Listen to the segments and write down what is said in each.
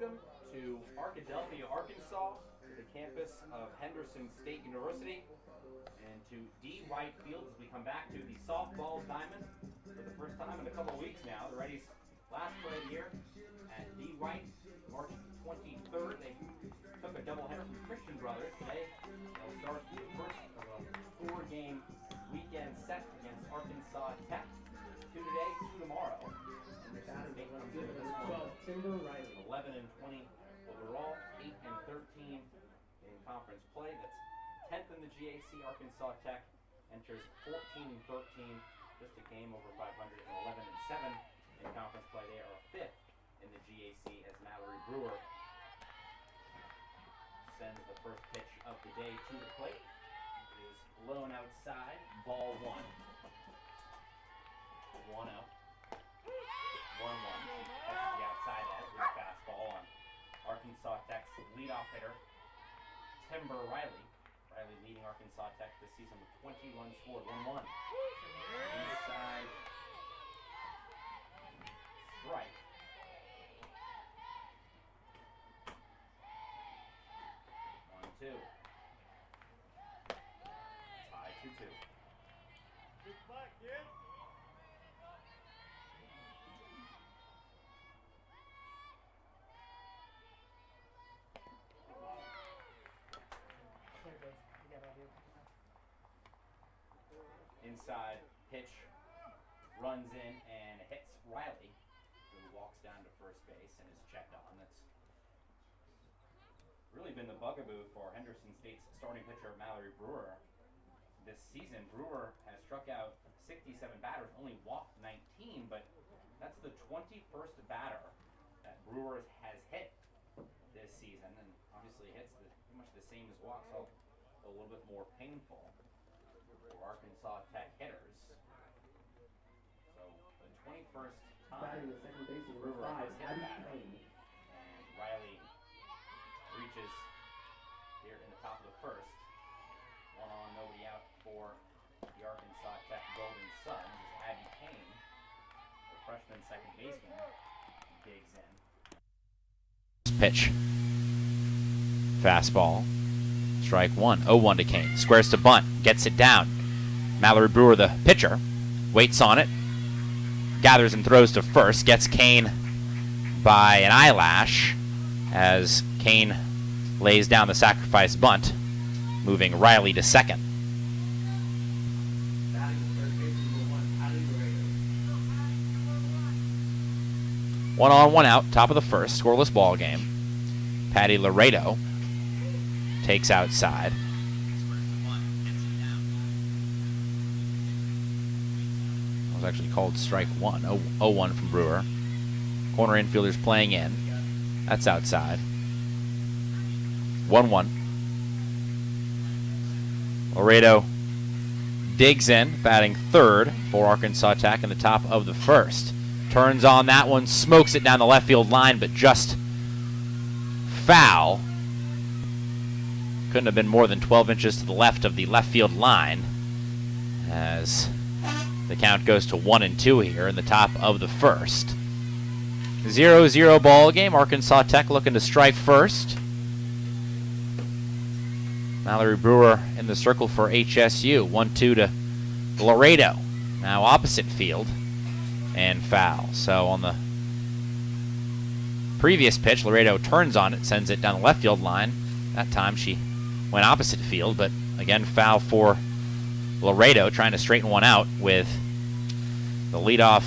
welcome to Arkadelphia, Arkansas, to the campus of Henderson State University, and to D. White Field as we come back to the softball diamond for the first time in a couple of weeks now. The Reddies last played here at D. White, March 23rd. They took a doubleheader from Christian Brothers. Today they'll start the first of a four-game weekend set against Arkansas Tech. Two today, two tomorrow. State comes in with this one. Timber Riley. 11 and 20 overall, 8 and 13 in conference play. That's 10th in the GAC. Arkansas Tech enters 14 and 13, just a game over 500, and 11 and 7 in conference play. They are 5th in the GAC as Mallory Brewer sends the first pitch of the day to the plate. It is blown outside, ball one. 1 out. 1-1. Catches the outside edge with a fastball on Arkansas Tech's leadoff hitter, Timber Riley. Riley leading Arkansas Tech this season with 20 runs scored. 1-1. Inside strike. 1-2. Tie 2-2. Good luck, kid. Inside pitch runs in and hits Riley, who walks down to first base and is checked on. That's really been the bugaboo for Henderson State's starting pitcher Mallory Brewer this season. Brewer has struck out 67 batters, only walked 19, but that's the 21st batter that Brewer has hit this season, and obviously hits pretty much the same as walks, so a little bit more painful for Arkansas Tech hitters. So the 21st time The second baseman with Brewer has 5, hit a Abby batter, Kane. and Riley reaches here in the top of the first. 1 on, nobody out for the Arkansas Tech Golden Suns as Abby Kane, the freshman second baseman, digs in. Pitch. Fastball. Strike one. 0-1 to Kane. Squares to bunt. Gets it down. Mallory Brewer, the pitcher, waits on it. Gathers and throws to first. Gets Kane by an eyelash as Kane lays down the sacrifice bunt, moving Riley to second. One on, one out, top of the first, scoreless ball game. Patty Laredo takes outside. It was actually called strike one. 0-1 from Brewer. Corner infielders playing in. That's outside. 1-1. Laredo digs in, batting third for Arkansas Tech in the top of the first. Turns on that one, smokes it down the left field line, but just foul. Couldn't have been more than 12 inches to the left of the left field line as the count goes to 1-2 here in the top of the first. 0-0 ball game. Arkansas Tech looking to strike first. Mallory Brewer in the circle for HSU. 1-2 to Laredo. Now opposite field and foul. So on the previous pitch, Laredo turns on it, sends it down the left field line. That time she went opposite field, but again foul for Laredo, trying to straighten one out with the leadoff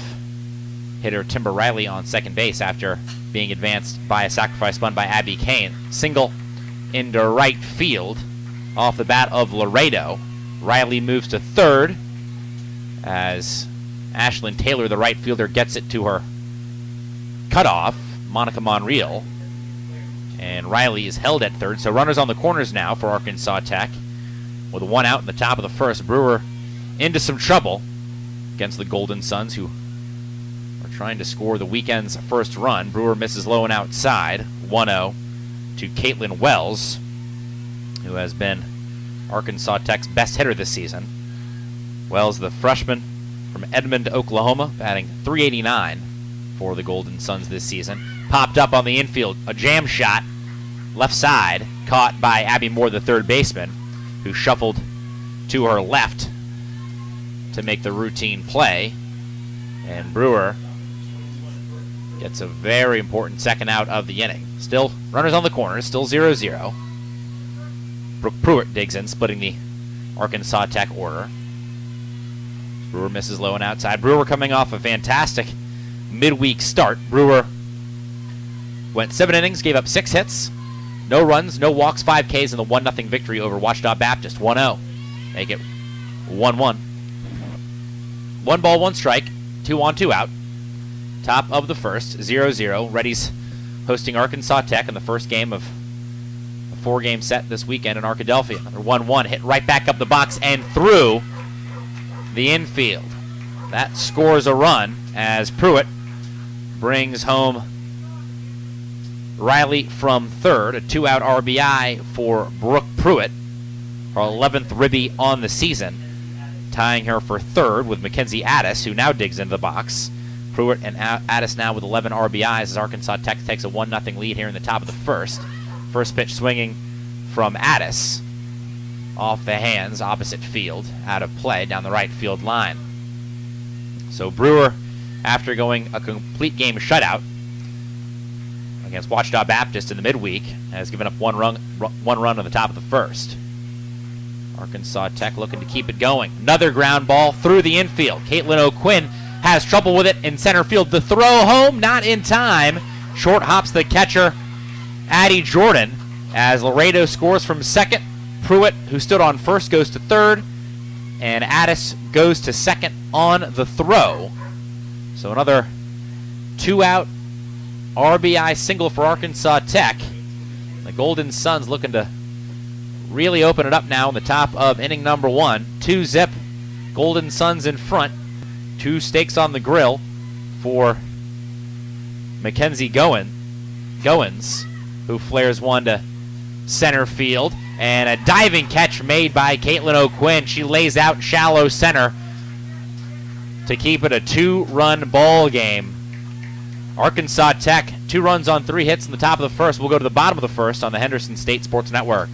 hitter Timber Riley on second base after being advanced by a sacrifice bunt by Abby Kane. Single into right field off the bat of Laredo. Riley moves to third as Ashlyn Taylor, the right fielder, gets it to her cutoff, Monica Monreal. And Riley is held at third. So runners on the corners now for Arkansas Tech. With 1 out in the top of the first, Brewer into some trouble against the Golden Suns, who are trying to score the weekend's first run. Brewer misses low and outside. 1-0 to Caitlin Wells, who has been Arkansas Tech's best hitter this season. Wells, the freshman from Edmond, Oklahoma, batting .389 for the Golden Suns this season. popped up on the infield. A jam shot, left side, caught by Abby Moore, the third baseman, who shuffled to her left to make the routine play. And Brewer gets a very important second out of the inning. Still runners on the corners, still 0-0. Brooke Pruitt digs in, splitting the Arkansas Tech order. Brewer misses low and outside. Brewer coming off a fantastic midweek start. Brewer went 7 innings, gave up 6 hits, no runs, no walks, 5 Ks, and the 1-0 victory over Ouachita Baptist. 1-0. Make it 1-1. 1 ball, 1 strike, 2 on, 2 out. Top of the first, 0-0. Reddies hosting Arkansas Tech in the first game of a 4-game set this weekend in Arkadelphia. Another 1-1 hit right back up the box and through the infield. That scores a run as Pruitt brings home Riley from third. A 2-out RBI for Brooke Pruitt, her 11th ribby on the season, tying her for third with Mackenzie Addis, who now digs into the box. Pruitt and Addis now with 11 RBIs as Arkansas Tech takes a 1-0 lead here in the top of the first. First pitch swinging from Addis. Off the hands, opposite field, out of play down the right field line. So Brewer, after going a complete game shutout against Ouachita Baptist in the midweek, has given up one run on the top of the first. Arkansas Tech looking to keep it going. Another ground ball through the infield. Caitlin O'Quinn has trouble with it in center field. The throw home, not in time. Short hops the catcher, Addie Jordan, as Laredo scores from second. Pruitt, who stood on first, goes to third, and Addis goes to second on the throw. So another 2-out RBI single for Arkansas Tech. The Golden Suns looking to really open it up now in the top of inning number 1. 2-zip, Golden Suns in front. 2 steaks on the grill for Mackenzie Goins, who flares one to center field. And a diving catch made by Caitlin O'Quinn. She lays out shallow center to keep it a 2-run ball game. Arkansas Tech, 2 runs on 3 hits in the top of the first. We'll go to the bottom of the first on the Henderson State Sports Network.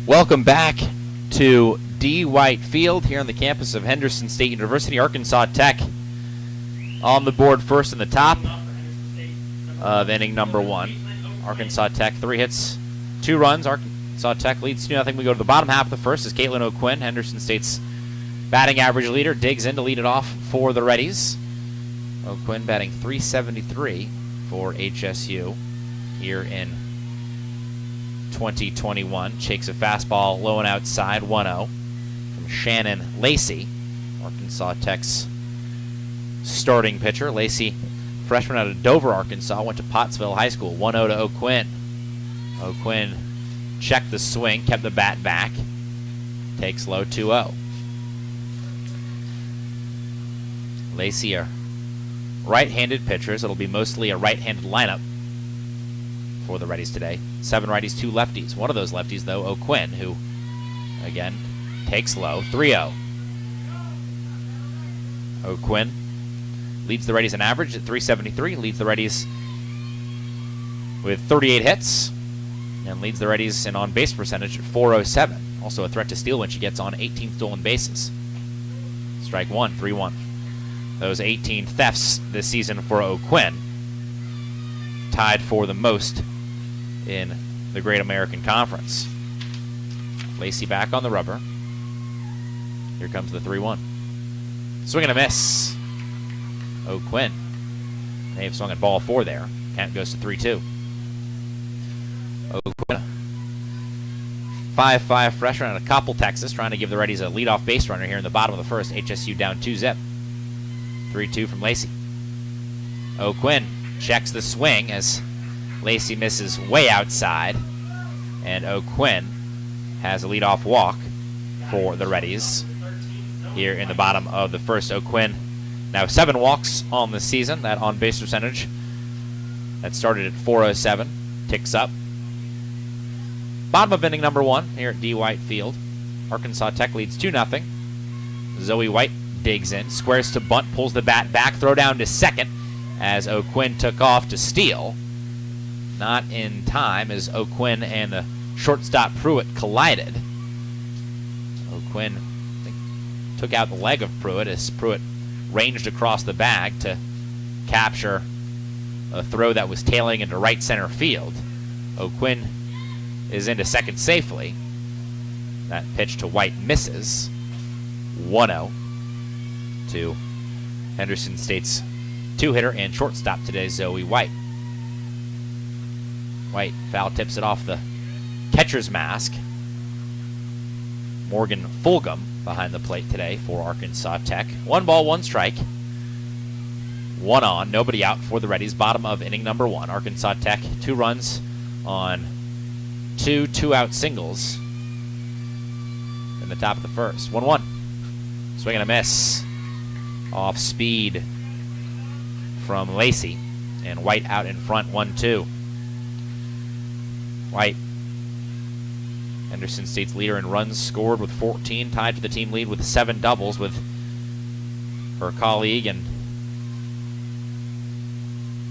Welcome back to D. White Field here on the campus of Henderson State University. Arkansas Tech on the board first in the top of inning number 1. Arkansas Tech 3 hits, 2 runs. Arkansas Tech leads 2-0. We go to the bottom half of the first as Caitlin O'Quinn, Henderson State's batting average leader, digs in to lead it off for the Reddies. O'Quinn batting .373 for HSU here in 2021. Shakes a fastball low and outside, 1-0 from Shannon Lacey, Arkansas Tech's starting pitcher. Lacey, freshman out of Dover, Arkansas, went to Pottsville High School. 1-0 to O'Quinn. O'Quinn checked the swing, kept the bat back, takes low, 2-0. Lacey, a right-handed pitcher, so it'll be mostly a right-handed lineup for the Reddies today. 7 righties, 2 lefties. One of those lefties, though, O'Quinn, who, again, takes low, 3-0. O'Quinn leads the Reddies in average at .373, leads the Reddies with 38 hits, and leads the Reddies in on-base percentage at .407. Also a threat to steal when she gets on 18 stolen bases. Strike one, 3-1. Those 18 thefts this season for O'Quinn, tied for the most in the Great American Conference. Lacey back on the rubber. Here comes the 3-1. Swing and a miss. O'Quinn may have swung at ball 4 there. Count goes to 3-2. O'Quinn, 5-5 freshman out of Coppell, Texas, trying to give the Reddies a leadoff base runner here in the bottom of the first. HSU down 2-zip. 3-2 from Lacey. O'Quinn checks the swing as Lacey misses way outside, and O'Quinn has a leadoff walk for the Reddies here in the bottom of the first. O'Quinn now 7 walks on the season. That on-base percentage that started at .407 ticks up. Bottom of inning number 1 here at D. White Field. Arkansas Tech leads 2-0. Zoe White digs in, squares to bunt, pulls the bat back, throw down to second as O'Quinn took off to steal. Not in time as O'Quinn and the shortstop Pruitt collided. O'Quinn, I think, took out the leg of Pruitt as Pruitt ranged across the bag to capture a throw that was tailing into right center field. O'Quinn is into second safely. That pitch to White misses. 1-0 to Henderson State's 2-hitter and shortstop today, Zoe White. White foul tips it off the catcher's mask. Morgan Fulgham behind the plate today for Arkansas Tech. 1 ball, 1 strike. 1 on, nobody out for the Reddies. Bottom of inning number 1. Arkansas Tech 2 runs on 2 2-out singles in the top of the first. 1-1. Swing and a miss. Off speed from Lacey, and White out in front. 1-2. White, Henderson State's leader in runs scored with 14, tied for the team lead with 7 doubles with her colleague and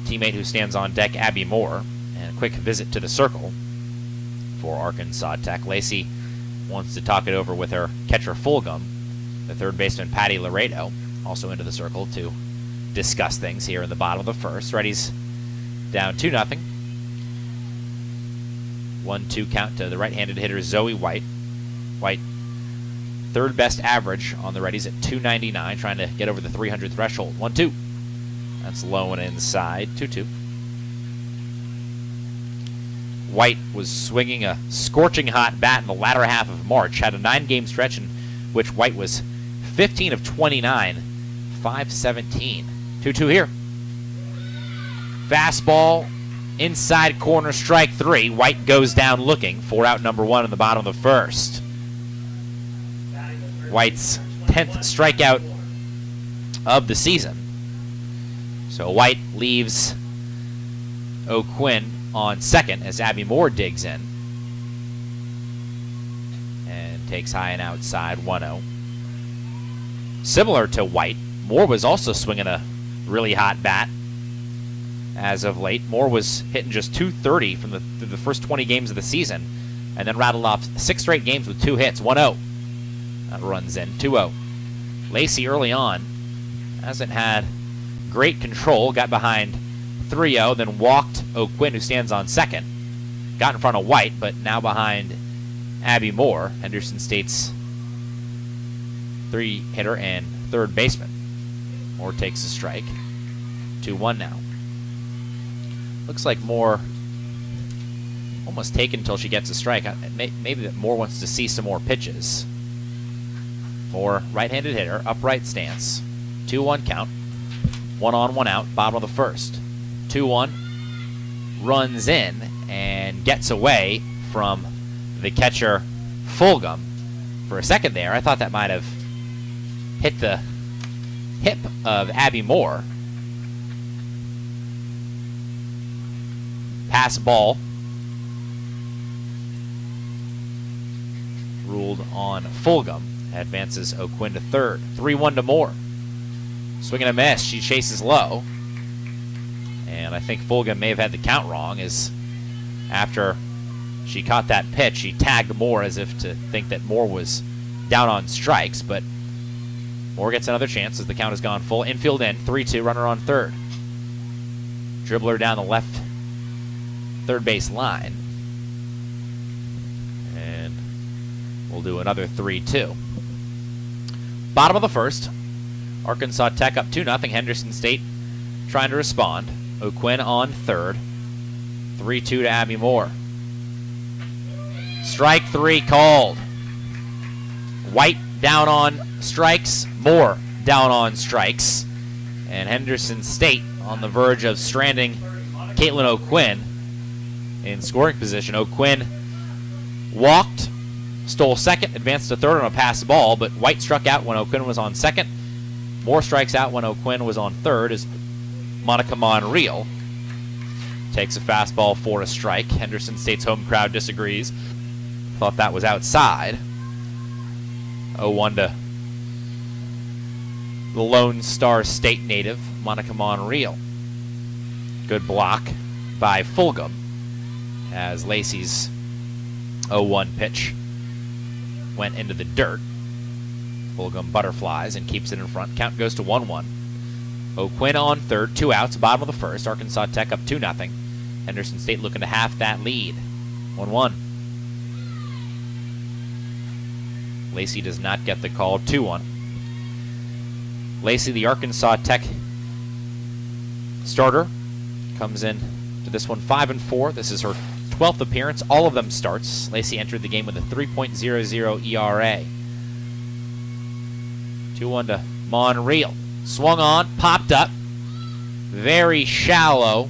teammate who stands on deck, Abby Moore. And a quick visit to the circle for Arkansas Tech. Lacey wants to talk it over with her catcher Fulgham. The third baseman Patty Laredo also into the circle to discuss things here in the bottom of the first. Reddies down 2-0. 1-2 count to the right-handed hitter Zoe White. White, third best average on the Reddies at .299, trying to get over the 300 threshold. 1-2. That's low and inside. 2-2. White was swinging a scorching hot bat in the latter half of March. Had a 9-game stretch in which White was 15 of 29, .517. 2-2 here. Fastball, inside corner, strike 3. White goes down looking. 4 out number 1 in the bottom of the first. White's 10th strikeout of the season. So White leaves O'Quinn on second as Abby Moore digs in and takes high and outside. 1-0. Similar to White, Moore was also swinging a really hot bat as of late. Moore was hitting just .230 from the first 20 games of the season, and then rattled off 6 straight games with 2 hits. 1-0. That runs in. 2-0. Lacey early on hasn't had great control. Got behind 3-0, then walked O'Quinn, who stands on second. Got in front of White, but now behind Abby Moore, Henderson State's 3-hitter and third baseman. Moore takes a strike. 2-1 now. Looks like Moore almost taken until she gets a strike. Maybe that Moore wants to see some more pitches. Moore, right-handed hitter, upright stance. 2-1 count. 1 on, 1 out, bottom of the first. 2-1, runs in and gets away from the catcher Fulgham. For a second there, I thought that might have hit the hip of Abby Moore. Pass ball. Ruled on Fulgham. Advances O'Quinn to third. 3-1 to Moore. Swing and a miss. She chases low. And I think Fulgham may have had the count wrong, as after she caught that pitch, she tagged Moore as if to think that Moore was down on strikes, but Moore gets another chance as the count has gone full. Infield in, 3-2, runner on third. Dribbler down the left third base line. And we'll do another 3-2. Bottom of the first. Arkansas Tech up 2-0. Henderson State trying to respond. O'Quinn on third. 3-2 to Abby Moore. Strike 3 called. White down on strikes. Moore down on strikes. And Henderson State on the verge of stranding Caitlin O'Quinn in scoring position. O'Quinn walked, stole second, advanced to third on a pass ball, but White struck out when O'Quinn was on second. Moore strikes out when O'Quinn was on third as Monica Monreal takes a fastball for a strike. Henderson State's home crowd disagrees. Thought that was outside. 0-1 to the Lone Star State native, Monica Monreal. Good block by Fulgham as Lacey's 0-1 pitch went into the dirt. Fulgham butterflies and keeps it in front. Count goes to 1-1. O'Quinn on third, 2 outs, bottom of the first. Arkansas Tech up 2-0. Henderson State looking to half that lead. 1-1. Lacey does not get the call, 2-1. Lacey, the Arkansas Tech starter, comes in to this one 5-4. This is her 12th appearance. All of them starts. Lacey entered the game with a 3.00 ERA. 2-1 to Monreal. Swung on, popped up. Very shallow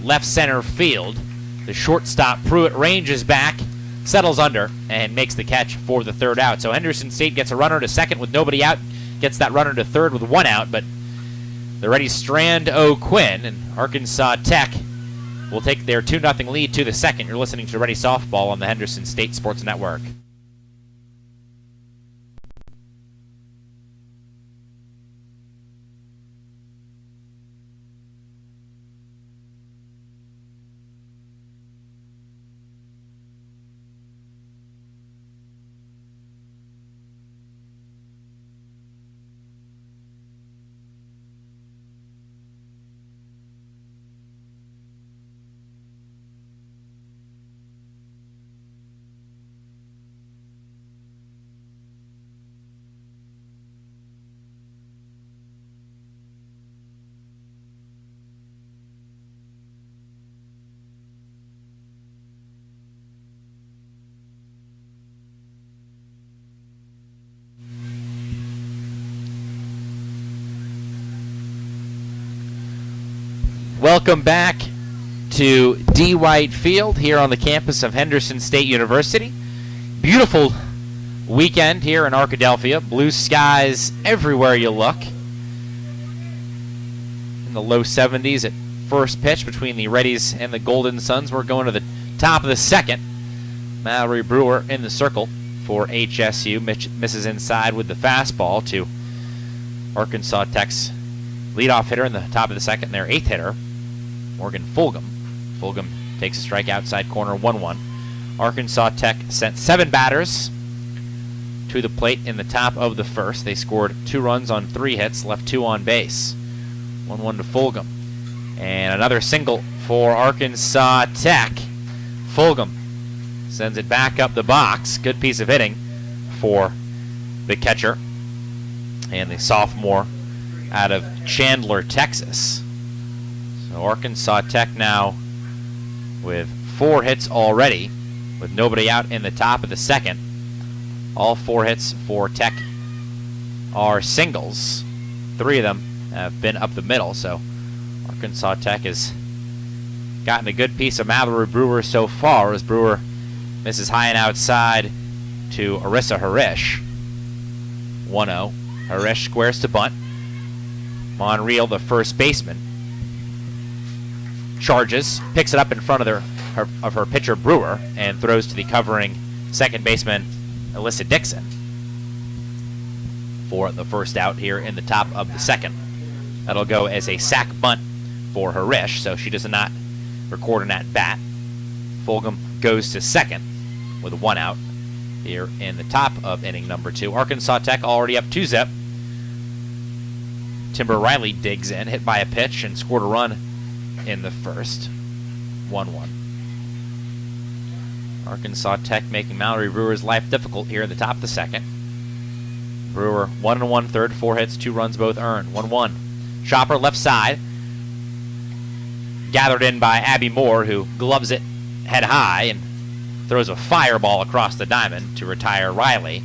left center field. The shortstop, Pruitt, ranges back, settles under, and makes the catch for the third out. So Henderson State gets a runner to second with nobody out, gets that runner to third with 1 out, but the Reddies strand O'Quinn, and Arkansas Tech will take their 2-0 lead to the second. You're listening to Ready Softball on the Henderson State Sports Network. Welcome back to D. White Field here on the campus of Henderson State University. Beautiful weekend here in Arkadelphia. Blue skies everywhere you look. In the low 70s at first pitch between the Reddies and the Golden Suns. We're going to the top of the second. Mallory Brewer in the circle for HSU. Misses inside with the fastball to Arkansas Tech's leadoff hitter in the top of the second, their 8th hitter, Morgan Fulgham. Fulgham takes a strike outside corner, 1-1. Arkansas Tech sent 7 batters to the plate in the top of the first. They scored 2 runs on 3 hits, left 2 on base. 1-1 to Fulgham. And another single for Arkansas Tech. Fulgham sends it back up the box. Good piece of hitting for the catcher and the sophomore out of Chandler, Texas. So Arkansas Tech now with 4 hits already, with nobody out in the top of the second. All 4 hits for Tech are singles. 3 of them have been up the middle, so Arkansas Tech has gotten a good piece of Mallory Brewer so far, as Brewer misses high and outside to Arissa Harish. 1-0. Harish squares to bunt. Monreal, the first baseman, charges, picks it up in front of her pitcher Brewer, and throws to the covering second baseman Alyssa Dixon for the first out here in the top of the second. That'll go as a sac bunt for Harish, so she does not record an at-bat. Fulgham goes to second with 1 out here in the top of inning number 2. Arkansas Tech already up 2-zip Timber Riley digs in, hit by a pitch, and scored a run in the first. 1-1. Arkansas Tech making Mallory Brewer's life difficult here at the top of the second. Brewer 1 1/3, 4 hits, 2 runs, both earned. 1-1. Chopper left side. Gathered in by Abby Moore, who gloves it head high and throws a fireball across the diamond to retire Riley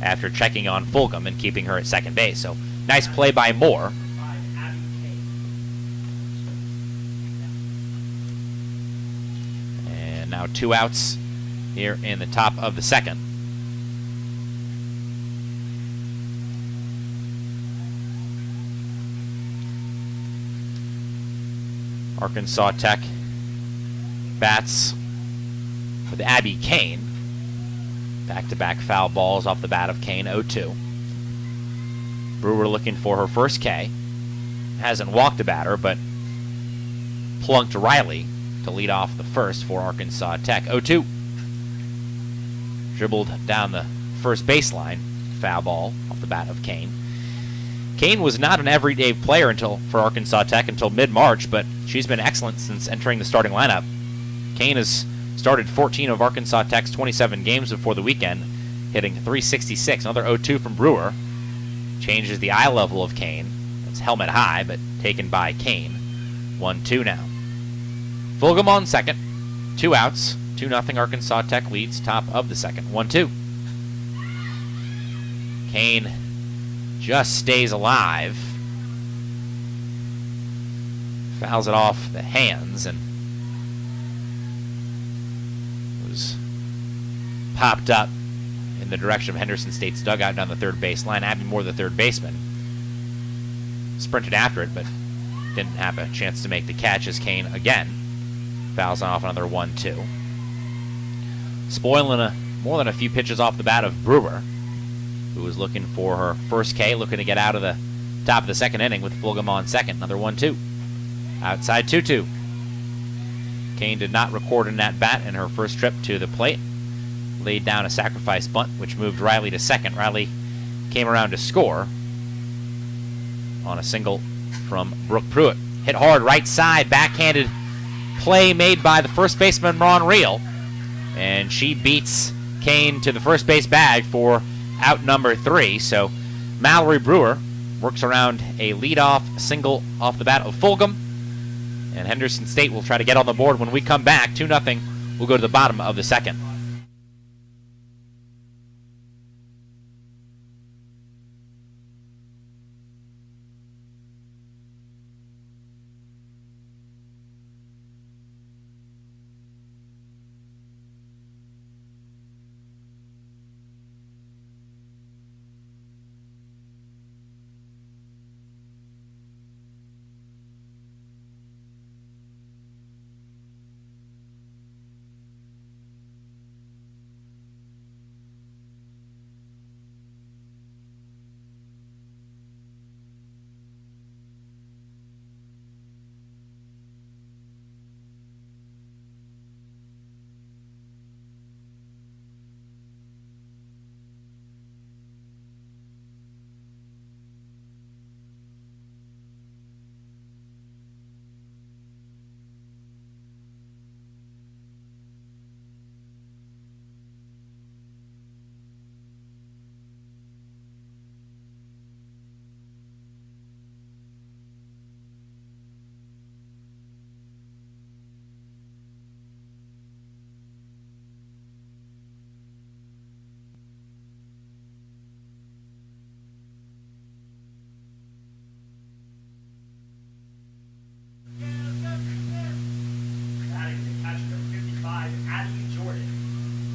after checking on Fulgham and keeping her at second base. So nice play by Moore. And now 2 outs here in the top of the second. Arkansas Tech bats with Abby Kane. Back-to-back foul balls off the bat of Kane, 0-2. Brewer looking for her first K. Hasn't walked a batter, but plunked Riley to lead off the first for Arkansas Tech, 0-2. Dribbled down the first baseline, foul ball off the bat of Kane. Kane was not an everyday player for Arkansas Tech until mid-March, but she's been excellent since entering the starting lineup. Kane has started 14 of Arkansas Tech's 27 games before the weekend, hitting .366. Another 0-2 from Brewer. Changes the eye level of Kane. It's helmet high, but taken by Kane. 1-2 now. Fulgham on second. 2 outs. 2-0 Arkansas Tech leads top of the second. 1-2. Kane just stays alive. Fouls it off the hands and was popped up in the direction of Henderson State's dugout down the third base line. Abby Moore, the third baseman, sprinted after it, but didn't have a chance to make the catch as Kane again fouls off another 1-2. Spoiling more than a few pitches off the bat of Brewer, who was looking for her first K, looking to get out of the top of the second inning with Fulgham on second. Another 1-2. Outside 2-2. Kane did not record an at-bat in her first trip to the plate. Laid down a sacrifice bunt, which moved Riley to second. Riley came around to score on a single from Brooke Pruitt. Hit hard right side, backhanded play made by the first baseman, Ron Reel. And she beats Kane to the first base bag for out number 3. So Mallory Brewer works around a leadoff single off the bat of Fulgham. And Henderson State will try to get on the board when we come back. 2-0. We'll go to the bottom of the second.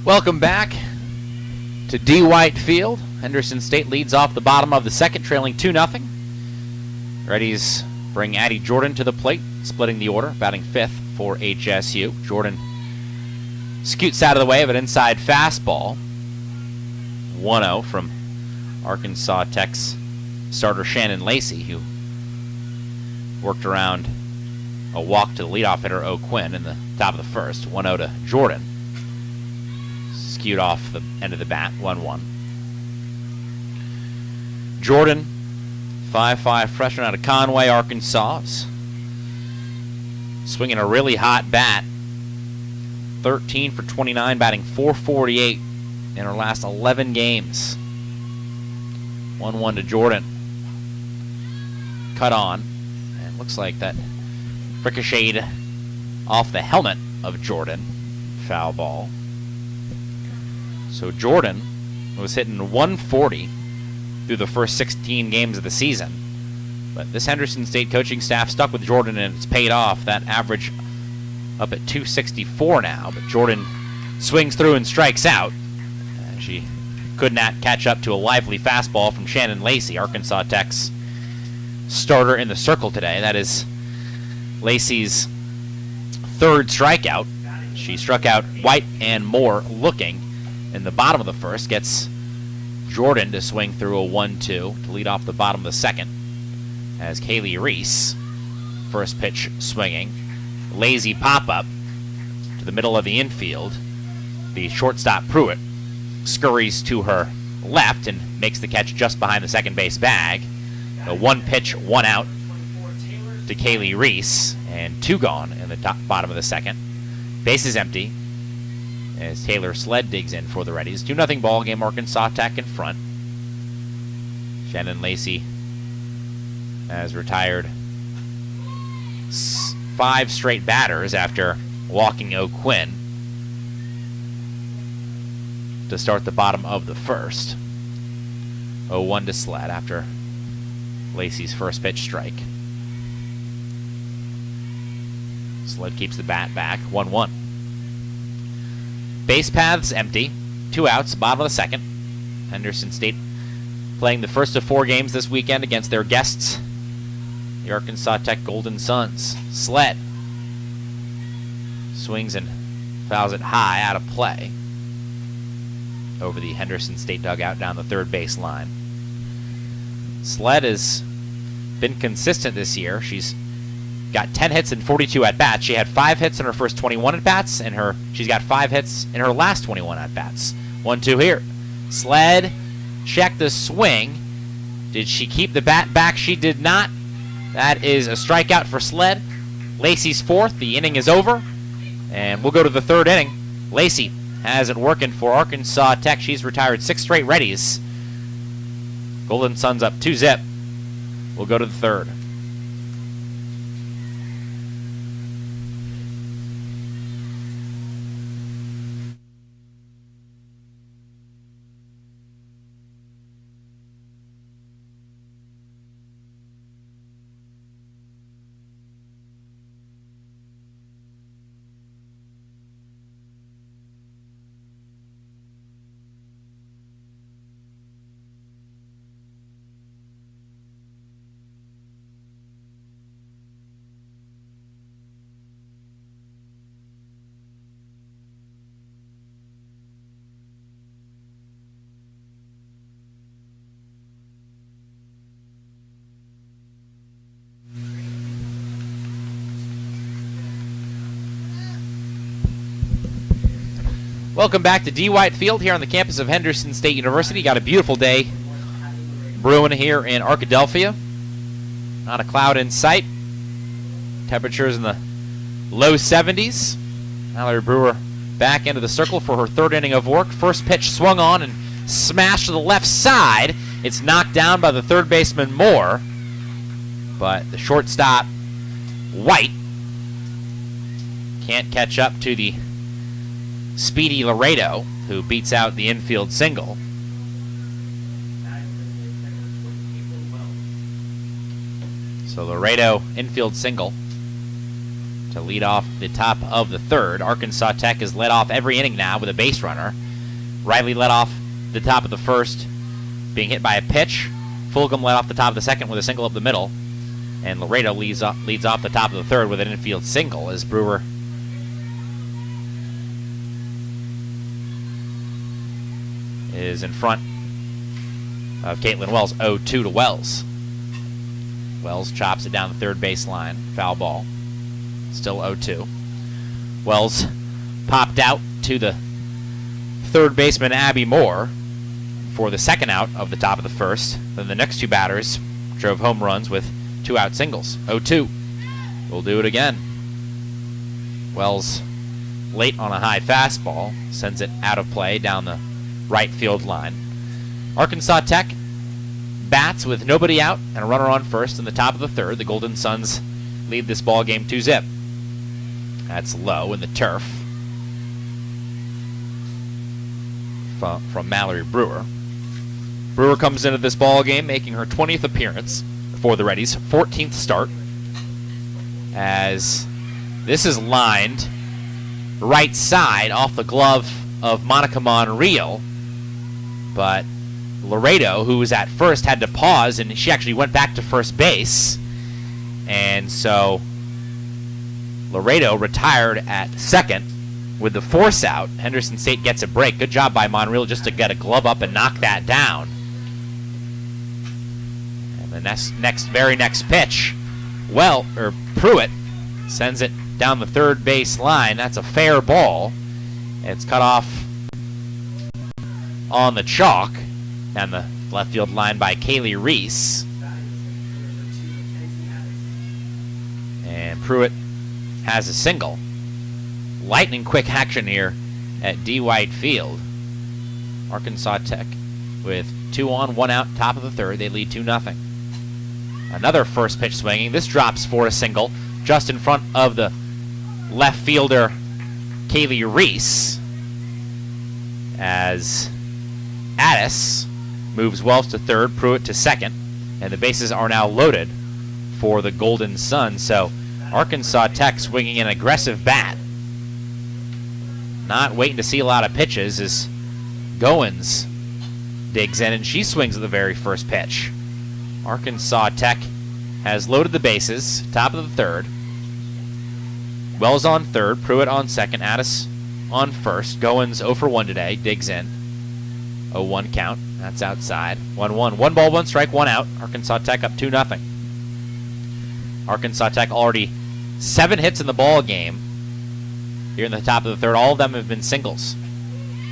Welcome back to D. White Field. Henderson State leads off the bottom of the second, trailing 2-0. Reddies bring Addie Jordan to the plate, splitting the order, batting 5th for HSU. Jordan scoots out of the way of an inside fastball. 1-0 from Arkansas Tech's starter Shannon Lacey, who worked around a walk to the leadoff hitter O'Quinn in the top of the first. 1-0 to Jordan. Skewed off the end of the bat, 1-1. Jordan 5'5" freshman out of Conway, Arkansas. Swinging a really hot bat. 13 for 29, batting .448 in her last 11 games. 1-1 to Jordan. Cut on. And looks like that ricocheted off the helmet of Jordan. Foul ball. So Jordan was hitting 140 through the first 16 games of the season. But this Henderson State coaching staff stuck with Jordan, and it's paid off. That average up at 264 now. But Jordan swings through and strikes out. And she could not catch up to a lively fastball from Shannon Lacey, Arkansas Tech's starter in the circle today. That is Lacey's third strikeout. She struck out White and Moore looking in the bottom of the first. Gets Jordan to swing through a 1-2 to lead off the bottom of the second. As Kaylee Reese, first pitch swinging. Lazy pop-up to the middle of the infield. The shortstop Pruitt scurries to her left and makes the catch just behind the second base bag. The one pitch, one out to Kaylee Reese, and two gone in the bottom of the second. Base is empty as Taylor Sled digs in for the Reddies. 2-0 ball game, Arkansas Tech in front. Shannon Lacey has retired 5 straight batters after walking O'Quinn to start the bottom of the first. 0-1 to Sled after Lacey's first pitch strike. Sled keeps the bat back, 1-1. Base paths empty, 2 outs, bottom of the second. Henderson State playing the first of 4 games this weekend against their guests, the Arkansas Tech Golden Suns. Sled swings and fouls it high, out of play, over the Henderson State dugout down the third base line. Sled has been consistent this year. She's got 10 hits and 42 at-bats. She had 5 hits in her first 21 at-bats, and she's got 5 hits in her last 21 at-bats. 1-2 here. Sled, check the swing. Did she keep the bat back? She did not. That is a strikeout for Sled. Lacey's fourth. The inning is over, and we'll go to the third inning. Lacey has it working for Arkansas Tech. She's retired 6 straight Reddies. Golden Suns up 2-0. We'll go to the third. Welcome back to D. White Field here on the campus of Henderson State University. Got a beautiful day brewing here in Arkadelphia. Not a cloud in sight. Temperatures in the low 70s. Mallory Brewer back into the circle for her third inning of work. First pitch swung on and smashed to the left side. It's knocked down by the third baseman Moore, but the shortstop White can't catch up to the speedy Laredo, who beats out the infield single. So Laredo infield single to lead off the top of the third. Arkansas Tech has led off every inning now with a base runner. Riley led off the top of the first, being hit by a pitch. Fulgham led off the top of the second with a single up the middle. And Laredo leads off the top of the third with an infield single as Brewer is in front of Caitlin Wells. 0-2 to Wells. Wells chops it down the third base line. Foul ball. Still 0-2. Wells popped out to the third baseman Abby Moore for the second out of the top of the first. Then the next 2 batters drove home runs with 2-out singles. 0-2. We'll do it again. Wells late on a high fastball, sends it out of play down the right field line. Arkansas Tech bats with nobody out and a runner on first in the top of the third. The Golden Suns lead this ball game 2-zip. That's low in the turf from Mallory Brewer. Brewer comes into this ball game making her 20th appearance for the Reddies, 14th start, as this is lined right side off the glove of Monica Monreal, but Laredo, who was at first, had to pause, and she actually went back to first base, and so Laredo retired at second with the force out. Henderson State gets a break. Good job by Monreal just to get a glove up and knock that down. And the very next pitch, Pruitt sends it down the third base line. That's a fair ball. It's cut off on the chalk down the left field line by Kaylee Reese. And Pruitt has a single. Lightning quick action here at D. White Field. Arkansas Tech with 2 on, 1 out, top of the third. They lead 2-0. Another first pitch swinging. This drops for a single just in front of the left fielder Kaylee Reese, as Addis moves Wells to third, Pruitt to second, and the bases are now loaded for the Golden Suns. So Arkansas Tech swinging an aggressive bat, not waiting to see a lot of pitches, as Goins digs in and she swings at the very first pitch. Arkansas Tech has loaded the bases, top of the third. Wells on third, Pruitt on second, Addis on first. Goins 0 for 1 today, digs in. 0-1 count, that's outside. 1-1, 1 ball, 1 strike, 1 out. Arkansas Tech up 2-0. Arkansas Tech already 7 hits in the ball game. Here in the top of the third, all of them have been singles.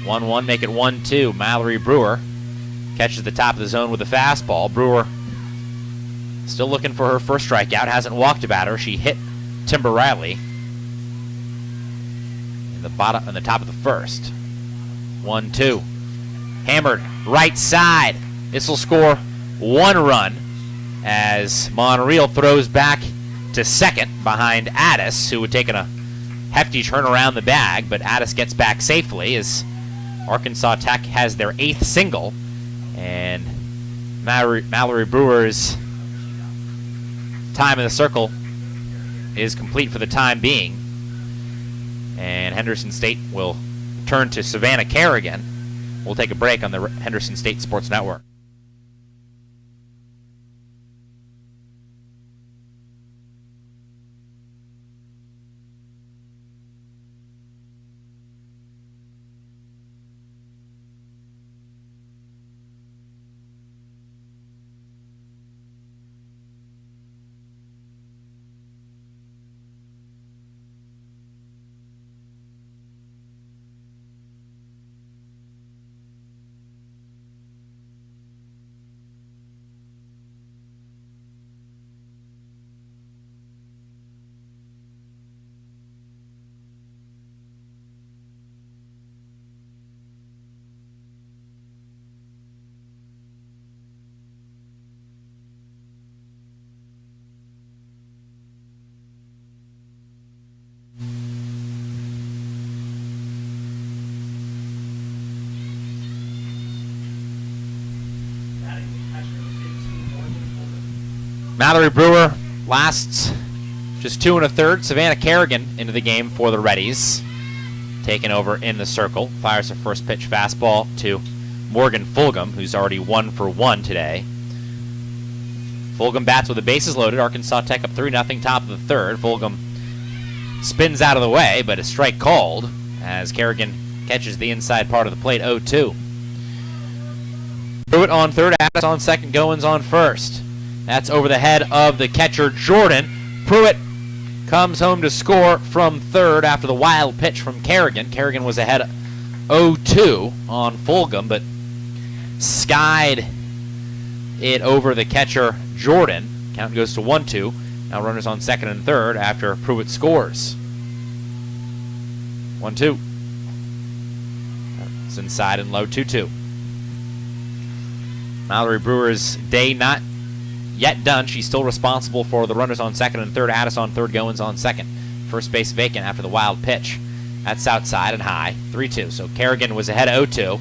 1-1, make it 1-2. Mallory Brewer catches the top of the zone with a fastball. Brewer still looking for her first strikeout, hasn't walked a batter. She hit Timber Riley in the top of the first. 1-2. Hammered right side. This will score 1 run as Monreal throws back to second behind Addis, who had taken a hefty turn around the bag, but Addis gets back safely as Arkansas Tech has their 8th single, and Mallory Brewer's time in the circle is complete for the time being, and Henderson State will turn to Savannah Kerrigan. We'll take a break on the Henderson State Sports Network. Mallory Brewer lasts just 2 1/3. Savannah Kerrigan into the game for the Reddies, taking over in the circle. Fires her first pitch fastball to Morgan Fulgham, who's already 1 for 1 today. Fulgham bats with the bases loaded. Arkansas Tech up 3-0, top of the third. Fulgham spins out of the way, but a strike called as Kerrigan catches the inside part of the plate. 0-2. Pruitt on third, Addis on second, Goins on first. That's over the head of the catcher, Jordan. Pruitt comes home to score from third after the wild pitch from Kerrigan. Kerrigan was ahead 0-2 on Fulgham, but skied it over the catcher, Jordan. Count goes to 1-2. Now runners on second and third after Pruitt scores. 1-2. It's inside and low, 2-2. Mallory Brewer's day not yet done. She's still responsible for the runners on second and third. Addis on third, Goins on second. First base vacant after the wild pitch. That's outside and high, 3-2. So Kerrigan was ahead of 0-2,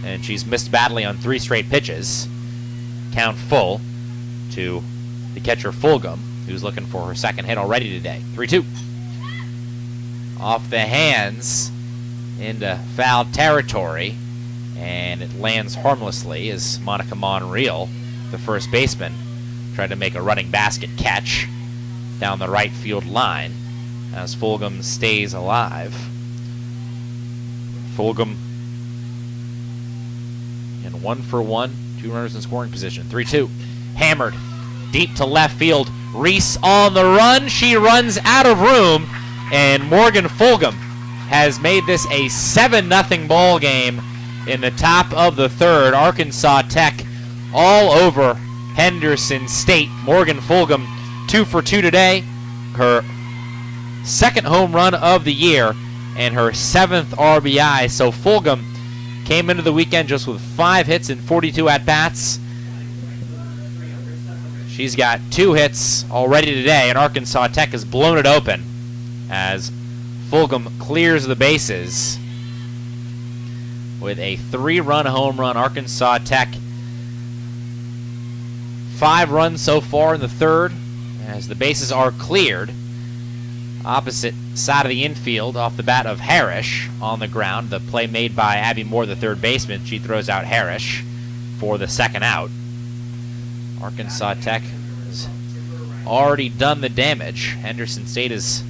and she's missed badly on 3 straight pitches. Count full to the catcher Fulgham, who's looking for her second hit already today. 3-2. Off the hands into foul territory, and it lands harmlessly as Monica Monreal, the first baseman, tried to make a running basket catch down the right field line as Fulgham stays alive. Fulgham in 1 for 1, 2 runners in scoring position. 3-2. Hammered deep to left field. Reese on the run. She runs out of room, and Morgan Fulgham has made this a 7-0 ball game in the top of the third. Arkansas Tech all over Henderson State. Morgan Fulgham 2 for 2 today. Her second home run of the year and her 7th RBI. So Fulgham came into the weekend just with 5 hits and 42 at-bats. She's got 2 hits already today, and Arkansas Tech has blown it open as Fulgham clears the bases with a 3-run home run. Arkansas Tech 5 runs so far in the third as the bases are cleared. Opposite side of the infield off the bat of Harris on the ground. The play made by Abby Moore, the third baseman. She throws out Harris for the second out. Arkansas Tech has already done the damage. Henderson State has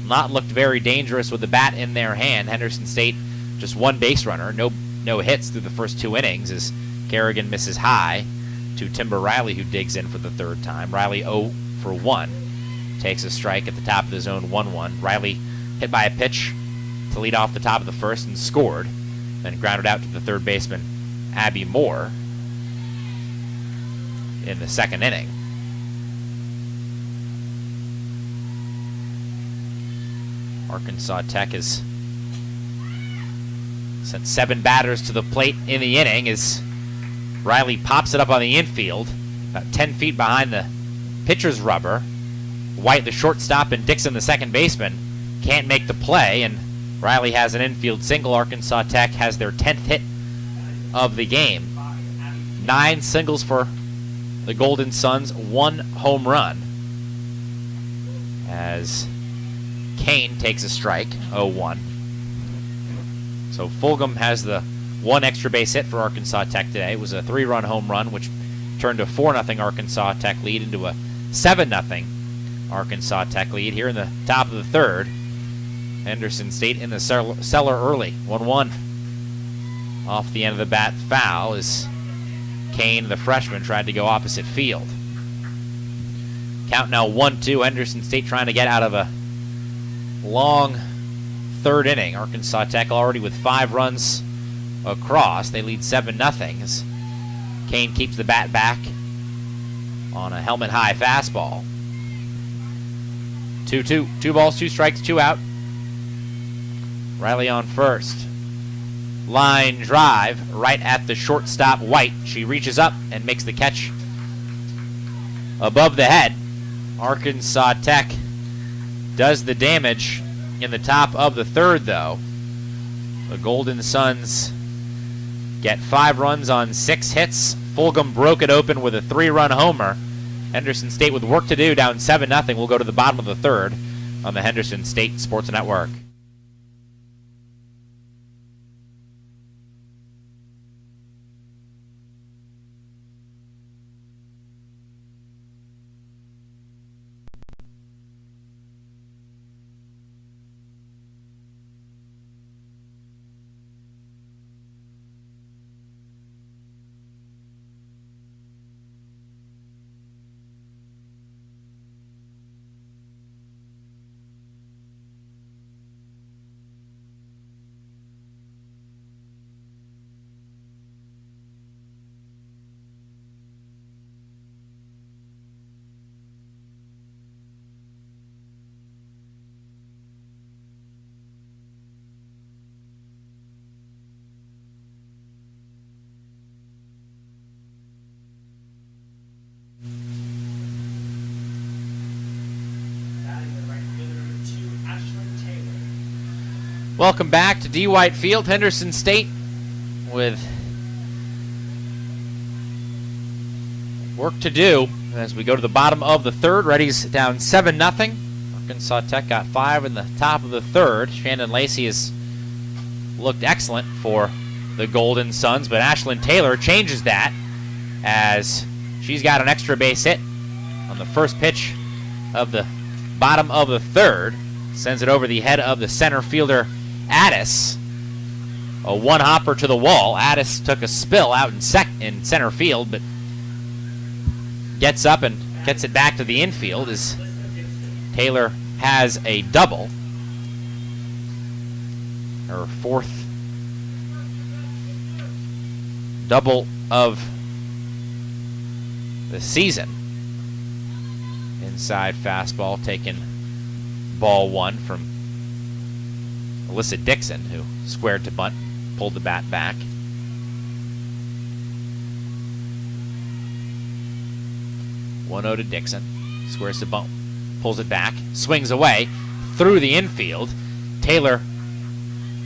not looked very dangerous with the bat in their hand. Henderson State just 1 base runner, no hits through the first 2 innings as Kerrigan misses high to Timber Riley, who digs in for the 3rd time. Riley 0 for 1. Takes a strike at the top of the zone, 1-1. Riley hit by a pitch to lead off the top of the first and scored. Then grounded out to the third baseman, Abby Moore, in the 2nd inning. Arkansas Tech has sent 7 batters to the plate in the inning as Riley pops it up on the infield, about 10 feet behind the pitcher's rubber. White, the shortstop, and Dixon, the second baseman, can't make the play, and Riley has an infield single. Arkansas Tech has their 10th hit of the game. 9 singles for the Golden Suns, 1 home run as Kane takes a strike, 0-1. So Fulgham has the 1 extra base hit for Arkansas Tech today. It was a 3-run home run, which turned a 4-0 Arkansas Tech lead into a 7-0 Arkansas Tech lead here in the top of the third. Henderson State in the cellar early, 1-1. Off the end of the bat foul as Kane, the freshman, tried to go opposite field. Count now 1-2. Henderson State trying to get out of a long 3rd inning. Arkansas Tech already with 5 runs across. They lead 7-0 as Kane keeps the bat back on a helmet-high fastball. 2-2. 2 balls, 2 strikes, 2 out. Riley on first. Line drive right at the shortstop, White. She reaches up and makes the catch above the head. Arkansas Tech does the damage in the top of the third, though. The Golden Suns get 5 runs on 6 hits. Fulgham broke it open with a 3-run homer. Henderson State with work to do, down 7-0. We'll go to the bottom of the third on the Henderson State Sports Network. Welcome back to D. White Field, Henderson State, with work to do as we go to the bottom of the third. Reddies down 7-0. Arkansas Tech got 5 in the top of the third. Shannon Lacey has looked excellent for the Golden Suns, but Ashlyn Taylor changes that as she's got an extra base hit on the first pitch of the bottom of the third. Sends it over the head of the center fielder, Addis. A one-hopper to the wall. Addis took a spill out in center field, but gets up and gets it back to the infield as Taylor has a double. Her 4th double of the season. Inside fastball taken ball 1 from Alyssa Dixon, who squared to bunt, pulled the bat back. One-0 to Dixon, squares to bunt, pulls it back, swings away through the infield. Taylor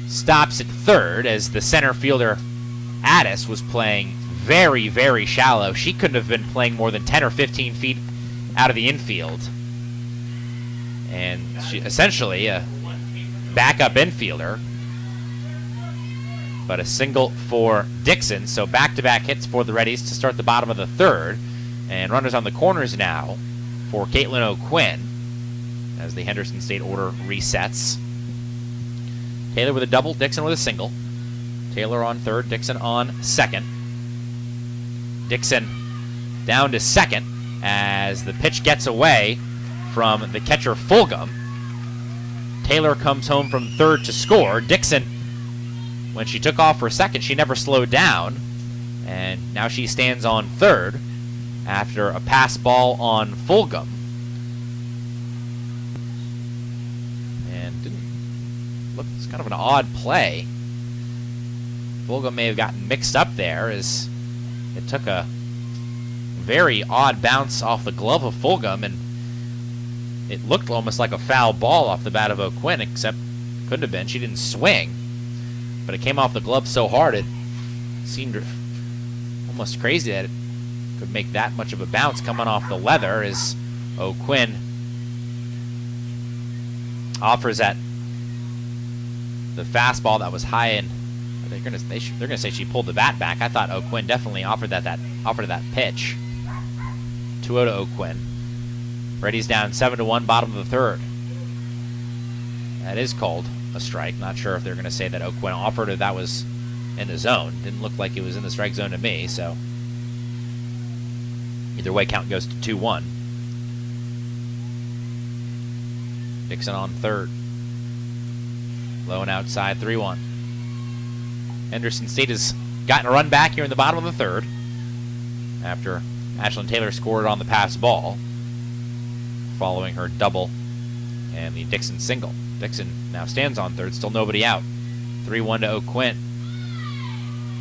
stops at third as the center fielder Addis was playing very, very shallow. She couldn't have been playing more than 10 or 15 feet out of the infield. And she essentially a backup infielder, but a single for Dixon. So back-to-back hits for the Reddies to start the bottom of the third. And runners on the corners now for Caitlin O'Quinn as the Henderson State order resets. Taylor with a double, Dixon with a single. Taylor on third, Dixon on second. Dixon down to second as the pitch gets away from the catcher Fulgham. Taylor comes home from third to score. Dixon, when she took off for second, she never slowed down, and now she stands on third after a pass ball on Fulgham. And didn't look, it's kind of an odd play. Fulgham may have gotten mixed up there as it took a very odd bounce off the glove of Fulgham, and it looked almost like a foul ball off the bat of O'Quinn, except couldn't have been. She didn't swing, but it came off the glove so hard it seemed almost crazy that it could make that much of a bounce coming off the leather as O'Quinn offers that the fastball that was high in. They're gonna say she pulled the bat back. I thought O'Quinn definitely offered that pitch. 2-0 to O'Quinn. Reddies down 7-1, bottom of the third. That is called a strike. Not sure if they're going to say that O'Quinn offered or that was in the zone. Didn't look like it was in the strike zone to me, so either way, count goes to 2-1. Dixon on third. Low and outside, 3-1. Henderson State has gotten a run back here in the bottom of the third after Ashlyn Taylor scored on the pass ball, following her double and the Dixon single. Dixon now stands on third, still nobody out. 3-1 to O'Quinn.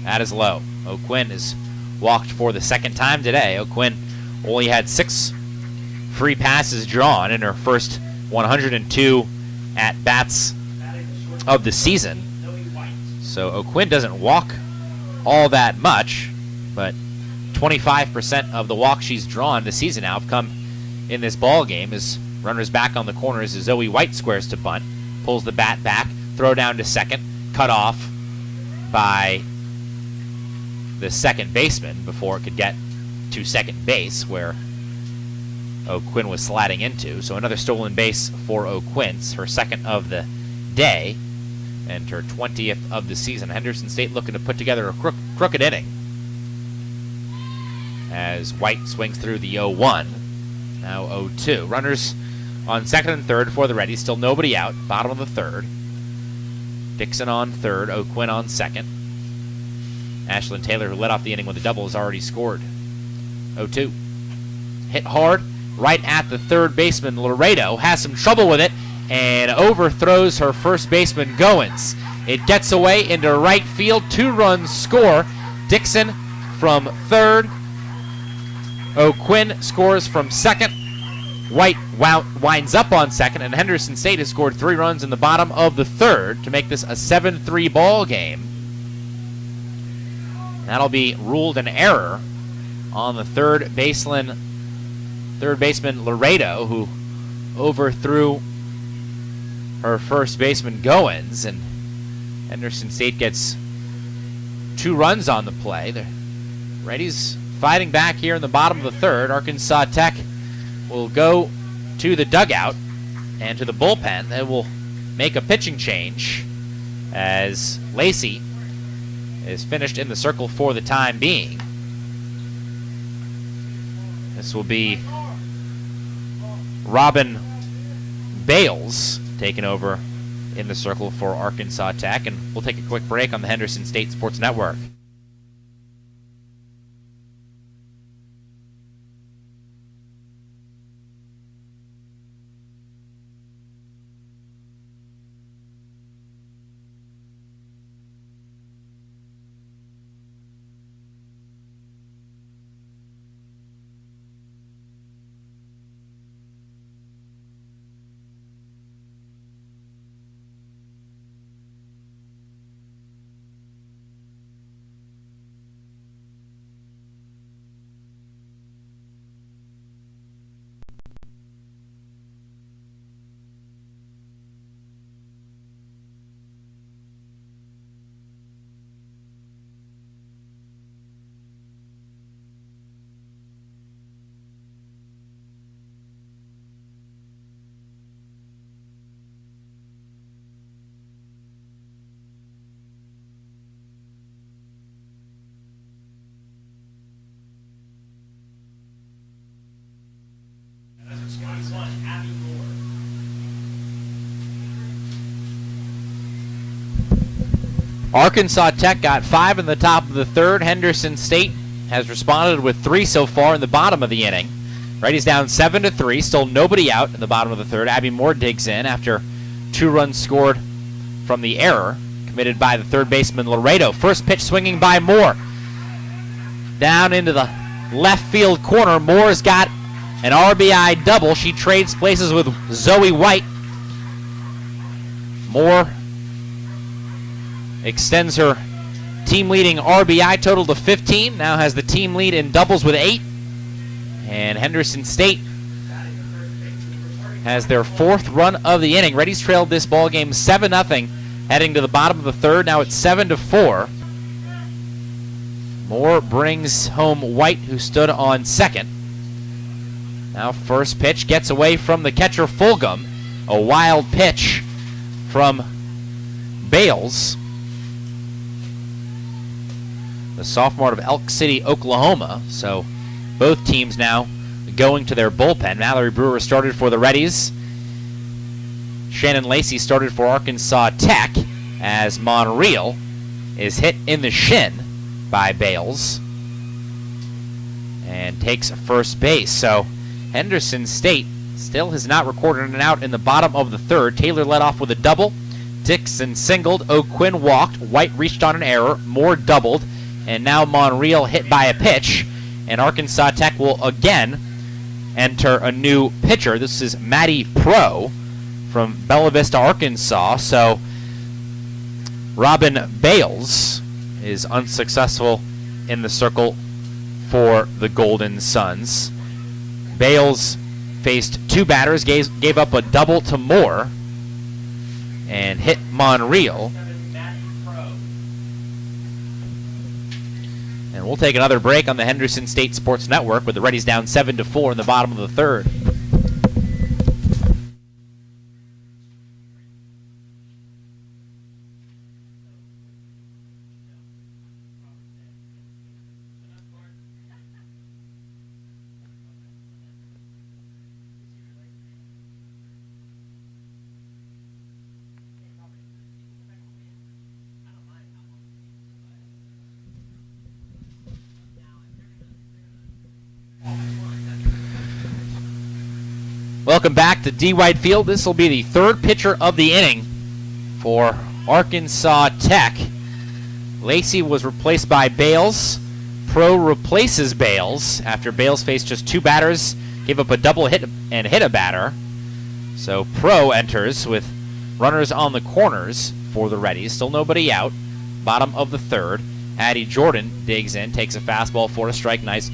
That is low. O'Quinn is walked for the second time today. O'Quinn only had 6 free passes drawn in her first 102 at-bats of the season. So O'Quinn doesn't walk all that much, but 25% of the walks she's drawn this season now have come in this ball game as runners back on the corners as Zoe White squares to bunt, pulls the bat back, throw down to second, cut off by the second baseman before it could get to second base where O'Quinn was sliding into. So another stolen base for O'Quinn, her second of the day and her 20th of the season. Henderson State looking to put together a crooked inning as White swings through the 0-1. Now 0-2. Runners on second and third for the Reddies. Still nobody out. Bottom of the third. Dixon on third. O'Quinn on second. Ashlyn Taylor, who led off the inning with a double, has already scored. 0-2. Hit hard right at the third baseman. Laredo has some trouble with it and overthrows her first baseman, Goins. It gets away into right field. 2-run score. Dixon from third. O'Quinn scores from second. White winds up on second, and Henderson State has scored 3 runs in the bottom of the third to make this a 7-3 ball game. That'll be ruled an error on the third baseman Laredo, who overthrew her first baseman Goins, and Henderson State gets 2 runs on the play. The Reddies fighting back here in the bottom of the third. Arkansas Tech will go to the dugout and to the bullpen. They will make a pitching change as Lacey is finished in the circle for the time being. This will be Robin Bales taking over in the circle for Arkansas Tech, and we'll take a quick break on the Henderson State Sports Network. Arkansas Tech got 5 in the top of the third. Henderson State has responded with 3 so far in the bottom of the inning. Reddies down 7-3, still nobody out in the bottom of the third. Abby Moore digs in after 2 runs scored from the error committed by the third baseman Laredo. First pitch swinging by Moore. Down into the left field corner. Moore's got an RBI double. She trades places with Zoe White. Moore extends her team-leading RBI total to 15. Now has the team lead in doubles with 8. And Henderson State has their 4th run of the inning. Reddies trailed this ball game 7-0, heading to the bottom of the third. Now it's 7-4. Moore brings home White, who stood on second. Now first pitch gets away from the catcher Fulgham. A wild pitch from Bales, the sophomore out of Elk City, Oklahoma. So both teams now going to their bullpen. Mallory Brewer started for the Reddies. Shannon Lacey started for Arkansas Tech, as Monreal is hit in the shin by Bales and takes first base. So Henderson State still has not recorded an out in the bottom of the third. Taylor led off with a double. Dixon singled. O'Quinn walked. White reached on an error. Moore doubled. And now Monreal hit by a pitch. And Arkansas Tech will again enter a new pitcher. This is Maddie Pro from Bella Vista, Arkansas. So Robin Bales is unsuccessful in the circle for the Golden Suns. Bales faced 2 batters, gave up a double to Moore, and hit Monreal. And we'll take another break on the Henderson State Sports Network with the Reddies down 7-4 in the bottom of the third. Welcome back to D. White Field. This will be the 3rd pitcher of the inning for Arkansas Tech. Lacey was replaced by Bales. Pro replaces Bales after Bales faced just 2 batters gave up a double hit and hit a batter. So Pro enters with runners on the corners for the Reddies. Still nobody out. Bottom of the third. Addie Jordan digs in, takes a fastball for a strike. Nice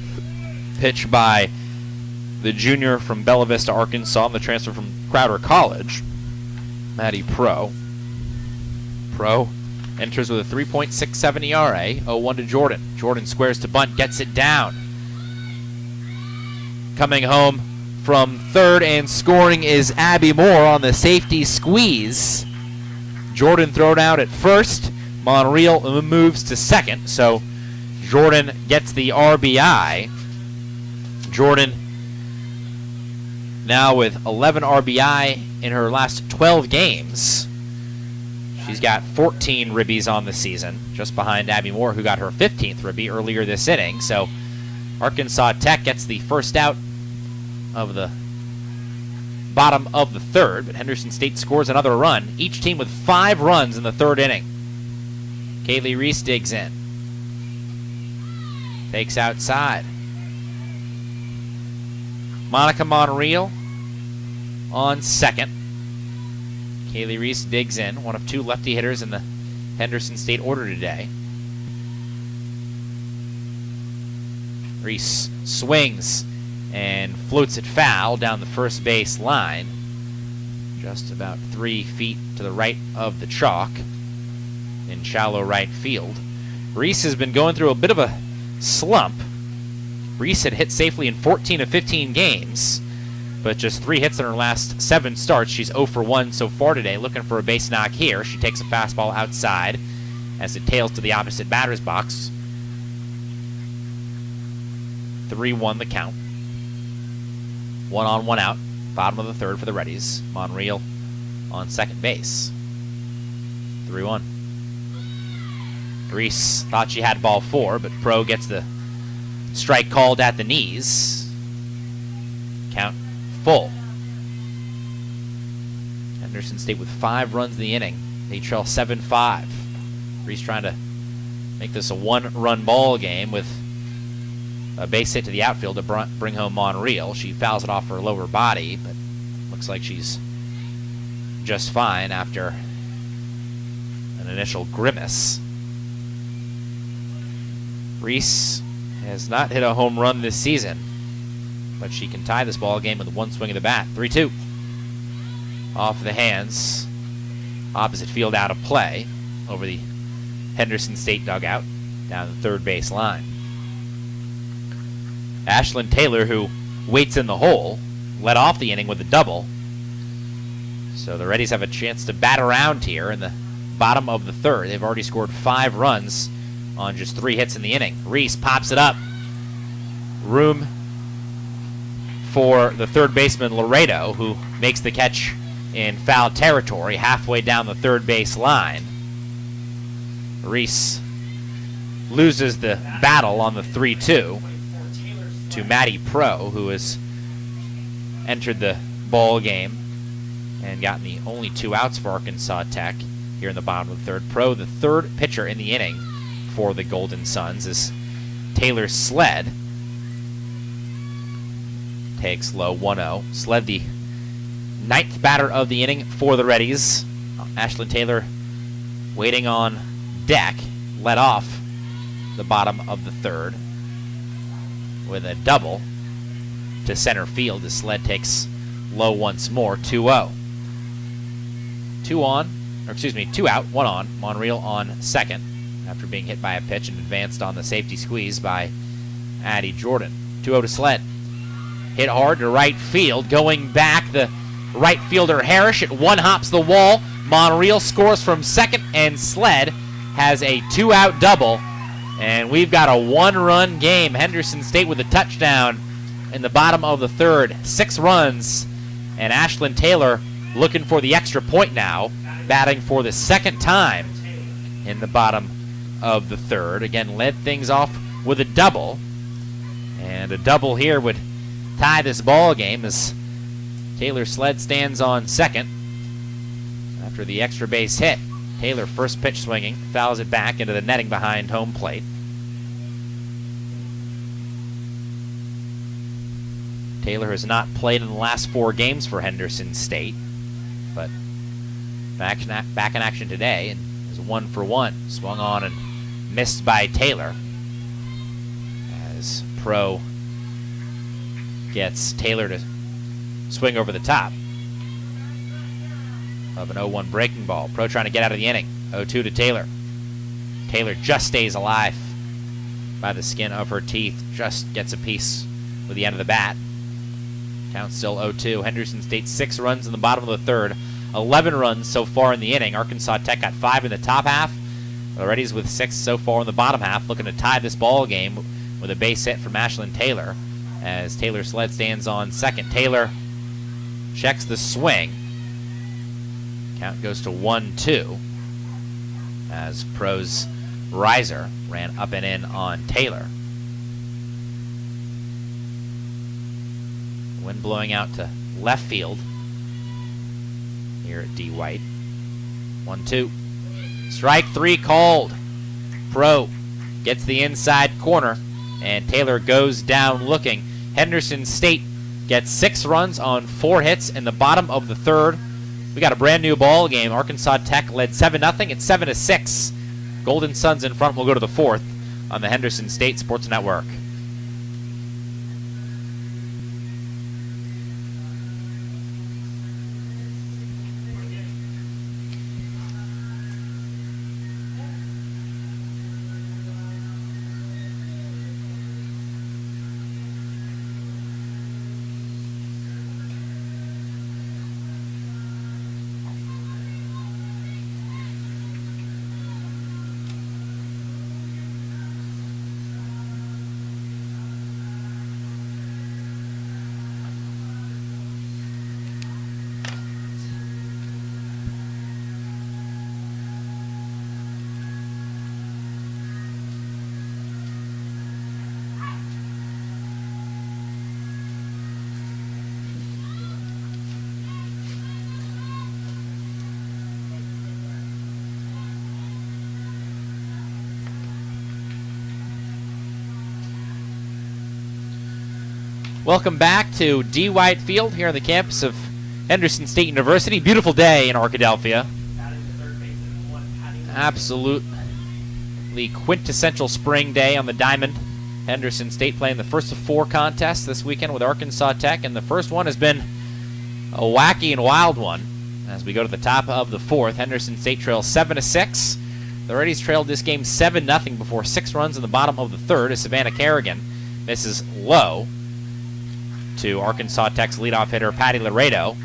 pitch by the junior from Bella Vista, Arkansas, and the transfer from Crowder College, Maddie Pro. Pro enters with a 3.67 ERA, 0-1 to Jordan. Jordan squares to bunt, gets it down. Coming home from third and scoring is Abby Moore on the safety squeeze. Jordan thrown out at first. Monreal moves to second, so Jordan gets the RBI. Jordan now with 11 RBI in her last 12 games. She's got 14 ribbies on the season, just behind Abby Moore, who got her 15th ribby earlier this inning. So Arkansas Tech gets the first out of the bottom of the third, but Henderson State scores another run. Each team with 5 runs in the third inning. Kaylee Reese digs in. Takes outside. Monica Monreal on second. Kaylee Reese digs in, one of 2 lefty hitters in the Henderson State order today. Reese swings and floats it foul down the first base line, just about 3 feet to the right of the chalk in shallow right field. Reese has been going through a bit of a slump. Reese had hit safely in 14 of 15 games, but just 3 hits in her last 7 starts. She's 0 for 1 so far today, looking for a base knock here. She takes a fastball outside as it tails to the opposite batter's box. 3-1 the count. 1 on, 1 out. Bottom of the third for the Reddies. Monreal on second base. 3-1. Reese thought she had ball 4, but Pro gets the strike called at the knees. Count full. Henderson State with 5 runs in the inning. They trail 7-5. Reese trying to make this a 1-run ball game with a base hit to the outfield to bring home Monreal. She fouls it off her lower body, but looks like she's just fine after an initial grimace. Reese has not hit a home run this season, but she can tie this ball game with 1 swing of the bat. 3-2. Off the hands. Opposite field out of play over the Henderson State dugout down the third base line. Ashlyn Taylor, who waits in the hole, led off the inning with a double. So the Reddies have a chance to bat around here in the bottom of the third. They've already scored 5 runs on just 3 hits in the inning. Reese pops it up. Room for the third baseman Laredo, who makes the catch in foul territory halfway down the third base line. Reese loses the battle on the 3-2 to Maddie Pro, who has entered the ball game and gotten the only 2 outs for Arkansas Tech here in the bottom of the third. Pro, the third pitcher in the inning for the Golden Suns, is Taylor Sled. Takes low, 1-0. Sled, the 9th batter of the inning for the Reddies. Ashlyn Taylor waiting on deck, led off the bottom of the third with a double to center field as Sled takes low once more, 2-0. 2 out, 1 on. Monreal on second after being hit by a pitch and advanced on the safety squeeze by Addie Jordan. 2-0 to Sled. Hit hard to right field. Going back, the right fielder Harris. It one-hops the wall. Monreal scores from second, and Sled has a 2-out double. And we've got a 1-run game. Henderson State with a touchdown in the bottom of the third. 6 runs, and Ashlyn Taylor looking for the extra point now, batting for the 2nd time in the bottom of the third. Again, led things off with a double, and a double here would tie this ball game as Taylor Sled stands on second after the extra base hit. Taylor, first pitch swinging, fouls it back into the netting behind home plate. Taylor has not played in the last 4 games for Henderson State, but back in action today and is 1 for 1. Swung on and missed by Taylor as Pro gets Taylor to swing over the top of an 0-1 breaking ball. Pro trying to get out of the inning. 0-2 to Taylor. Taylor just stays alive by the skin of her teeth. Just gets a piece with the end of the bat. Count still 0-2. Henderson State 6 runs in the bottom of the 3rd. 11 runs so far in the inning. Arkansas Tech got 5 in the top half. The Reddies with 6 so far in the bottom half, looking to tie this ball game with a base hit from Ashlyn Taylor. As Taylor Sled stands on second. Taylor checks the swing. Count goes to 1-2 as Pro's riser ran up and in on Taylor. Wind blowing out to left field here at D. White. 1-2. Strike 3 called. Pro gets the inside corner, and Taylor goes down looking. Henderson State gets 6 runs on 4 hits in the bottom of the 3rd. We got a brand new ball game. Arkansas Tech led 7-0. It's 7-6. Golden Suns in front. We'll go to the 4th on the Henderson State Sports Network. Welcome back to D. White Field here on the campus of Henderson State University. Beautiful day in Arkadelphia. Absolutely quintessential spring day on the diamond. Henderson State playing the first of 4 contests this weekend with Arkansas Tech, and the first one has been a wacky and wild one. As we go to the top of the 4th, Henderson State trails 7-6. The Reddies trailed this game 7-0 before 6 runs in the bottom of the 3rd as Savannah Kerrigan misses low to Arkansas Tech's leadoff hitter Patty Laredo.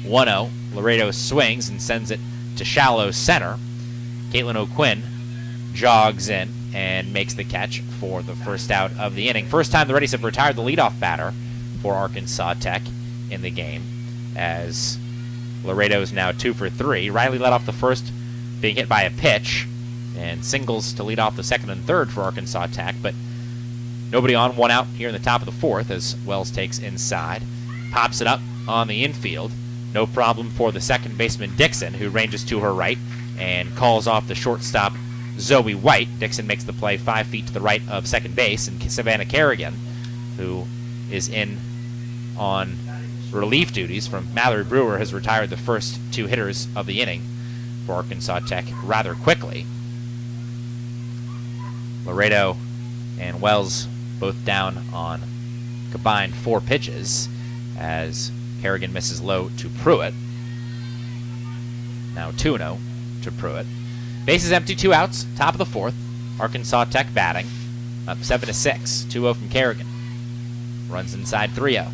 1-0. Laredo swings and sends it to shallow center. Caitlin O'Quinn jogs in and makes the catch for the first out of the inning. First time the Reddies have retired the leadoff batter for Arkansas Tech in the game, as Laredo is now 2 for 3. Riley led off the first, being hit by a pitch, and singles to lead off the 2nd and 3rd for Arkansas Tech, but nobody on, 1 out here in the top of the 4th as Wells takes inside. Pops it up on the infield. No problem for the second baseman Dixon, who ranges to her right and calls off the shortstop Zoe White. Dixon makes the play 5 feet to the right of second base, and Savannah Kerrigan, who is in on relief duties from Mallory Brewer, has retired the first 2 hitters of the inning for Arkansas Tech rather quickly. Laredo and Wells both down on combined 4 pitches as Kerrigan misses low to Pruitt. Now 2-0 to Pruitt. Bases empty, 2 outs, top of the 4th. Arkansas Tech batting up 7-6. 2-0 from Kerrigan. Runs inside 3-0.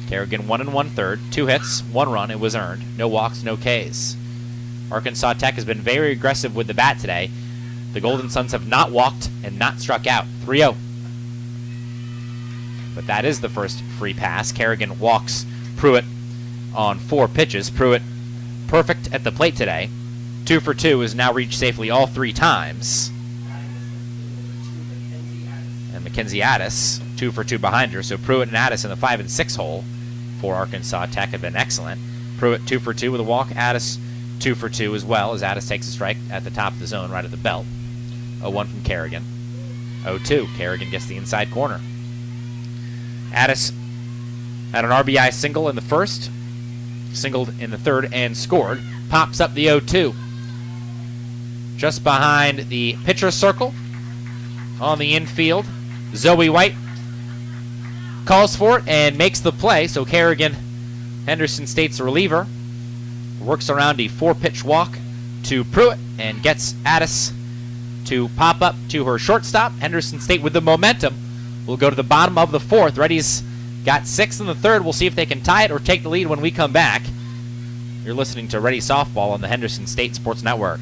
Kerrigan 1 1/3, 2 hits, 1 run. It was earned. No walks, no Ks. Arkansas Tech has been very aggressive with the bat today. The Golden Suns have not walked and not struck out. 3-0. But that is the first free pass. Kerrigan walks Pruitt on 4 pitches. Pruitt perfect at the plate today. 2 for 2, has now reached safely all 3 times. And Mackenzie Addis, 2 for 2 behind her. So Pruitt and Addis in the 5 and 6 hole for Arkansas Tech have been excellent. Pruitt 2 for 2 with a walk. Addis 2 for 2 as well, as Addis takes a strike at the top of the zone right at the belt. 0-1 from Kerrigan. 0-2. Kerrigan gets the inside corner. Addis had an RBI single in the first, singled in the third, and scored. Pops up the 0-2. Just behind the pitcher circle on the infield, Zoe White calls for it and makes the play. So Kerrigan, Henderson State's reliever, works around a 4-pitch walk to Pruitt and gets Addis to pop up to her shortstop. Henderson State with the momentum will go to the bottom of the fourth. Reddies got 6 in the third. We'll see if they can tie it or take the lead when we come back. You're listening to Ready Softball on the Henderson State Sports Network.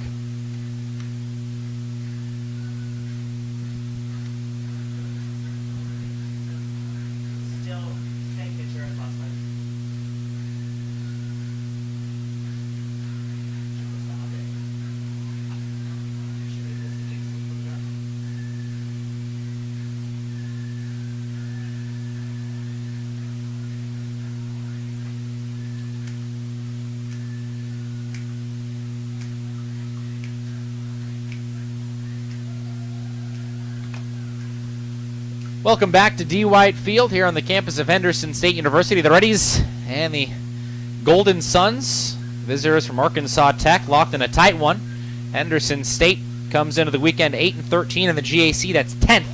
Welcome back to D. White Field here on the campus of Henderson State University. The Reddies and the Golden Suns, visitors from Arkansas Tech, locked in a tight one. Henderson State comes into the weekend 8-13 in the GAC. That's 10th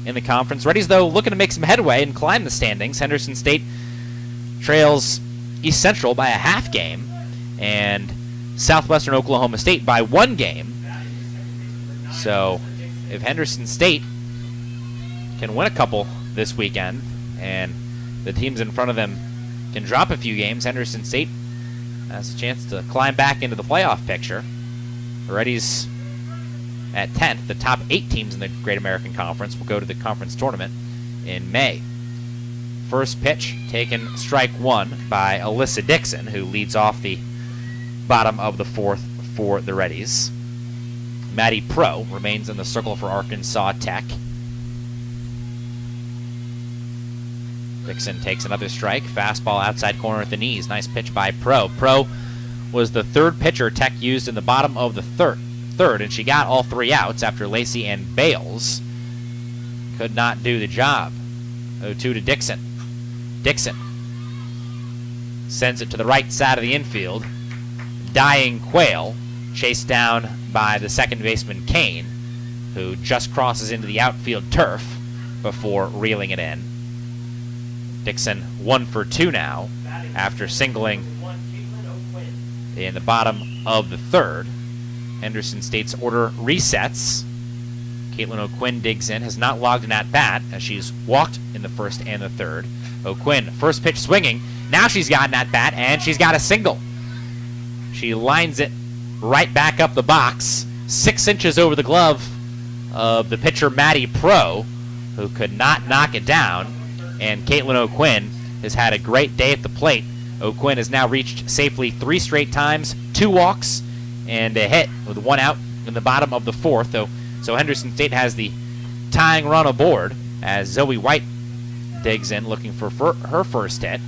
in the conference. Reddies, though, looking to make some headway and climb the standings. Henderson State trails East Central by a half game and Southwestern Oklahoma State by 1 game. So if Henderson State can win a couple this weekend and the teams in front of them can drop a few games, Henderson State has a chance to climb back into the playoff picture. The Reddies at 10th. The top 8 teams in the Great American Conference will go to the conference tournament in May. First pitch taken strike 1 by Alyssa Dixon, who leads off the bottom of the fourth for the Reddies. Maddie Pro remains in the circle for Arkansas Tech. Dixon takes another strike. Fastball outside corner at the knees. Nice pitch by Pro. Pro was the 3rd pitcher Tech used in the bottom of the third, and she got all 3 outs after Lacey and Bales could not do the job. 0-2 to Dixon. Dixon sends it to the right side of the infield. Dying Quail, chased down by the second baseman Kane, who just crosses into the outfield turf before reeling it in. Dixon 1 for 2 now after singling in the bottom of the third. Henderson State's order resets. Caitlin O'Quinn digs in, has not logged an at-bat as she's walked in the first and the third. O'Quinn, first pitch swinging. Now she's got an at-bat and she's got a single. She lines it right back up the box, 6 inches over the glove of the pitcher Maddie Pro, who could not knock it down. And Caitlin O'Quinn has had a great day at the plate. O'Quinn has now reached safely 3 straight times, 2 walks, and a hit with 1 out in the bottom of the fourth. So Henderson State has the tying run aboard as Zoe White digs in looking for her first hit.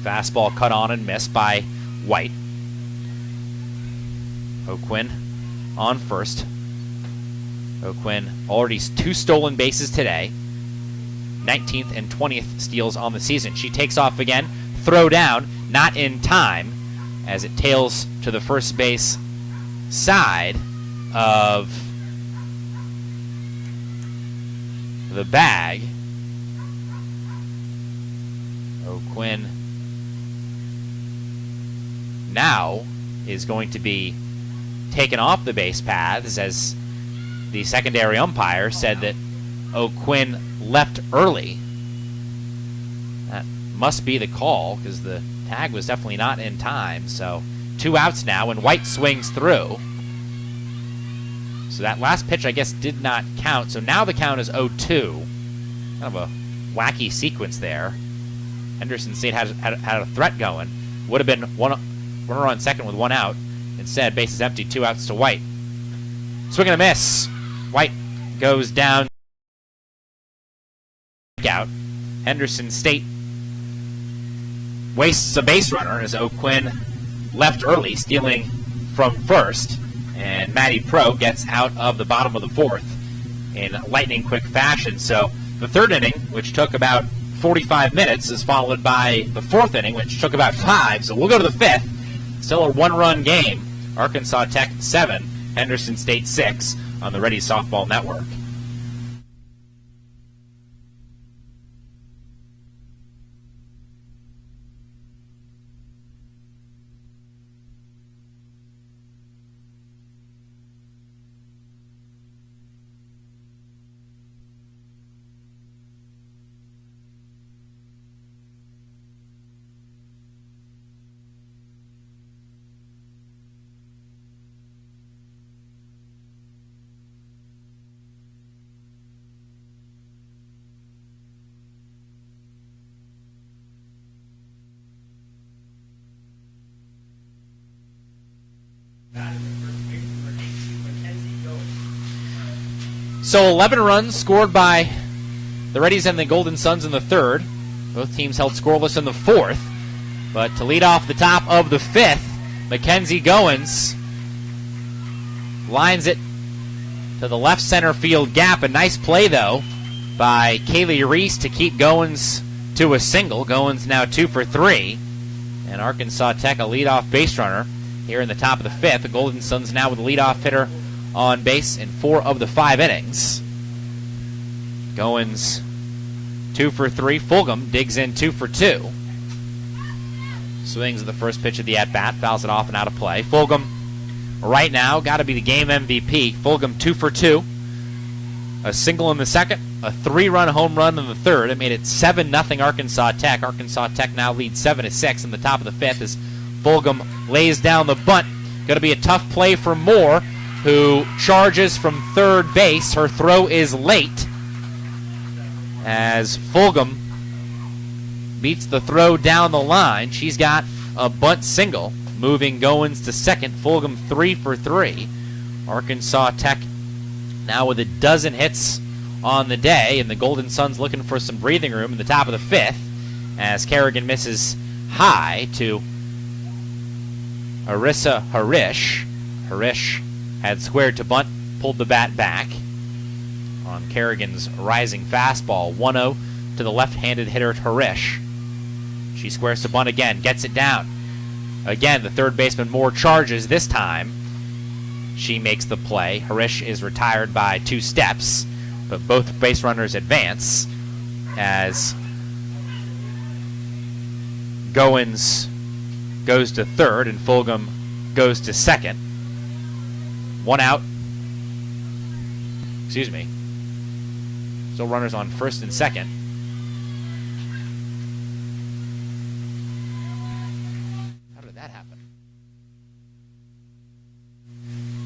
Fastball cut on and missed by White. O'Quinn on first. O'Quinn already 2 stolen bases today. 19th and 20th steals on the season. She takes off again. Throw down, not in time, as it tails to the first base side of the bag. O'Quinn now is going to be taken off the base paths, as the secondary umpire said that O'Quinn left early. That must be the call, because the tag was definitely not in time. So 2 outs now, and White swings through. So that last pitch, I guess, did not count. So now the count is 0-2. Kind of a wacky sequence there. Henderson State had a threat going. Would have been runner on second with 1 out. Instead, bases empty, 2 outs to White. Swing and a miss. White goes down. Out. Henderson State wastes a base runner as O'Quinn left early, stealing from first, and Maddie Pro gets out of the bottom of the fourth in lightning quick fashion. So the third inning, which took about 45 minutes is followed by the fourth inning, which took about 5. So we'll go to the fifth. Still a one-run game. Arkansas Tech 7, Henderson State 6 on the Reddies Softball Network. So 11 runs scored by the Reddies and the Golden Suns in the third. Both teams held scoreless in the fourth. But to lead off the top of the fifth, Mackenzie Goins lines it to the left center field gap. A nice play, though, by Kaylee Reese to keep Goins to a single. Goins now 2 for 3. And Arkansas Tech a leadoff base runner here in the top of the fifth. The Golden Suns now with a leadoff hitter on base in 4 of the 5 innings. Goins 2 for 3. Fulgham digs in 2 for 2. Swings at the first pitch of the at-bat, fouls it off and out of play. Fulgham right now got to be the game MVP. Fulgham 2 for 2. A single in the second, a 3-run home run in the third. It made it 7-0 Arkansas Tech. Arkansas Tech now leads 7-6 in the top of the fifth as Fulgham lays down the bunt. Going to be a tough play for Moore, who charges from third base. Her throw is late as Fulgham beats the throw down the line. She's got a bunt single, moving Goins to second. Fulgham 3 for 3. Arkansas Tech now with a dozen hits on the day, and the Golden Suns looking for some breathing room in the top of the fifth as Kerrigan misses high to Arissa Harish. Harish had squared to bunt, pulled the bat back on Kerrigan's rising fastball. 1-0 to the left-handed hitter Harish. She squares to bunt again, gets it down. Again, the third baseman Moore charges. This time, she makes the play. Harish is retired by 2 steps, but both base runners advance as Goins goes to third and Fulgham goes to second. 1 out. Excuse me. Still runners on first and second. How did that happen?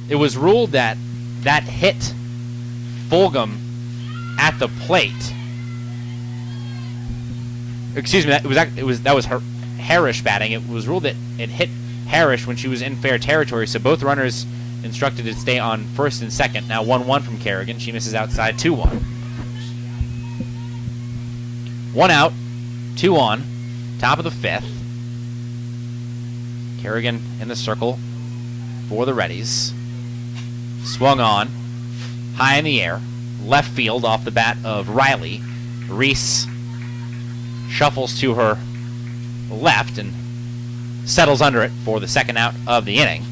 It was ruled that that hit Fulgham at the plate. Excuse me, that was her Harish batting. It was ruled that it hit Harish when she was in fair territory, so both runners instructed to stay on first and second. Now 1-1 from Kerrigan. She misses outside 2-1. 1 out, 2 on, top of the fifth. Kerrigan in the circle for the Reddies. Swung on, high in the air, left field off the bat of Riley. Reese shuffles to her left and settles under it for the second out of the inning.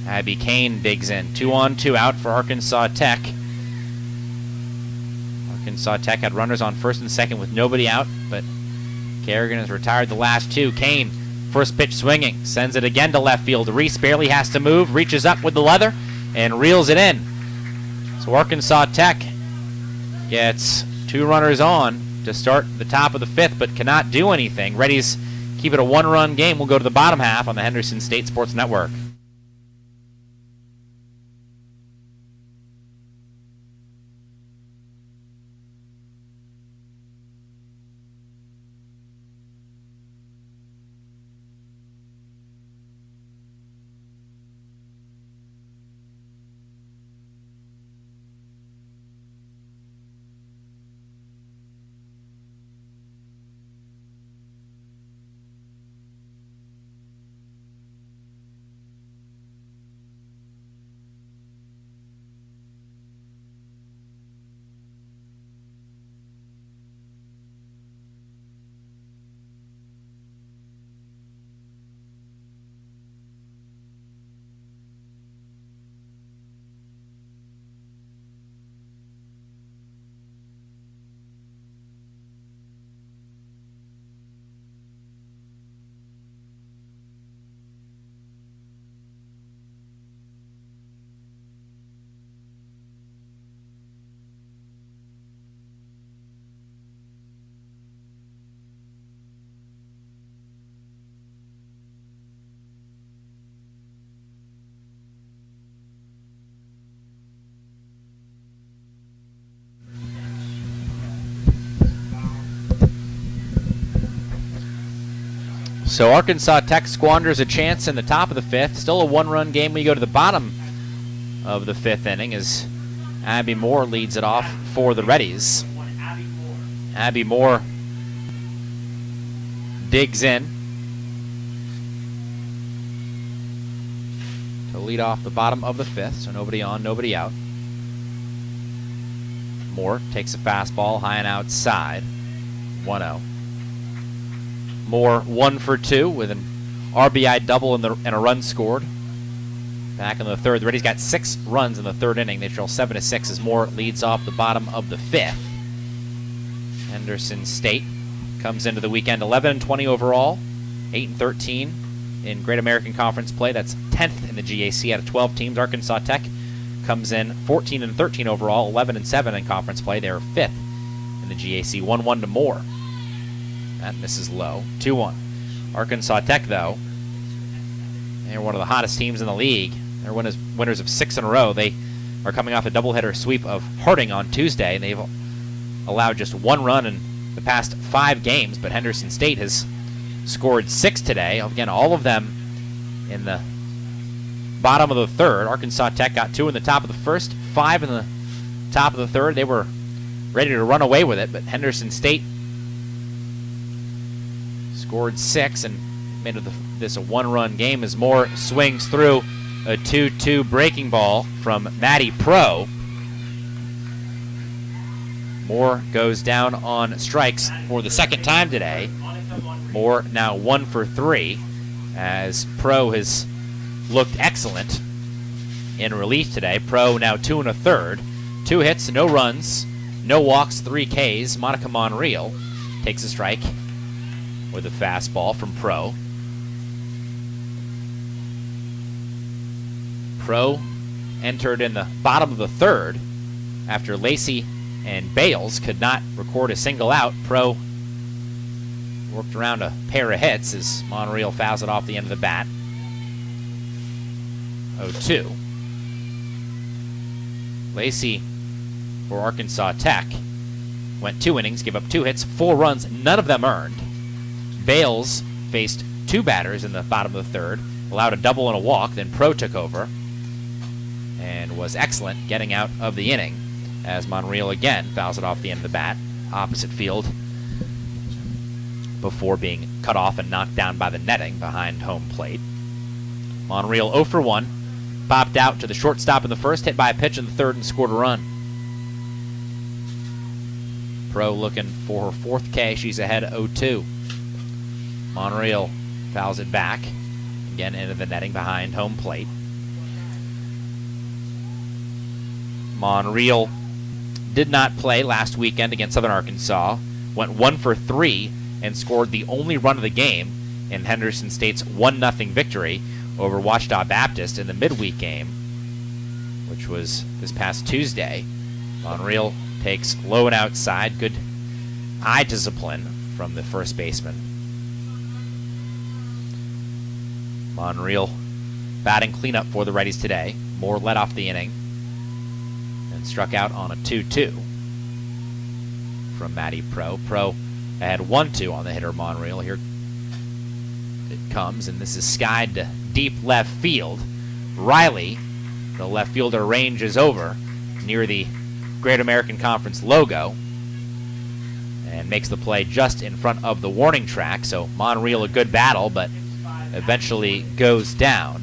Abby Kane digs in. 2 on, 2 out for Arkansas Tech. Arkansas Tech had runners on first and second with nobody out, but Kerrigan has retired the last 2. Kane, first pitch swinging, sends it again to left field. Reese barely has to move, reaches up with the leather, and reels it in. So Arkansas Tech gets 2 runners on to start the top of the fifth, but cannot do anything. Reddies keep it a 1-run game. We'll go to the bottom half on the Henderson State Sports Network. So Arkansas Tech squanders a chance in the top of the fifth. Still a one-run game. We go to the bottom of the fifth inning as Abby Moore leads it off for the Reddies. Abby Moore digs in to lead off the bottom of the fifth, so nobody on, nobody out. Moore takes a fastball high and outside. 1-0. Moore 1 for 2 with an RBI double and a run scored. Back in the third, the Reddies got 6 runs in the third inning. They trail 7-6 as Moore leads off the bottom of the fifth. Henderson State comes into the weekend 11-20 overall, 8-13 in Great American Conference play. That's 10th in the GAC out of 12 teams. Arkansas Tech comes in 14-13 overall, 11-7 in conference play. They're 5th in the GAC. 1-1 to Moore. That misses low. 2-1. Arkansas Tech, though, they're one of the hottest teams in the league. They're winners of 6 in a row. They are coming off a doubleheader sweep of Harding on Tuesday, and they've allowed just 1 run in the past 5 games, but Henderson State has scored 6 today. Again, all of them in the bottom of the third. Arkansas Tech got 2 in the top of the first, 5 in the top of the third. They were ready to run away with it, but Henderson State scored 6 and made this a 1-run game as Moore swings through a 2-2 breaking ball from Maddie Pro. Moore goes down on strikes for the second time today. Moore now 1 for 3 as Pro has looked excellent in relief today. Pro now 2 1/3. 2 hits, no runs, no walks, 3 Ks. Monica Monreal takes a strike with a fastball from Pro. Pro entered in the bottom of the third after Lacey and Bales could not record a single out. Pro worked around a pair of hits as Monreal fouls it off the end of the bat. 0-2. Lacey for Arkansas Tech went 2 innings, gave up 2 hits, 4 runs, none of them earned. Bales faced 2 batters in the bottom of the third, allowed a double and a walk, then Pro took over and was excellent getting out of the inning as Monreal again fouls it off the end of the bat, opposite field, before being cut off and knocked down by the netting behind home plate. Monreal 0 for 1, popped out to the shortstop in the first, hit by a pitch in the third, and scored a run. Pro looking for her 4th K. She's ahead 0-2. Monreal fouls it back, again into the netting behind home plate. Monreal did not play last weekend against Southern Arkansas, went 1 for 3 and scored the only run of the game in Henderson State's 1-0 victory over Ouachita Baptist in the midweek game, which was this past Tuesday. Monreal takes low and outside. Good eye discipline from the first baseman. Monreal batting cleanup for the Reddies today. Moore led off the inning and struck out on a 2-2 from Maddie Pro. Pro had 1-2 on the hitter Monreal. Here it comes, and this is skied to deep left field. Riley, the left fielder, ranges over near the Great American Conference logo and makes the play just in front of the warning track. So Monreal a good battle, but eventually goes down.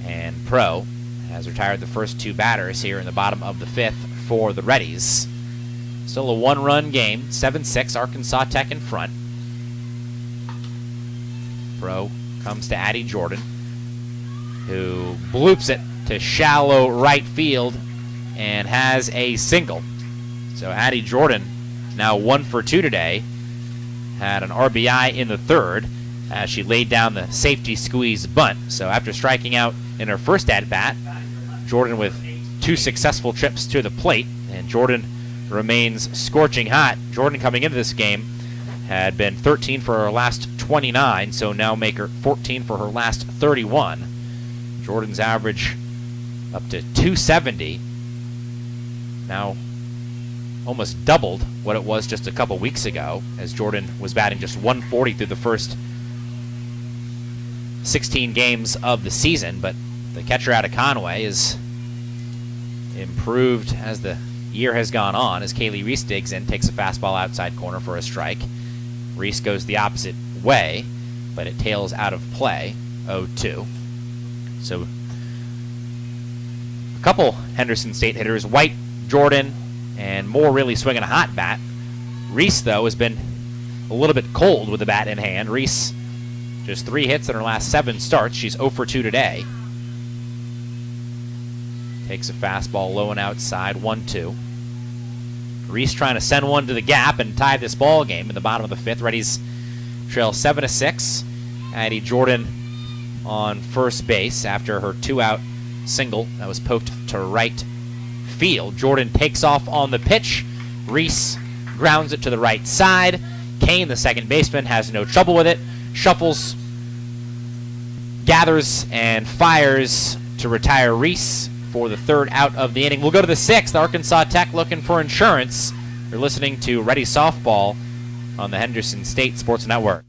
And Pro has retired the first 2 batters here in the bottom of the 5th for the Reddies. Still a 1-run game, 7-6, Arkansas Tech in front. Pro comes to Addie Jordan, who bloops it to shallow right field and has a single. So Addie Jordan now 1 for 2 today. Had an RBI in the third as she laid down the safety squeeze bunt. So after striking out in her first at-bat, Jordan with 2 successful trips to the plate, and Jordan remains scorching hot. Jordan coming into this game had been 13 for her last 29, so now make her 14 for her last 31. Jordan's average up to 270, now almost doubled what it was just a couple weeks ago, as Jordan was batting just 140 through the first 16 games of the season, but the catcher out of Conway is improved as the year has gone on, as Kaylee Reese digs in, takes a fastball outside corner for a strike. Reese goes the opposite way, but it tails out of play, 0-2. So a couple Henderson State hitters, White, Jordan, and Moore really swinging a hot bat. Reese, though, has been a little bit cold with the bat in hand. Reese, just 3 hits in her last 7 starts. She's 0 for 2 today. Takes a fastball low and outside, 1-2. Reese trying to send one to the gap and tie this ball game in the bottom of the 5th. Reddies trail 7-6. Addie Jordan on first base after her 2-out single that was poked to right field. Jordan takes off on the pitch. Reese grounds it to the right side. Kane, the second baseman, has no trouble with it. Shuffles, gathers, and fires to retire Reese for the 3rd out of the inning. We'll go to the 6th. Arkansas Tech looking for insurance. You're listening to Reddies Softball on the Henderson State Sports Network.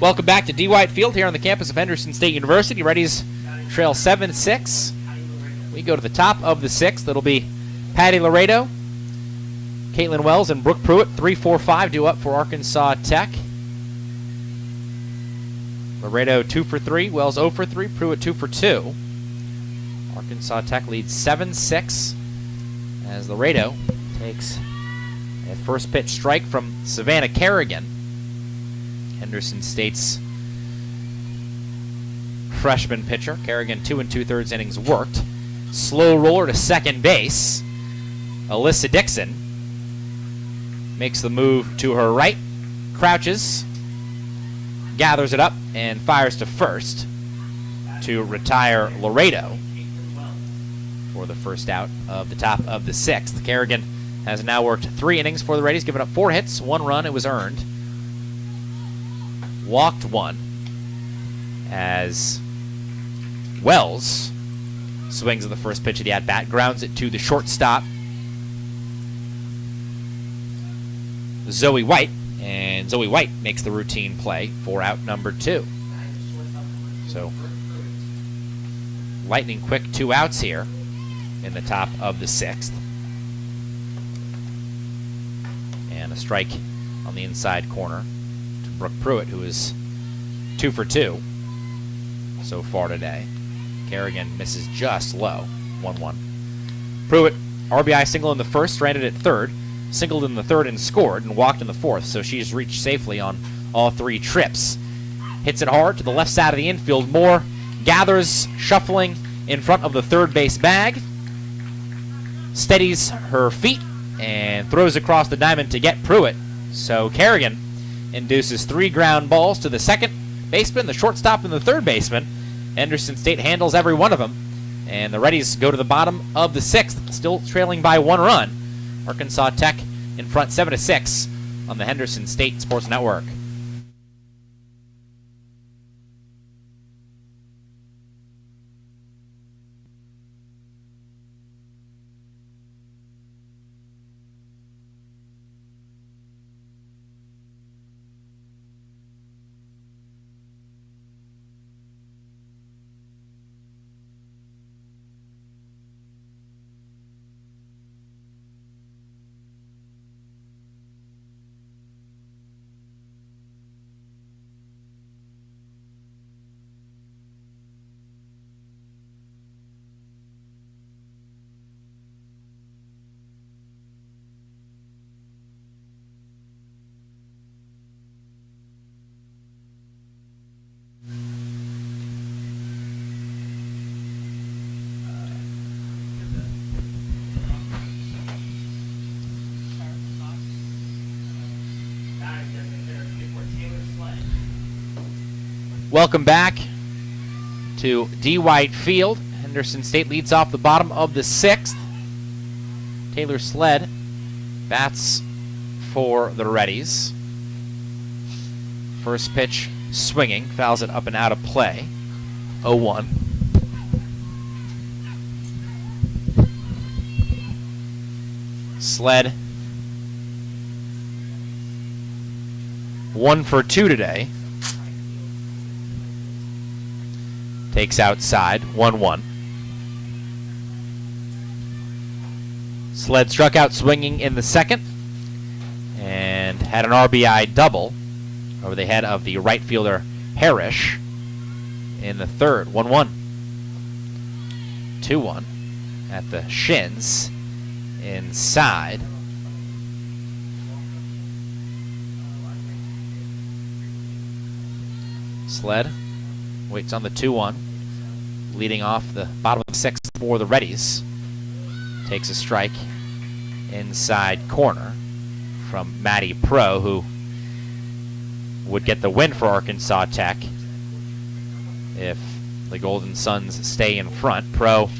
Welcome back to D. White Field here on the campus of Henderson State University. Reddies trail 7-6. We go to the top of the 6th. It'll be Patty Laredo, Caitlin Wells, and Brooke Pruitt. 3-4-5 due up for Arkansas Tech. Laredo 2 for 3, Wells 0 for 3, Pruitt 2 for 2. Arkansas Tech leads 7-6 as Laredo takes a first pitch strike from Savannah Kerrigan, Henderson State's freshman pitcher. Kerrigan 2 2/3 innings worked. Slow roller to second base. Alyssa Dixon makes the move to her right, crouches, gathers it up, and fires to first to retire Laredo for the first out of the top of the 6th. Kerrigan has now worked 3 innings for the Reddies, given up 4 hits, 1 run. It was earned. Walked 1 as Wells swings at the first pitch of the at-bat, grounds it to the shortstop, Zoe White, and Zoe White makes the routine play for out number 2. So, lightning quick 2 outs here in the top of the 6th. And a strike on the inside corner to Brooke Pruitt, who is 2 for 2 so far today. Kerrigan misses just low, 1-1. Pruitt, RBI single in the first, stranded at third, singled in the third and scored, and walked in the fourth, so she's reached safely on all 3 trips. Hits it hard to the left side of the infield. Moore gathers, shuffling in front of the third base bag, steadies her feet, and throws across the diamond to get Pruitt. So Kerrigan induces 3 ground balls to the second baseman, the shortstop, and the third baseman. Henderson State handles every one of them, and the Reddies go to the bottom of the 6th, still trailing by 1 run. Arkansas Tech in front 7-6 on the Henderson State Sports Network. Welcome back to D. White Field. Henderson State leads off the bottom of the 6th. Taylor Sled bats for the Reddies. First pitch swinging, fouls it up and out of play. 0-1. Sled 1 for 2 today. Takes outside, 1-1. Sled struck out swinging in the 2nd and had an RBI double over the head of the right fielder Harris in the 3rd. 1-1. 2-1 at the shins inside. Sled waits on the 2-1, leading off the bottom of the 6th for the Reddies. Takes a strike inside corner from Matty Pro, who would get the win for Arkansas Tech if the Golden Suns stay in front. Pro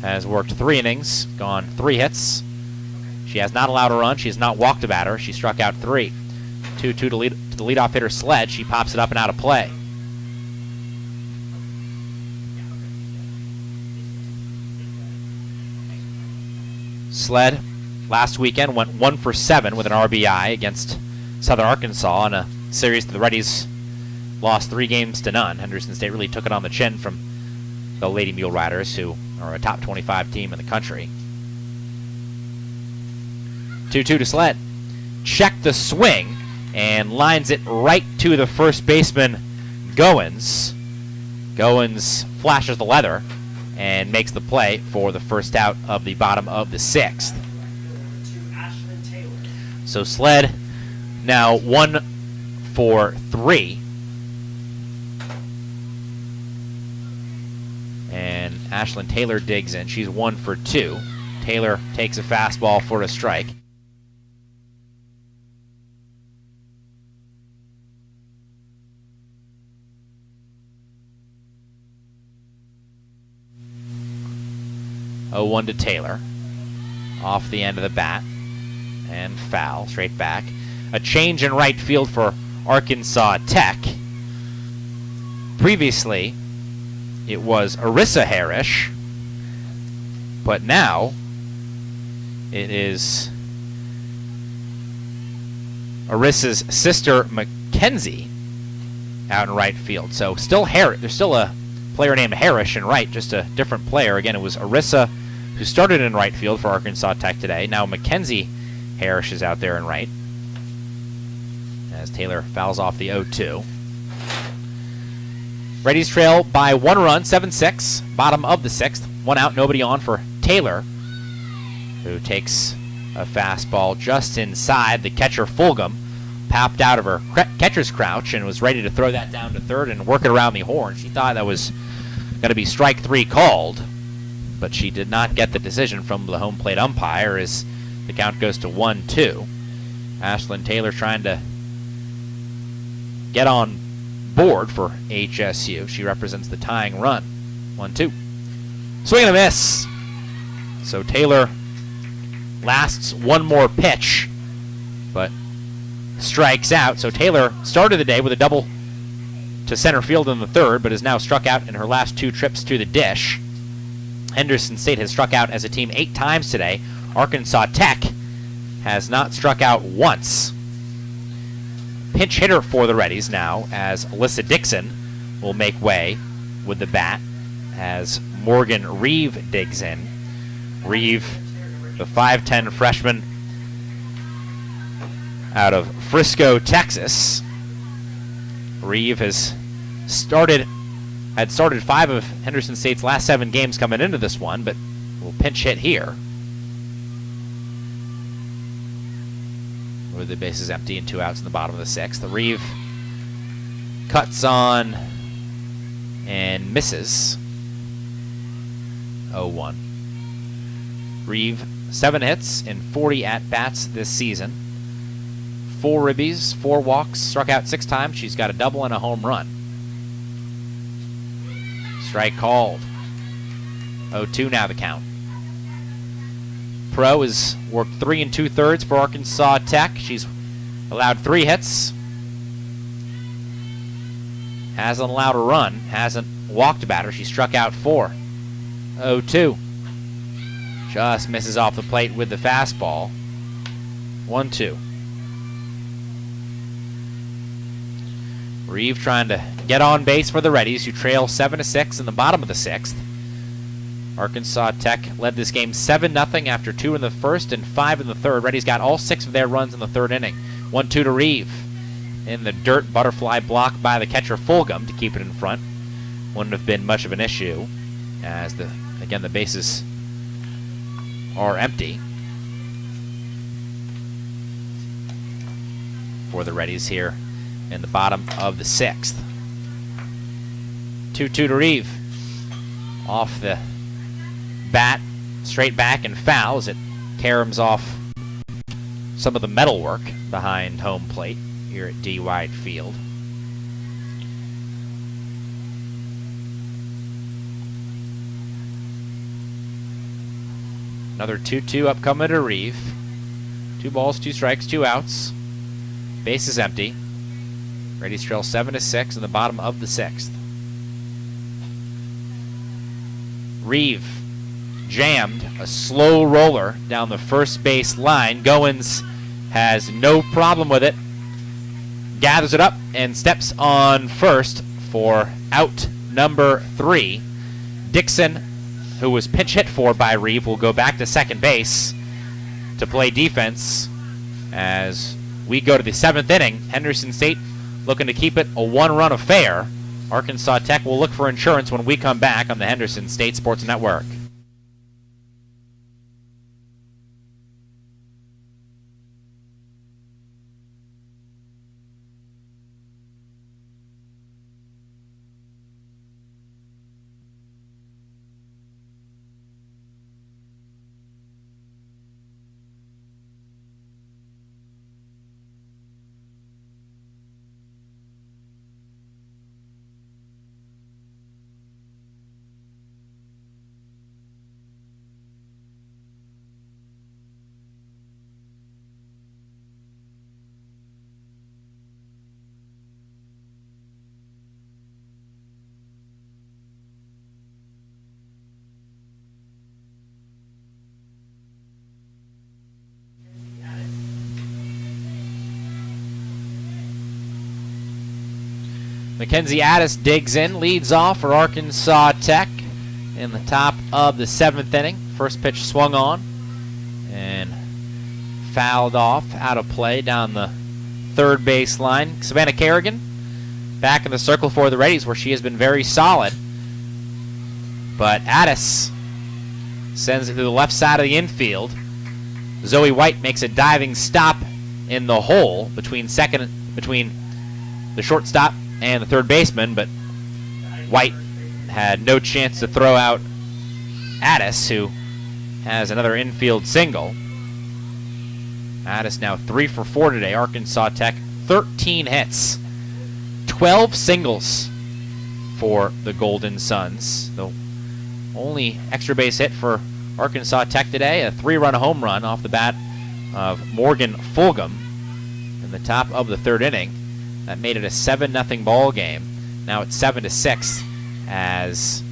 has worked 3 innings, gone 3 hits. She has not allowed a run. She has not walked a batter. She struck out 3. 2-2 to the leadoff hitter Sled. She pops it up and out of play. Sled last weekend went 1 for 7 with an RBI against Southern Arkansas in a series that the Reddies lost 3-0. Henderson State really took it on the chin from the Lady Mule Riders, who are a top 25 team in the country. 2-2 to Sled. Check the swing and lines it right to the first baseman, Goins. Goins flashes the leather and makes the play for the first out of the bottom of the 6th. So Sled now 1 for 3. And Ashlyn Taylor digs in. She's 1 for 2. Taylor takes a fastball for a strike. Oh, 1 to Taylor. Off the end of the bat. And foul, straight back. A change in right field for Arkansas Tech. Previously, it was Arissa Harris, but now it is Arissa's sister Mackenzie out in right field. So still there's still a player named Harris in right, just a different player. Again, it was Arissa who started in right field for Arkansas Tech today. Now Mackenzie Harris is out there in right, as Taylor fouls off the 0-2. Reddies trail by 1 run, 7-6, bottom of the 6th. 1 out, nobody on for Taylor, who takes a fastball just inside the catcher Fulgham, popped out of her catcher's crouch and was ready to throw that down to 3rd and work it around the horn. She thought that was going to be strike 3 called, but she did not get the decision from the home plate umpire as the count goes to 1-2. Ashlyn Taylor trying to get on board for HSU. She represents the tying run. 1-2. Swing and a miss. So Taylor lasts 1 more pitch, but strikes out. So Taylor started the day with a double to center field in the 3rd, but is now struck out in her last 2 trips to the dish. Henderson State has struck out as a team 8 times today. Arkansas Tech has not struck out once. Pinch hitter for the Reddies now, as Alyssa Dixon will make way with the bat as Morgan Reeve digs in. Reeve, the 5'10 freshman out of Frisco, Texas. Reeve had started 5 of Henderson State's last 7 games coming into this one, but will pinch hit here. With the bases empty and 2 outs in the bottom of the 6th. Reeve cuts on and misses. 0-1. Reeve, 7 hits in 40 at-bats this season. 4 ribbies, 4 walks, struck out 6 times. She's got a double and a home run. Strike called. 0-2 now the count. Pro has worked 3 2/3 for Arkansas Tech. She's allowed 3 hits. Hasn't allowed a run. Hasn't walked a batter. She struck out 4. 0-2. Just misses off the plate with the fastball. 1-2. Reeve trying to get on base for the Reddies, who trail 7-6 in the bottom of the 6th. Arkansas Tech led this game 7-0 after 2 in the first and 5 in the third. Reddies got all 6 of their runs in the third inning. 1-2 to Reeve. In the dirt, butterfly block by the catcher Fulgham to keep it in front. Wouldn't have been much of an issue, as the bases are empty for the Reddies here in the bottom of the 6th. 2-2 to Reeve. Off the bat, straight back and foul as it caroms off some of the metalwork behind home plate here at D. White Field. Another 2-2 upcoming to Reeve. 2 balls, 2 strikes, 2 outs. Base is empty. Reddies trail 7-6 in the bottom of the 6th. Reeve jammed a slow roller down the first base line. Goins has no problem with it. Gathers it up and steps on first for out number 3. Dixon, who was pinch hit for by Reeve, will go back to second base to play defense as we go to the 7th inning. Henderson State looking to keep it a 1-run affair. Arkansas Tech will look for insurance when we come back on the Henderson State Sports Network. Mackenzie Addis digs in, leads off for Arkansas Tech in the top of the 7th inning. First pitch swung on and fouled off, out of play down the third base line. Savannah Kerrigan back in the circle for the Reddies, where she has been very solid. But Addis sends it to the left side of the infield. Zoe White makes a diving stop in the hole between the shortstop and the third baseman, but White had no chance to throw out Addis, who has another infield single. Addis now 3 for 4 today. Arkansas Tech 13 hits, 12 singles for the Golden Suns. The only extra base hit for Arkansas Tech today, a 3-run home run off the bat of Morgan Fulgham in the top of the 3rd inning. That made it a 7-0 ball game. Now it's 7-6 as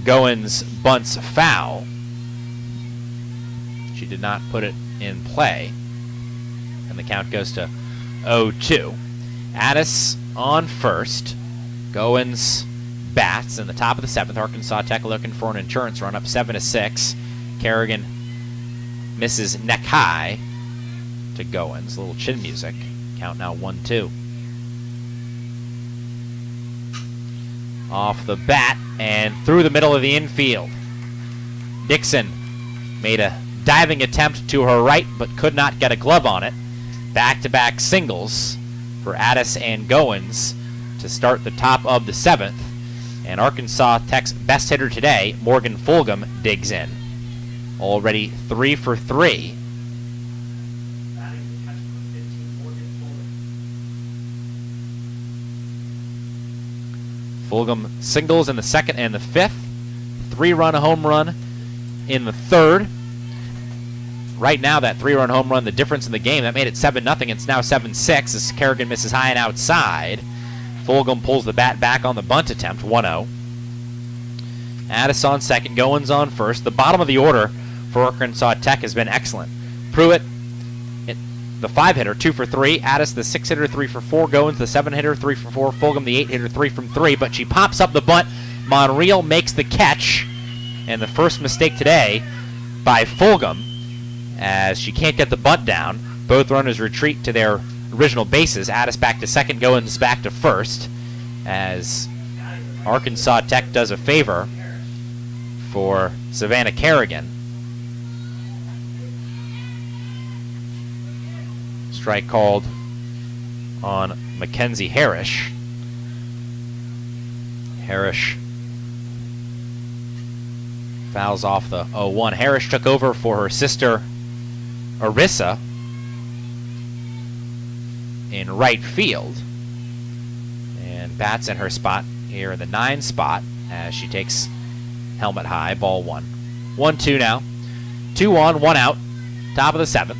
Goins bunts foul. She did not put it in play, and the count goes to 0-2. Addis on first. Goins bats in the top of the 7th. Arkansas Tech looking for an insurance run, up 7-6. Kerrigan misses neck high to Goins. A little chin music. Count now 1-2. Off the bat and through the middle of the infield. Dixon made a diving attempt to her right, but could not get a glove on it. Back-to-back singles for Addis and Goins to start the top of the 7th. And Arkansas Tech's best hitter today, Morgan Fulgham, digs in. Already 3 for 3. Fulgham singles in the second and the fifth. 3-run home run in the third. Right now, that 3-run home run, the difference in the game, that made it 7-0. It's now 7-6 as Kerrigan misses high and outside. Fulgham pulls the bat back on the bunt attempt, 1-0. Addis on second, Goins on first. The bottom of the order for Arkansas Tech has been excellent. Pruitt, the 5-hitter, 2 for 3. Addis, the 6-hitter, 3 for 4. Goins, the 7-hitter, 3 for 4. Fulgham, the 8-hitter, 3 from 3. But she pops up the bunt. Monreal makes the catch. And the first mistake today by Fulgham, as she can't get the bunt down. Both runners retreat to their original bases. Addis back to second, Goins back to first, as Arkansas Tech does a favor for Savannah Kerrigan. Strike called on Mackenzie Harris. Harris fouls off the 0-1. Harris took over for her sister Arissa in right field, and bats in her spot here in the 9 spot as she takes helmet high, ball 1. 1-2 now. 2 on, 1 out. Top of the 7th.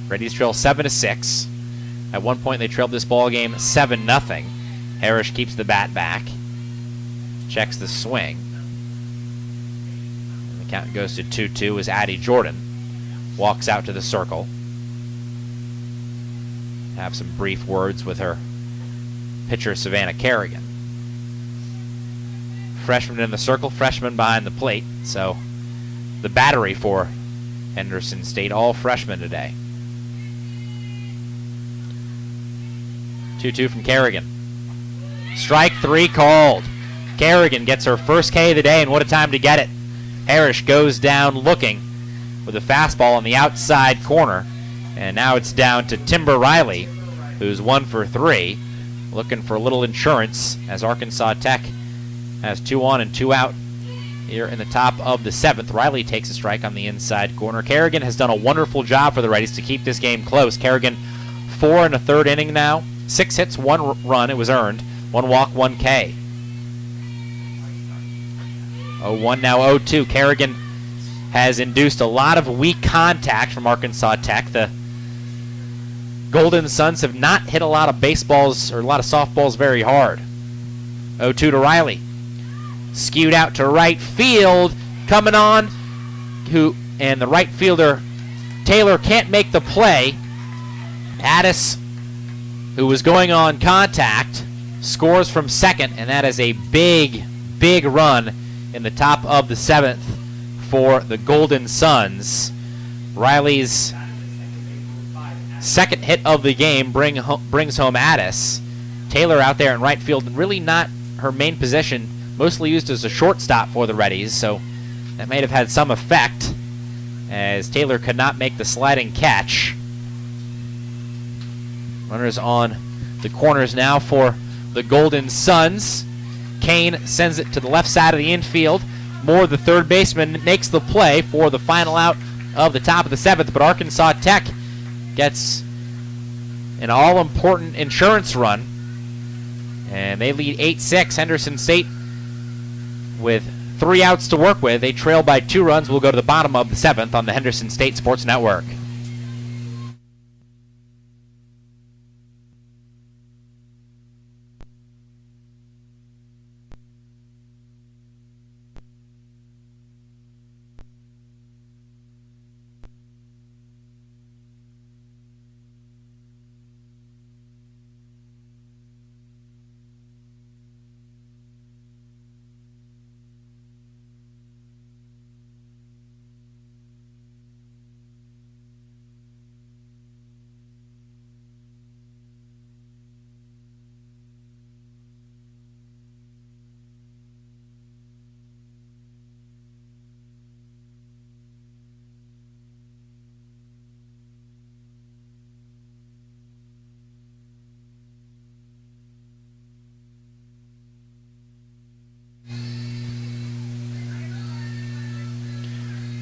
Reddies trail 7-6. At one point they trailed this ball game 7-0. Harris keeps the bat back. Checks the swing. And the count goes to 2-2 as Addie Jordan walks out to the circle. Have some brief words with her pitcher Savannah Kerrigan. Freshman in the circle, freshman behind the plate. So the battery for Henderson State, all freshmen today. 2-2 from Kerrigan. Strike 3 called. Kerrigan gets her first K of the day, and what a time to get it. Harris goes down looking with a fastball on the outside corner, and now it's down to Timber Riley, who's 1 for 3, looking for a little insurance as Arkansas Tech has 2 on and 2 out here in the top of the 7th. Riley takes a strike on the inside corner. Kerrigan has done a wonderful job for the Reddies to keep this game close. Kerrigan 4 in the 3rd inning now. 6 hits, 1 run, it was earned. 1 walk, 1 K. 0-1 now 0-2. Kerrigan has induced a lot of weak contact from Arkansas Tech. The Golden Suns have not hit a lot of baseballs or a lot of softballs very hard. 0-2 to Riley. Skewed out to right field. Coming on, and the right fielder Taylor can't make the play. Addis, who was going on contact, scores from second, and that is a big, big run in the top of the 7th for the Golden Suns. Riley's second hit of the game brings home Addis. Taylor out there in right field, really not her main position, mostly used as a shortstop for the Reddies, so that may have had some effect as Taylor could not make the sliding catch. Runners on the corners now for the Golden Suns. Kane sends it to the left side of the infield. Moore, the third baseman, makes the play for the final out of the top of the 7th, but Arkansas Tech gets an all-important insurance run, and they lead 8-6. Henderson State, with 3 outs to work with, they trail by 2 runs. Will go to the bottom of the 7th on the Henderson State Sports Network.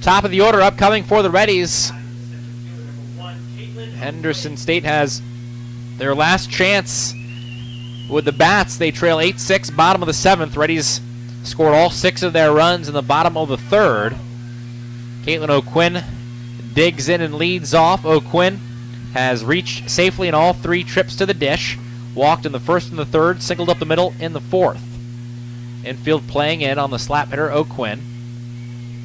Top of the order upcoming for the Reddies. Henderson State has their last chance with the bats. They trail 8-6, bottom of the 7th. Reddies scored all 6 of their runs in the bottom of the 3rd. Caitlin O'Quinn digs in and leads off. O'Quinn has reached safely in all 3 trips to the dish. Walked in the 1st and the 3rd, singled up the middle in the 4th. Infield playing in on the slap hitter, O'Quinn.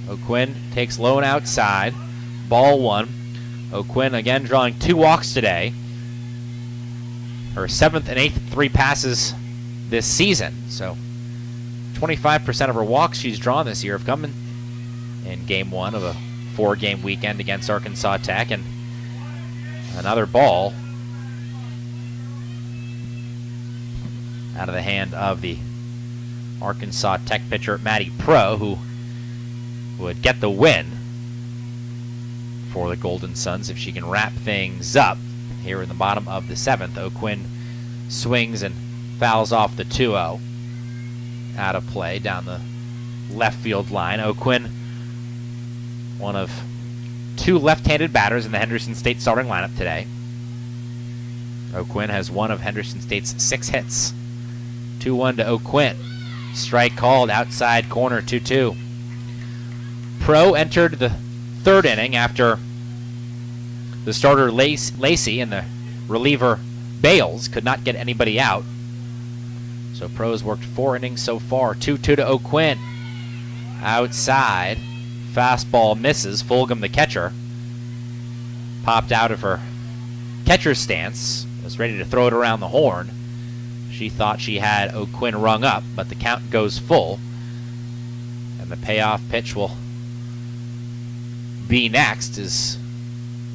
O'Quinn takes low and outside. Ball 1. O'Quinn again drawing 2 walks today. Her 7th and 8th 3 passes this season. So 25% of her walks she's drawn this year have come in game 1 of a 4-game weekend against Arkansas Tech. And another ball out of the hand of the Arkansas Tech pitcher, Maddie Pro, who would get the win for the Golden Suns if she can wrap things up. Here in the bottom of the 7th, O'Quinn swings and fouls off the 2-0. Out of play down the left field line. O'Quinn, one of 2 left-handed batters in the Henderson State starting lineup today. O'Quinn has one of Henderson State's 6 hits. 2-1 to O'Quinn. Strike called outside corner, 2-2. Pro entered the 3rd inning after the starter Lacey and the reliever Bales could not get anybody out. So Pro's worked 4 innings so far. 2-2 to O'Quinn. Outside. Fastball misses. Fulgham, the catcher, popped out of her catcher's stance. Was ready to throw it around the horn. She thought she had O'Quinn rung up, but the count goes full. And the payoff pitch will be next as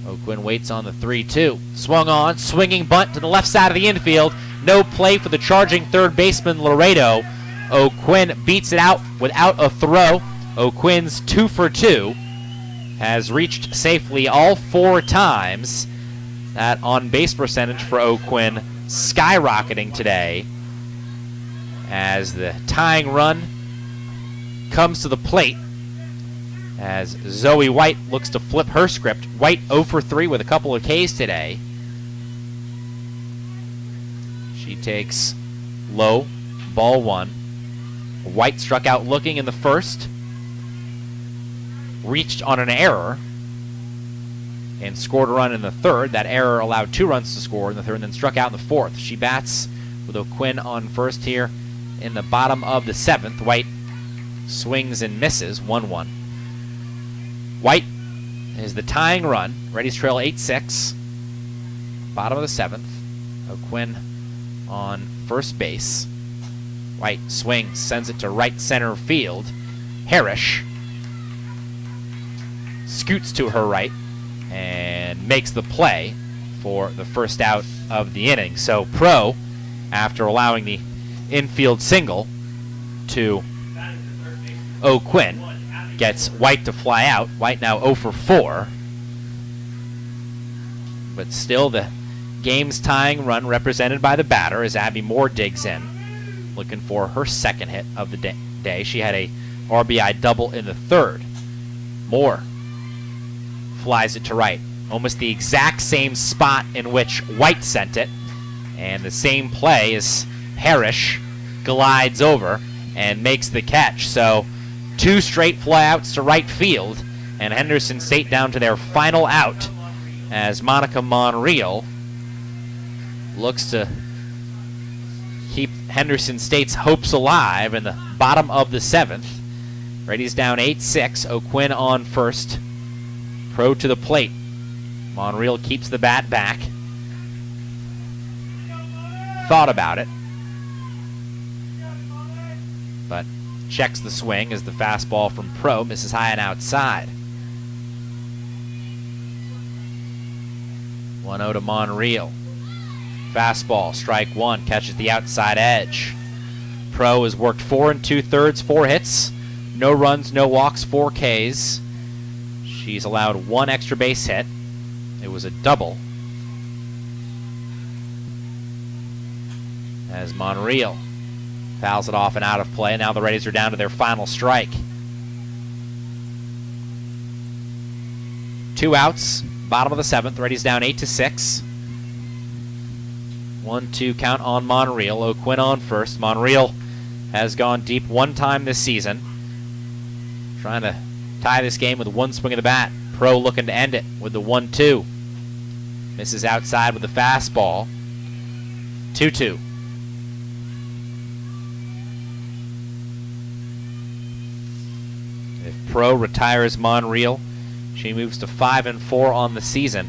O'Quinn waits on the 3-2. Swung on, swinging bunt to the left side of the infield. No play for the charging third baseman Laredo. O'Quinn beats it out without a throw. O'Quinn's 2 for 2 has reached safely all 4 times. That on-base percentage for O'Quinn skyrocketing today as the tying run comes to the plate as Zoe White looks to flip her script. White 0 for 3 with a couple of Ks today. She takes low, ball 1. White struck out looking in the 1st, reached on an error, and scored a run in the 3rd. That error allowed 2 runs to score in the 3rd, and then struck out in the 4th. She bats with O'Quinn on first here in the bottom of the 7th. White swings and misses, 1-1. White is the tying run. Reddies trail 8-6. Bottom of the 7th. O'Quinn on first base. White swings, sends it to right center field. Harris scoots to her right and makes the play for the first out of the inning. So Pro, after allowing the infield single to O'Quinn, gets White to fly out. White now 0 for 4. But still the game's tying run represented by the batter as Abby Moore digs in, looking for her 2nd hit of the day. She had a RBI double in the 3rd. Moore flies it to right. Almost the exact same spot in which White sent it. And the same play as Harris glides over and makes the catch. So 2 straight flyouts to right field, and Henderson State down to their final out as Monica Monreal looks to keep Henderson State's hopes alive in the bottom of the 7th. Reddies down 8-6. O'Quinn on first. Pro to the plate. Monreal keeps the bat back. Thought about it, but checks the swing as the fastball from Pro misses high and outside. 1-0 to Monreal. Fastball, strike 1, catches the outside edge. Pro has worked 4 2/3, 4 hits, no runs, no walks, 4 Ks. She's allowed 1 extra base hit. It was a double. As Monreal fouls it off and out of play. Now the Reddies are down to their final strike. 2 outs, bottom of the 7th. Reddies down 8-6. 1-2 count on Monreal. O'Quinn on first. Monreal has gone deep one time this season. Trying to tie this game with one swing of the bat. Pro looking to end it with the 1-2. Misses outside with the fastball. 2-2. If Pro retires Monreal, she moves to 5-4 on the season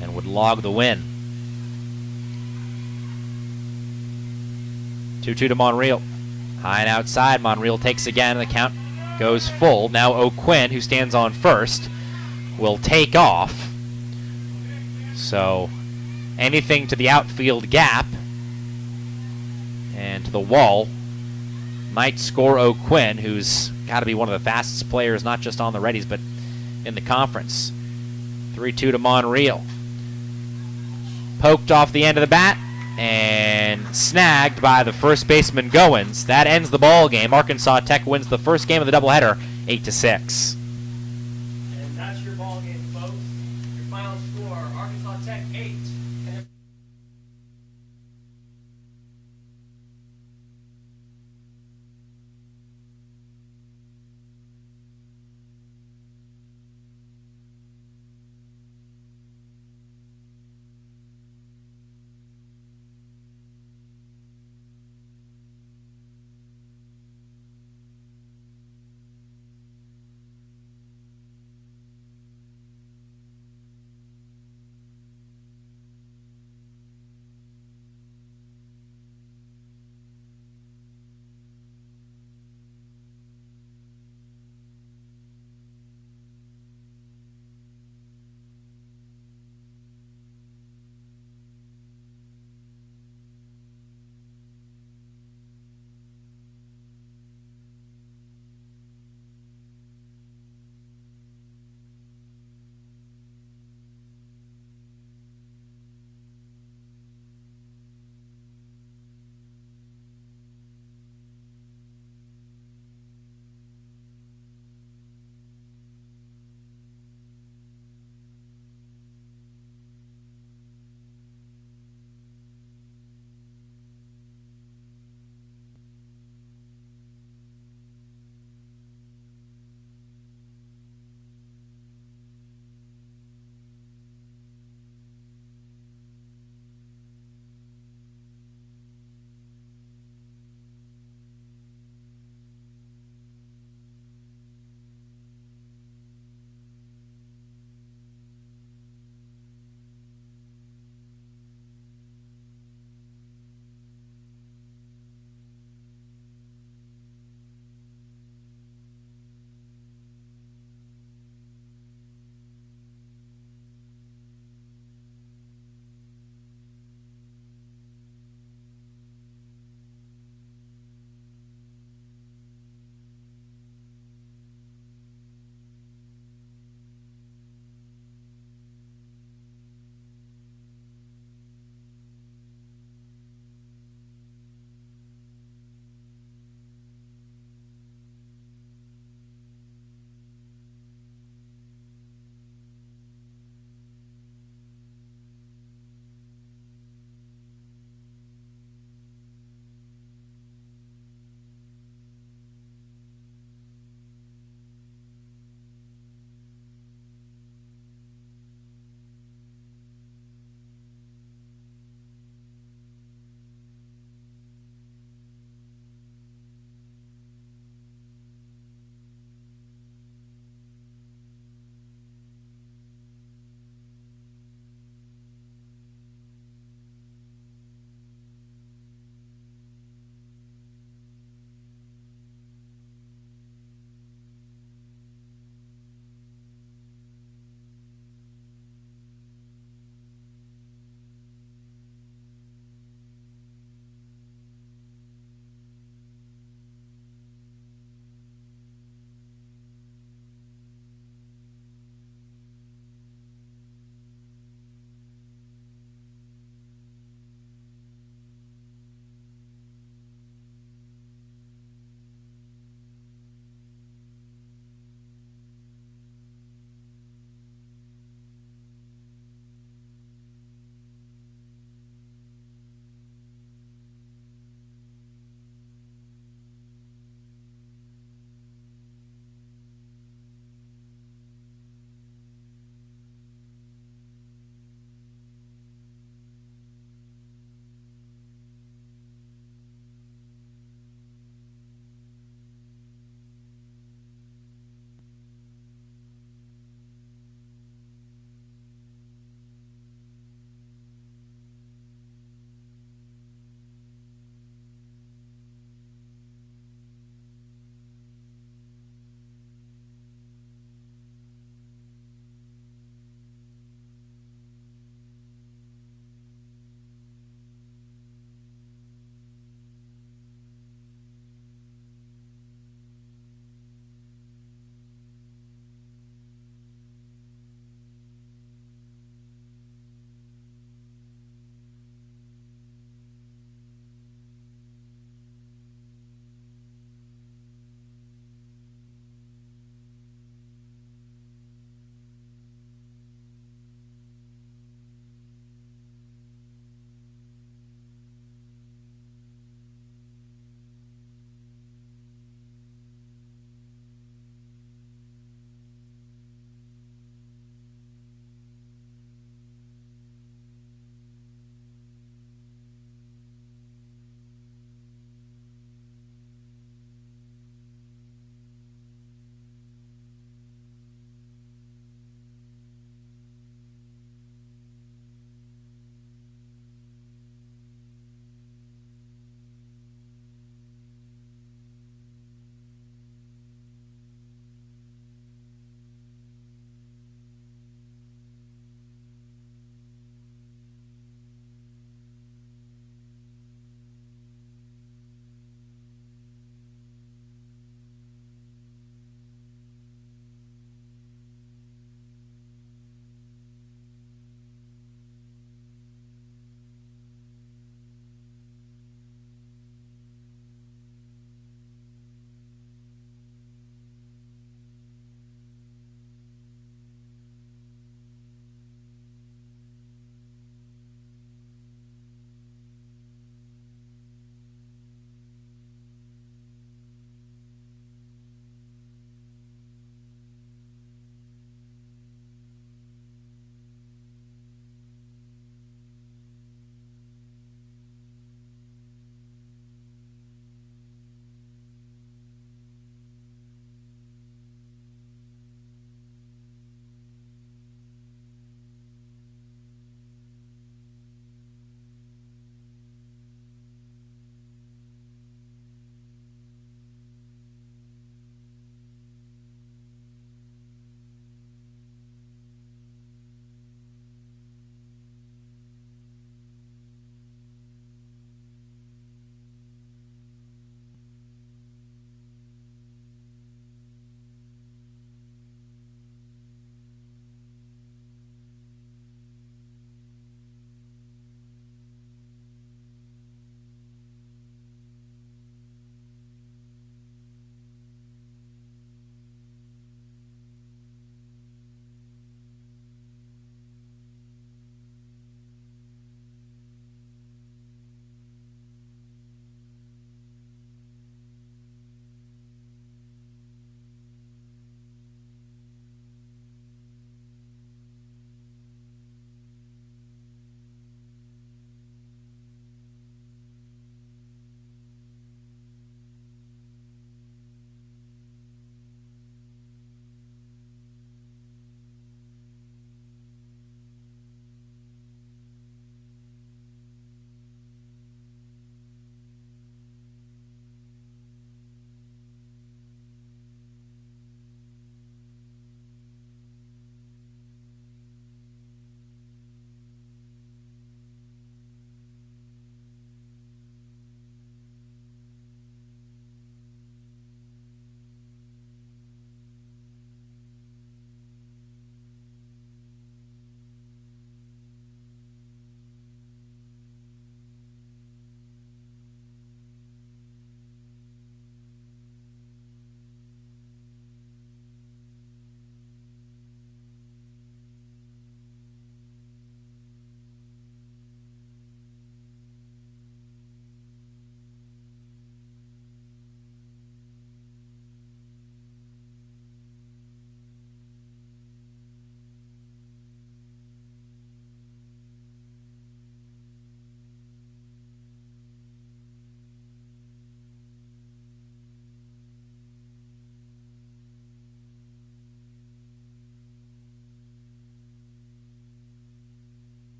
and would log the win. 2-2 to Monreal. High and outside. Monreal takes again, and the count goes full. Now O'Quinn, who stands on first, will take off. So anything to the outfield gap and to the wall might score O'Quinn, who's got to be one of the fastest players, not just on the Reddies, but in the conference. 3-2 to Monreal. Poked off the end of the bat and snagged by the first baseman Goins. That ends the ball game. Arkansas Tech wins the first game of the doubleheader, 8-6. And that's your ball game, folks. Your final score, Arkansas Tech 8.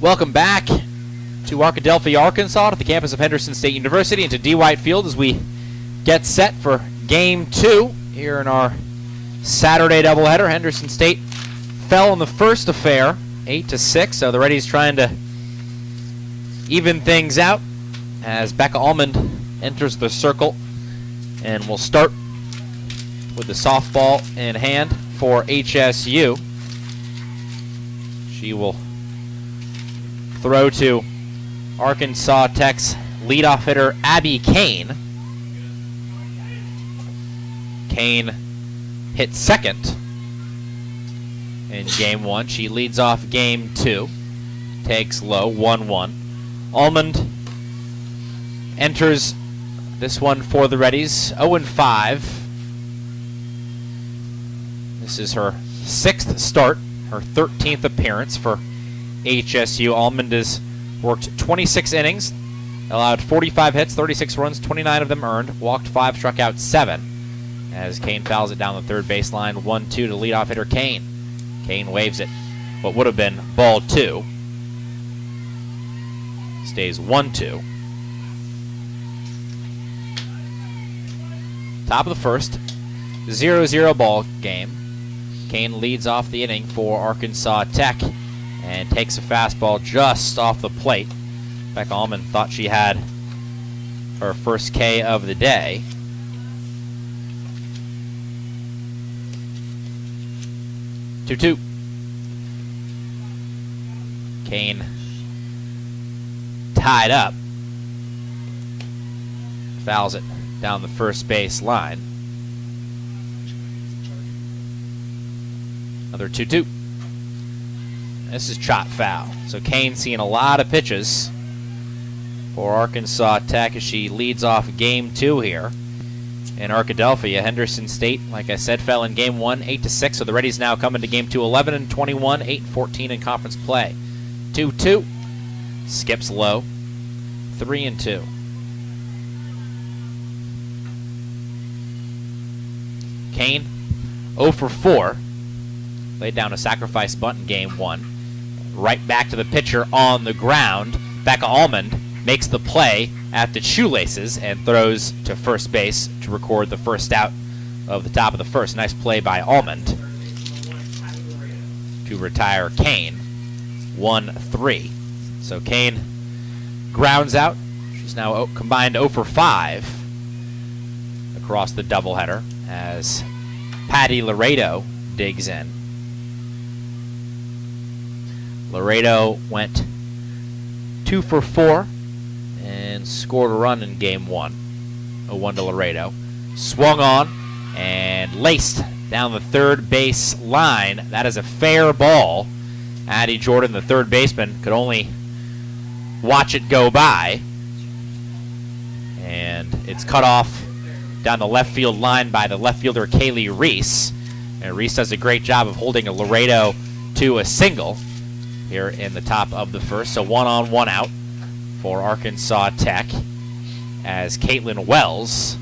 Welcome back to Arkadelphia, Arkansas, to the campus of Henderson State University, and to D. White Field as we get set for Game 2 here in our Saturday doubleheader. Henderson State fell in the first affair, 8-6, so the Reddies trying to even things out as Becca Almond enters the circle, and we'll start with the softball in hand for HSU. She will throw to Arkansas Tech's leadoff hitter Abby Kane. Kane hit second in Game 1. She leads off Game 2. Takes low, 1-1. Almond enters this one for the Reddies, 0-5. This is her 6th start, her 13th appearance for HSU. Almond has worked 26 innings, allowed 45 hits, 36 runs, 29 of them earned, walked 5, struck out 7. As Kane fouls it down the third baseline, 1-2 to leadoff hitter Kane. Kane waves it, what would have been ball 2. Stays 1-2. Top of the first, 0-0 ball game. Kane leads off the inning for Arkansas Tech and takes a fastball just off the plate. Becca Almond thought she had her first K of the day. Two-two. Kane tied up. Fouls it down the first base line. Another 2-2. This is chop foul. So Kane seeing a lot of pitches for Arkansas Tech as she leads off Game 2 here in Arkadelphia. Henderson State, like I said, fell in Game 1, 8-6. So the Reddies now come into Game 2, 11-21, 8-14 in conference play. 2-2. Skips low. 3-2. Kane 0 for 4. Laid down a sacrifice bunt in Game 1. Right back to the pitcher on the ground. Becca Almond makes the play at the shoelaces and throws to first base to record the first out of the top of the first. Nice play by Almond to retire Kane. 1-3. So Kane grounds out. She's now combined 0 for 5 across the doubleheader as Patty Laredo digs in. Laredo went 2 for 4 and scored a run in Game 1. 0-1 to Laredo. Swung on and laced down the third base line. That is a fair ball. Addie Jordan, the third baseman, could only watch it go by. And it's cut off down the left field line by the left fielder Kaylee Reese. And Reese does a great job of holding a Laredo to a single here in the top of the first. So 1 on, 1 out for Arkansas Tech as Caitlin Wells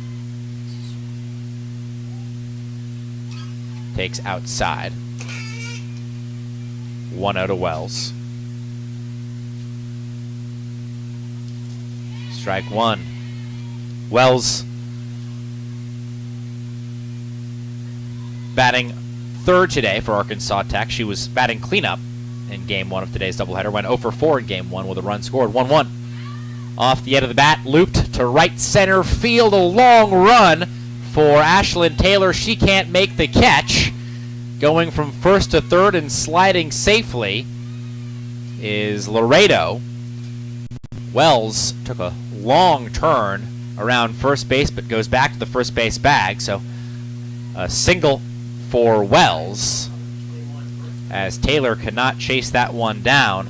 takes outside. 1-0 to Wells. Strike 1. Wells batting third today for Arkansas Tech. She was batting cleanup in Game 1 of today's doubleheader. Went 0 for 4 in Game 1 with a run scored. 1-1. Off the end of the bat, looped to right center field. A long run for Ashlyn Taylor. She can't make the catch. Going from first to third and sliding safely is Laredo. Wells took a long turn around first base but goes back to the first base bag. So a single for Wells as Taylor could not chase that one down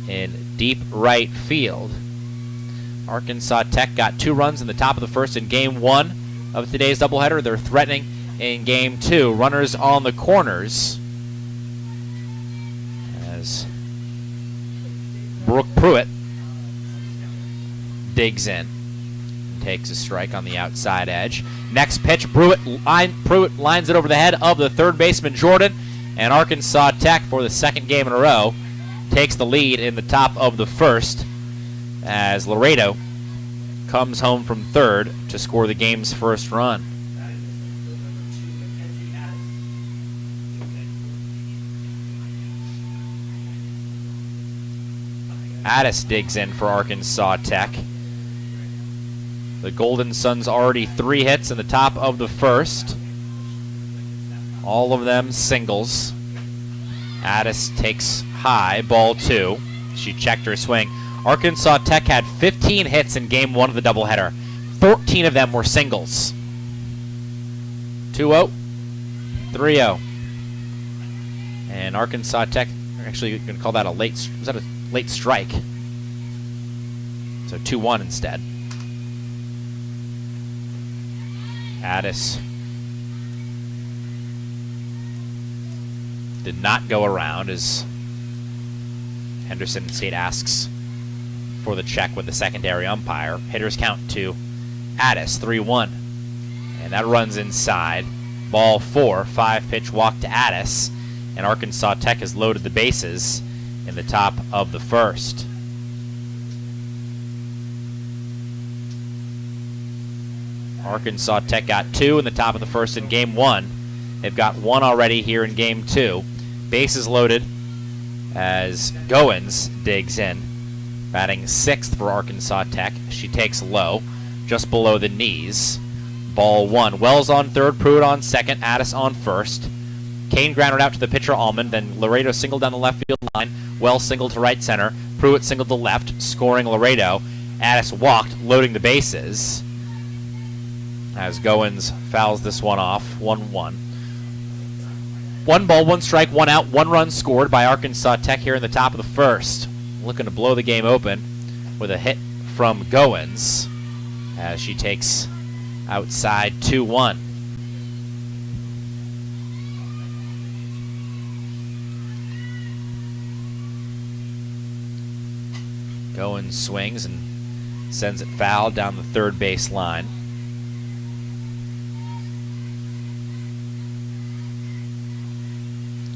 in deep right field. Arkansas Tech got 2 runs in the top of the first in Game 1 of today's doubleheader. They're threatening in Game 2. Runners on the corners as Brooke Pruitt digs in. Takes a strike on the outside edge. Next pitch, Pruitt lines it over the head of the third baseman Jordan, and Arkansas Tech, for the second game in a row, takes the lead in the top of the first as Laredo comes home from third to score the game's first run. Addis digs in for Arkansas Tech. The Golden Suns already 3 hits in the top of the first. All of them singles. Addis takes high, ball 2. She checked her swing. Arkansas Tech had 15 hits in game 1 of the doubleheader. 14 of them were singles. 2-0, 3-0. And Arkansas Tech, actually going to call that a late, was that a late strike? So 2-1 instead. Addis did not go around as Henderson State asks for the check with the secondary umpire. Hitters count to Addis, 3-1. And that runs inside. Ball 4, 5-pitch walk to Addis. And Arkansas Tech has loaded the bases in the top of the first. Arkansas Tech got 2 in the top of the first in game 1. They've got 1 already here in game 2. Bases loaded as Goins digs in. Batting 6th for Arkansas Tech. She takes low, just below the knees. Ball 1. Wells on third, Pruitt on second, Addis on first. Kane grounded out to the pitcher Allman, then Laredo singled down the left field line. Wells singled to right center. Pruitt singled to left, scoring Laredo. Addis walked, loading the bases as Goins fouls this one off, 1-1. 1 ball, 1 strike, 1 out, 1 run scored by Arkansas Tech here in the top of the first. Looking to blow the game open with a hit from Goins as she takes outside 2-1. Goins swings and sends it foul down the third base line.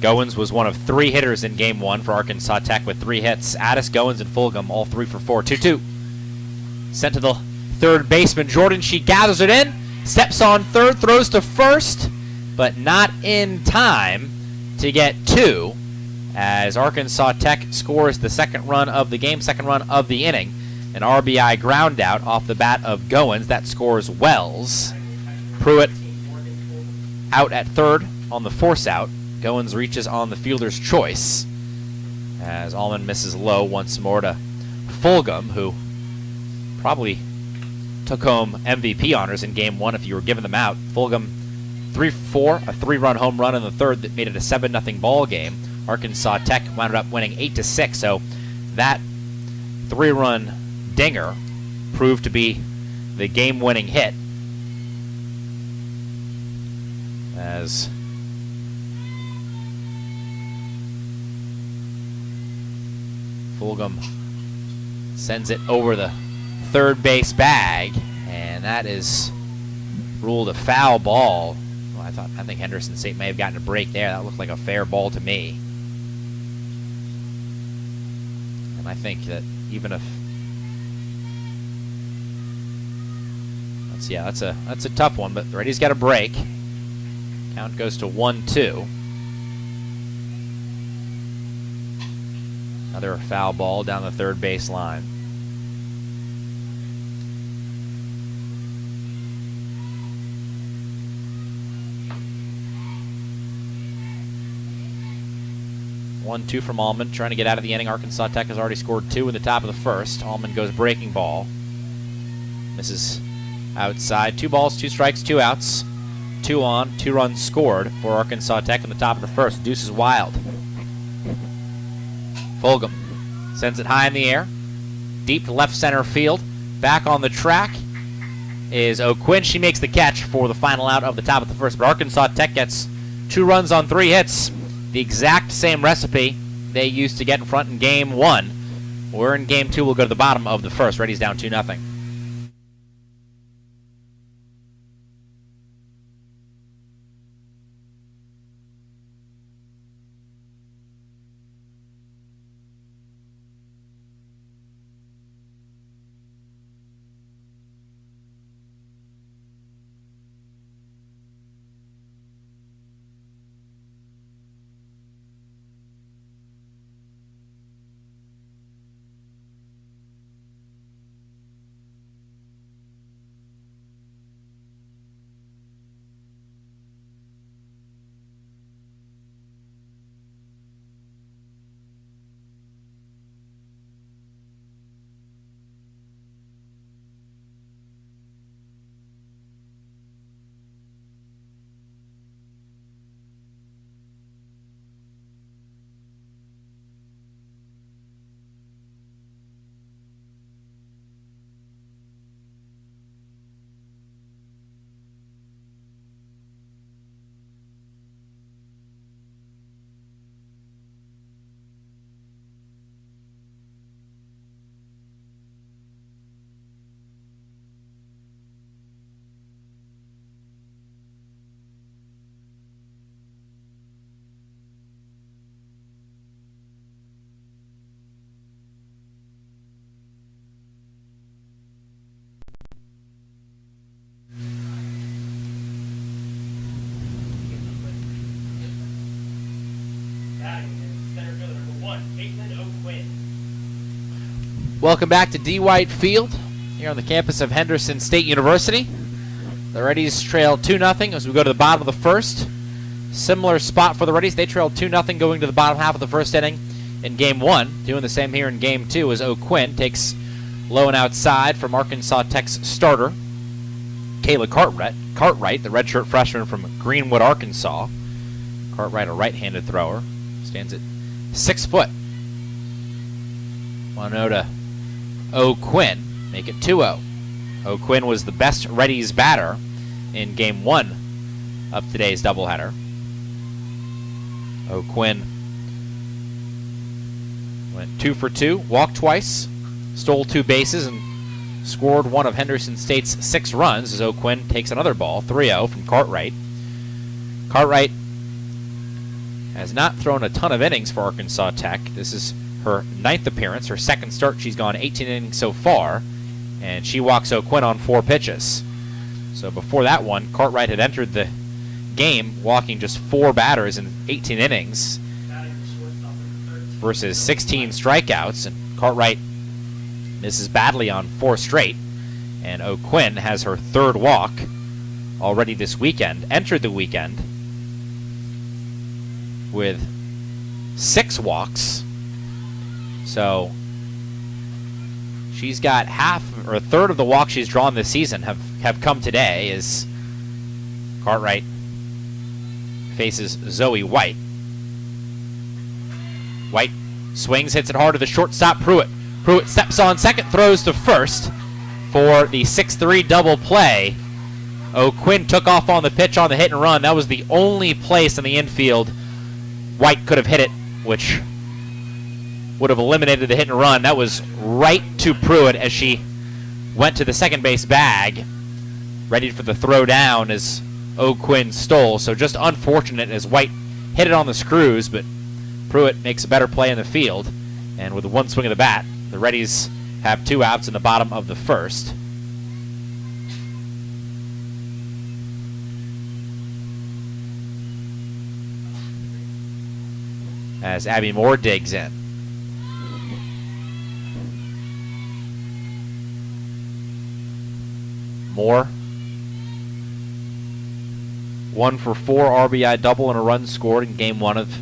Goins was one of 3 hitters in game 1 for Arkansas Tech with 3 hits. Addis, Goins, and Fulgham all 3 for 4. 2-2. Sent to the third baseman. Jordan, she gathers it in. Steps on third, throws to first, but not in time to get 2 as Arkansas Tech scores the second run of the game, second run of the inning. An RBI ground out off the bat of Goins. That scores Wells. Pruitt out at third on the force out. Goins reaches on the fielder's choice as Allman misses low once more to Fulgham, who probably took home MVP honors in game 1 if you were giving them out. Fulgham 3-4, a 3-run home run in the third that made it a 7-0 ball game. Arkansas Tech wound up winning 8-6, so that 3-run dinger proved to be the game-winning hit as Fulgham sends it over the third base bag, and that is ruled a foul ball. Well, I think Henderson State may have gotten a break there. That looked like a fair ball to me. And I think that even if that's a tough one, but Reddies got a break. Count goes to 1-2. Another foul ball down the third base line. One, 2 from Allman, trying to get out of the inning. Arkansas Tech has already scored 2 in the top of the first. Allman goes breaking ball. Misses outside. 2 balls, 2 strikes, 2 outs. 2 on, 2 runs scored for Arkansas Tech in the top of the first. Deuce is wild. Fulgham sends it high in the air, deep to left center field. Back on the track is O'Quinn. She makes the catch for the final out of the top of the first. But Arkansas Tech gets 2 runs on 3 hits. The exact same recipe they used to get in front in game 1. We're in game 2. We'll go to the bottom of the first. Reddies down 2-0. Welcome back to D. White Field here on the campus of Henderson State University. The Reddies trail 2-0 as we go to the bottom of the first. Similar spot for the Reddies. They trailed 2-0 going to the bottom half of the first inning in Game 1. Doing the same here in Game 2 as O'Quinn takes low and outside from Arkansas Tech's starter, Kayla Cartwright, the redshirt freshman from Greenwood, Arkansas. Cartwright, a right-handed thrower, stands at 6 foot. 1-0 to O'Quinn, make it 2-0. O'Quinn was the best Reddies batter in Game 1 of today's doubleheader. O'Quinn went 2 for 2, walked twice, stole 2 bases, and scored one of Henderson State's 6 runs as O'Quinn takes another ball, 3-0 from Cartwright. Cartwright has not thrown a ton of innings for Arkansas Tech. This is her 9th appearance, her 2nd start. She's gone 18 innings so far, and she walks O'Quinn on 4 pitches. So before that one, Cartwright had entered the game walking just 4 batters in 18 innings versus 16 strikeouts, and Cartwright misses badly on 4 straight, and O'Quinn has her 3rd walk already this weekend. Entered the weekend with 6 walks, so she's got half or a third of the walks she's drawn this season have come today as Cartwright faces Zoe White. White swings, hits it hard to the shortstop, Pruitt. Pruitt steps on second, throws to first for the 6-3 double play. O'Quinn took off on the pitch on the hit and run. That was the only place in the infield White could have hit it, which would have eliminated the hit and run. That was right to Pruitt as she went to the second base bag, ready for the throw down as O'Quinn stole. So just unfortunate as White hit it on the screws, but Pruitt makes a better play in the field. And with one swing of the bat, the Reddies have 2 outs in the bottom of the first. As Abby Moore digs in. Moore, 1 for 4 RBI double and a run scored in Game 1 of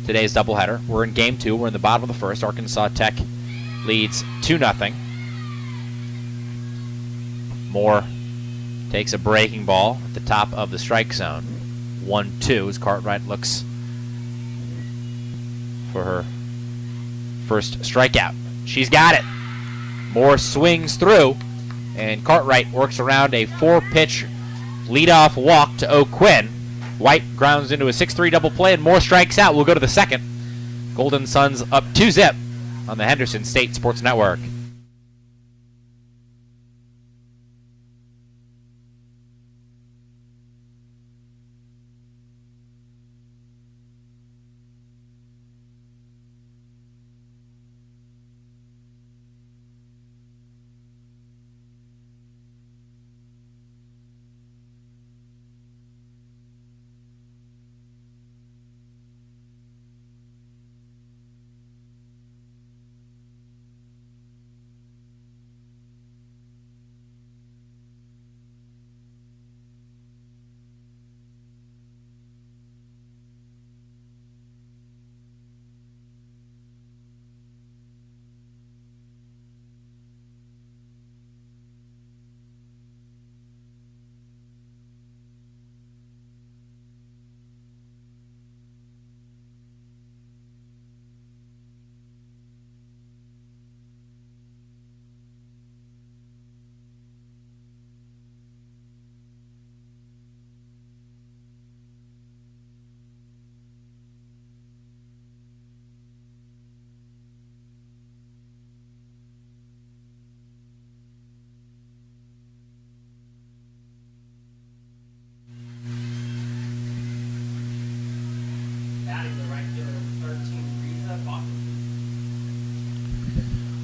today's doubleheader. We're in Game 2. We're in the bottom of the first. Arkansas Tech leads 2-0. Moore takes a breaking ball at the top of the strike zone. 1-2 as Cartwright looks for her first strikeout. She's got it. Moore swings through, and Cartwright works around a 4-pitch leadoff walk to O'Quinn. White grounds into a 6-3 double play, and Moore strikes out. We'll go to the second. Golden Suns up 2-0 on the Henderson State Sports Network.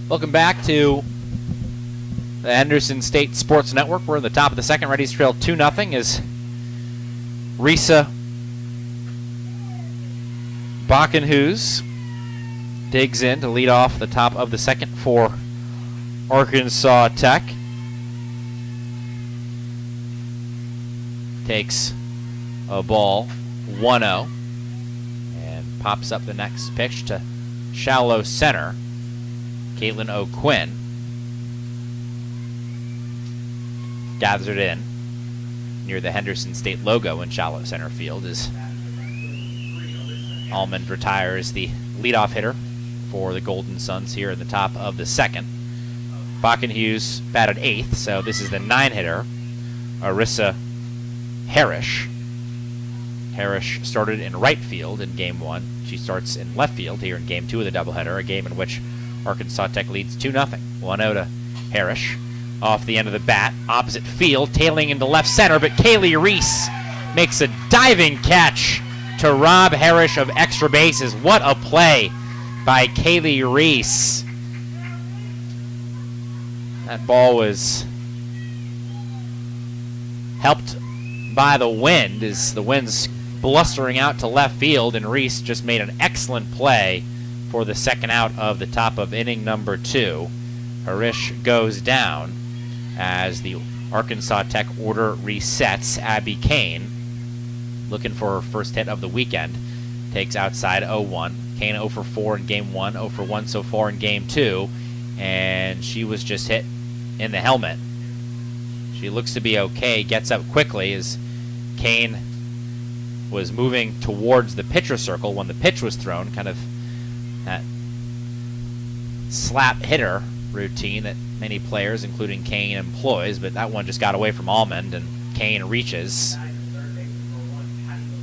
Welcome back to the Henderson State Sports Network. We're in the top of the second. Reddies trail 2-0 as Risa Bakenhus digs in to lead off the top of the second for Arkansas Tech takes a ball 1-0 and pops up the next pitch to shallow center. Caitlin O'Quinn gathers it in near the Henderson State logo in shallow center field as Almond retires the leadoff hitter for the Golden Suns here in the top of the second. Hughes batted 8th, so this is the 9-hitter, Arissa Harrish. Harrish started in right field in Game 1. She starts in left field here in Game 2 of the doubleheader, a game in which Arkansas Tech leads 2-0. 1-0 to Harrish. Off the end of the bat, opposite field, tailing into left center, but Kaylee Reese makes a diving catch to rob Harrish of extra bases. What a play by Kaylee Reese. That ball was helped by the wind as the wind's blustering out to left field, and Reese just made an excellent play for the second out of the top of inning number 2. Harish goes down as the Arkansas Tech order resets. Abby Kane, looking for her first hit of the weekend, takes outside 0-1. Kane 0 for 4 in Game 1, 0 for 1 so far in Game 2, and she was just hit in the helmet. She looks to be okay, gets up quickly as Kane was moving towards the pitcher circle when the pitch was thrown, kind of that slap hitter routine that many players, including Kane, employs, but that one just got away from Almond, and Kane reaches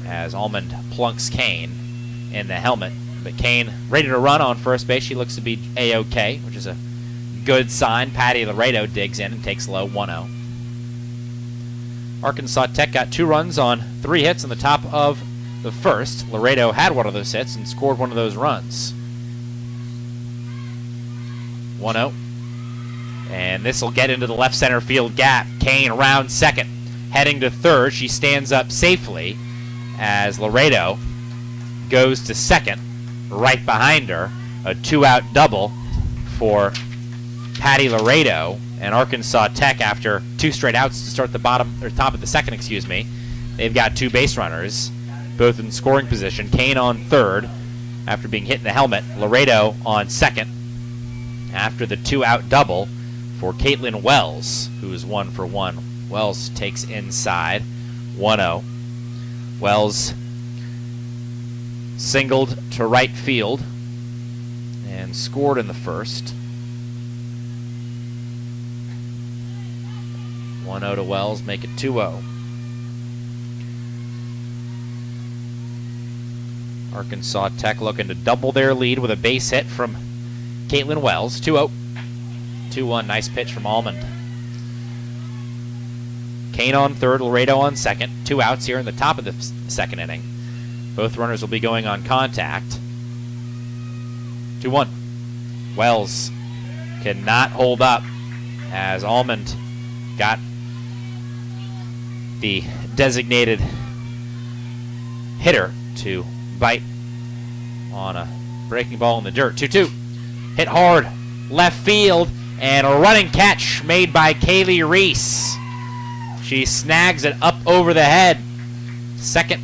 as Almond plunks Kane in the helmet. But Kane ready to run on first base. She looks to be A-OK, which is a good sign. Patty Laredo digs in and takes low 1-0. Arkansas Tech got 2 runs on 3 hits in the top of the first. Laredo had one of those hits and scored one of those runs. 1-0. And this will get into the left center field gap. Kane around second, heading to third. She stands up safely as Laredo goes to second, right behind her. A 2-out double for Patty Laredo, and Arkansas Tech, after 2 straight outs to start the top of the second, they've got 2 base runners, both in scoring position. Kane on third after being hit in the helmet. Laredo on second after the 2-out double for Caitlin Wells, who is 1 for 1. Wells takes inside 1-0. Wells singled to right field and scored in the first. 1-0 to Wells, make it 2-0. Arkansas Tech looking to double their lead with a base hit from Caitlin Wells. 2-0. 2-1, nice pitch from Almond. Kane on third, Laredo on second. 2 outs here in the top of the second inning. Both runners will be going on contact. 2-1. Wells cannot hold up as Almond got the designated hitter to bite on a breaking ball in the dirt. 2-2. Hit hard left field, and a running catch made by Kaylee Reese. She snags it up over the head. Second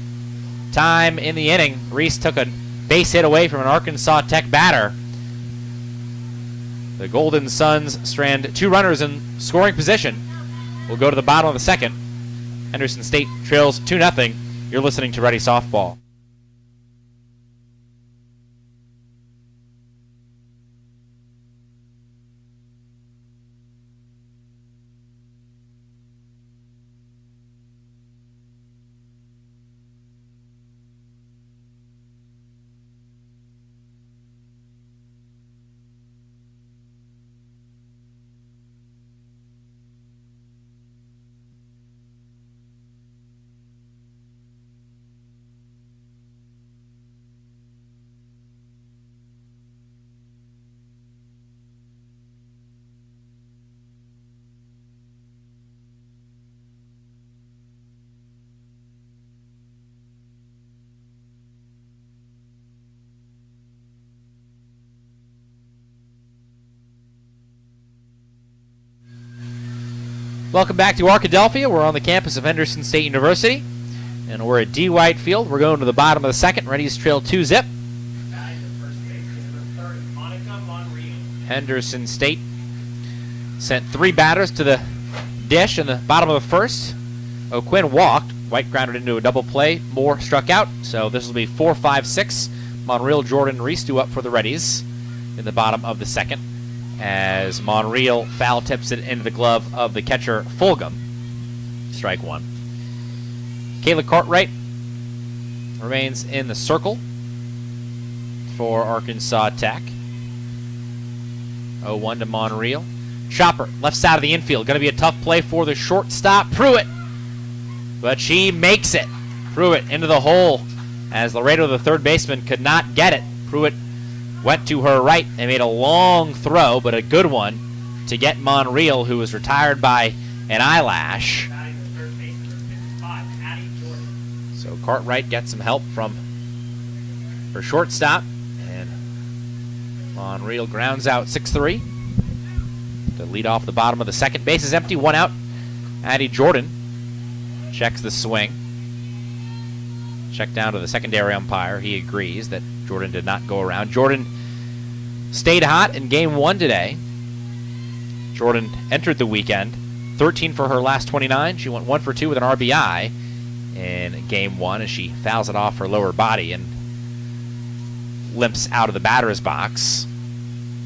time in the inning, Reese took a base hit away from an Arkansas Tech batter. The Golden Suns strand 2 runners in scoring position. We'll go to the bottom of the second. Henderson State trails 2-0. You're listening to Ready Softball. Welcome back to Arkadelphia. We're on the campus of Henderson State University, and we're at D. White Field. We're going to the bottom of the second. Reddies trail 2-zip. Henderson State sent 3 batters to the dish in the bottom of the first. O'Quinn walked. White grounded into a double play. Moore struck out. So this will be 4-5-6. Monreal, Jordan, Reese do up for the Reddies in the bottom of the second, as Monreal foul tips it into the glove of the catcher Fulgham. Strike 1. Kayla Cartwright remains in the circle for Arkansas Tech. 0-1 to Monreal. Chopper, left side of the infield. Going to be a tough play for the shortstop, Pruitt. But she makes it. Pruitt into the hole, as Laredo, the third baseman, could not get it. Pruitt went to her right and made a long throw, but a good one to get Monreal, who was retired by an eyelash. So Cartwright gets some help from her shortstop, and Monreal grounds out 6-3 to lead off the bottom of the second. Base is empty, 1 out. Addie Jordan checks the swing. Check down to the secondary umpire. He agrees that Jordan did not go around. Jordan stayed hot in game 1 today. Jordan entered the weekend 13 for her last 29. She went 1 for 2 with an RBI in game 1 as she fouls it off her lower body and limps out of the batter's box.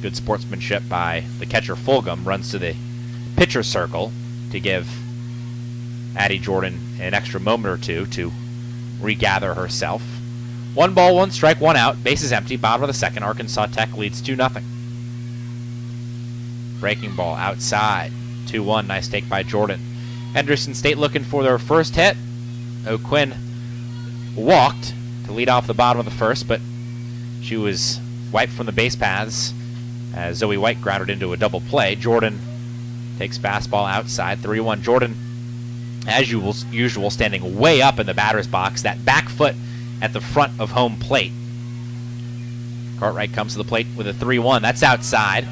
Good sportsmanship by the catcher Fulgham. Runs to the pitcher circle to give Addie Jordan an extra moment or two to regather herself. 1 ball, 1 strike, 1 out. Base is empty. Bottom of the second. Arkansas Tech leads 2-0. Breaking ball outside. 2-1. Nice take by Jordan. Henderson State looking for their first hit. O'Quinn walked to lead off the bottom of the first, but she was wiped from the base paths as Zoe White grounded into a double play. Jordan takes fastball outside. 3-1. Jordan, as usual, standing way up in the batter's box. That back foot at the front of home plate. Cartwright comes to the plate with a 3-1. That's outside.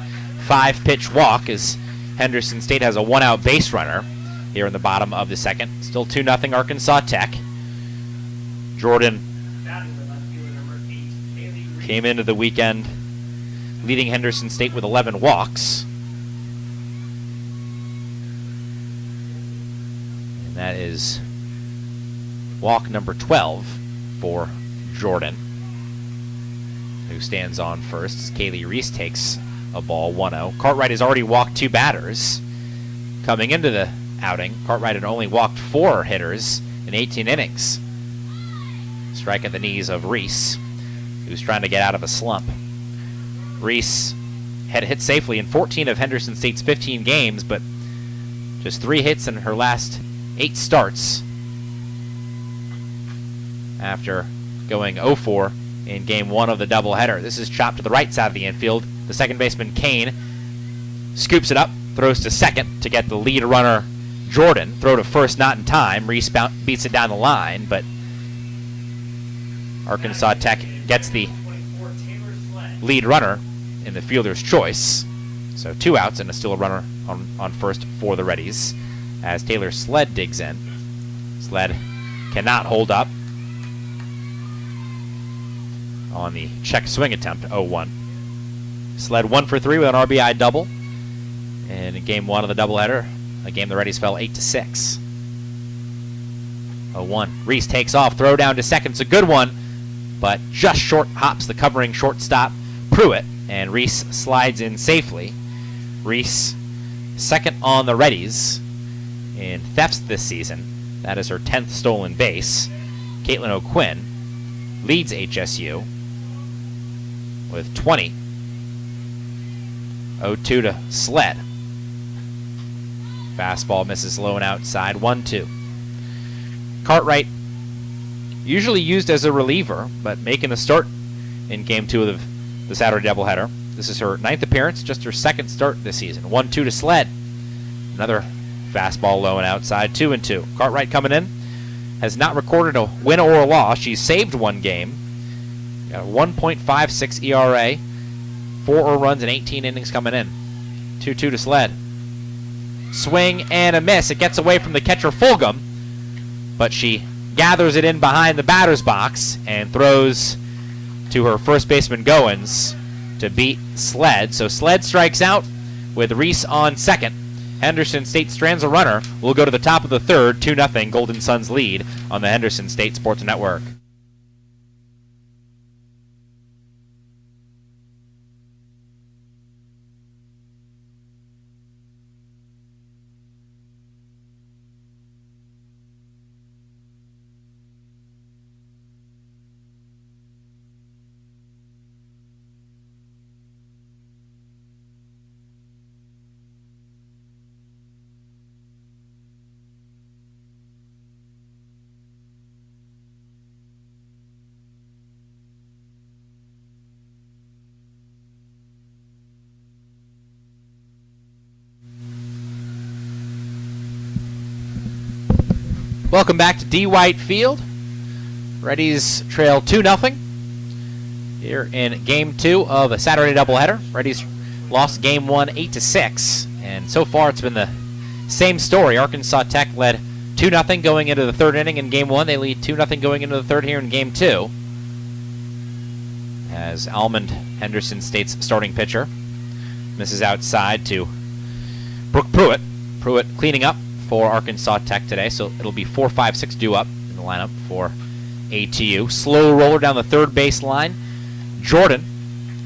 5-pitch walk as Henderson State has a 1-out base runner here in the bottom of the second. Still 2-0 Arkansas Tech. Jordan came into the weekend leading Henderson State with 11 walks. And that is walk number 12 for Jordan, who stands on first as Kaylee Reese takes a ball. 1-0. Cartwright has already walked 2 batters. Coming into the outing, Cartwright had only walked 4 hitters in 18 innings. Strike at the knees of Reese, who's trying to get out of a slump. Reese had hit safely in 14 of Henderson State's 15 games, but just 3 hits in her last 8 starts after going 0-4 in game 1 of the doubleheader. This is chopped to the right side of the infield. The second baseman, Kane, scoops it up, throws to second to get the lead runner, Jordan. Throw to first, not in time. Reese beats it down the line, but Arkansas Tech gets the lead runner in the fielder's choice. So 2 outs and still a runner on first for the Reddies as Taylor Sled digs in. Sled cannot hold up on the check swing attempt. 0-1. Sled 1 for 3 with an RBI double. And in game 1 of the doubleheader, a game the Reddies fell 8-6. 0-1. Reese takes off, throw down to second. It's a good one, but just short hops the covering shortstop Pruitt, and Reese slides in safely. Reese, second on the Reddies in thefts this season. That is her 10th stolen base. Caitlin O'Quinn leads HSU with 20. 0-2 to Sled. Fastball misses low and outside. 1-2. Cartwright, usually used as a reliever, but making the start in game 2 of the Saturday doubleheader. This is her 9th appearance, just her 2nd start this season. 1-2 to Sled. Another fastball low and outside. 2-2. Cartwright coming in. Has not recorded a win or a loss. She's saved 1 game. Got a 1.56 ERA. 4 runs in 18 innings coming in. 2-2 to Sled. swing and a miss. It gets away from the catcher Fulgham, but she gathers it in behind the batter's box and throws to her first baseman Goins to beat Sled. So Sled strikes out with Reese on second. Henderson State strands a runner. We'll go to the top of the third, 2-0 Golden Suns lead on the Henderson State Sports Network. Welcome back to D. White Field. Reddies trail 2-0 here in Game 2 of a Saturday doubleheader. Reddies lost Game 1 8-6, and so far it's been the same story. Arkansas Tech led 2-0 going into the third inning in Game 1. They lead 2-0 going into the third here in Game 2. As Almond, Henderson State's starting pitcher, misses outside to Brooke Pruitt. Pruitt cleaning up for Arkansas Tech today, so it'll be 4, 5, 6 due up in the lineup for ATU. Slow roller down the third base line. Jordan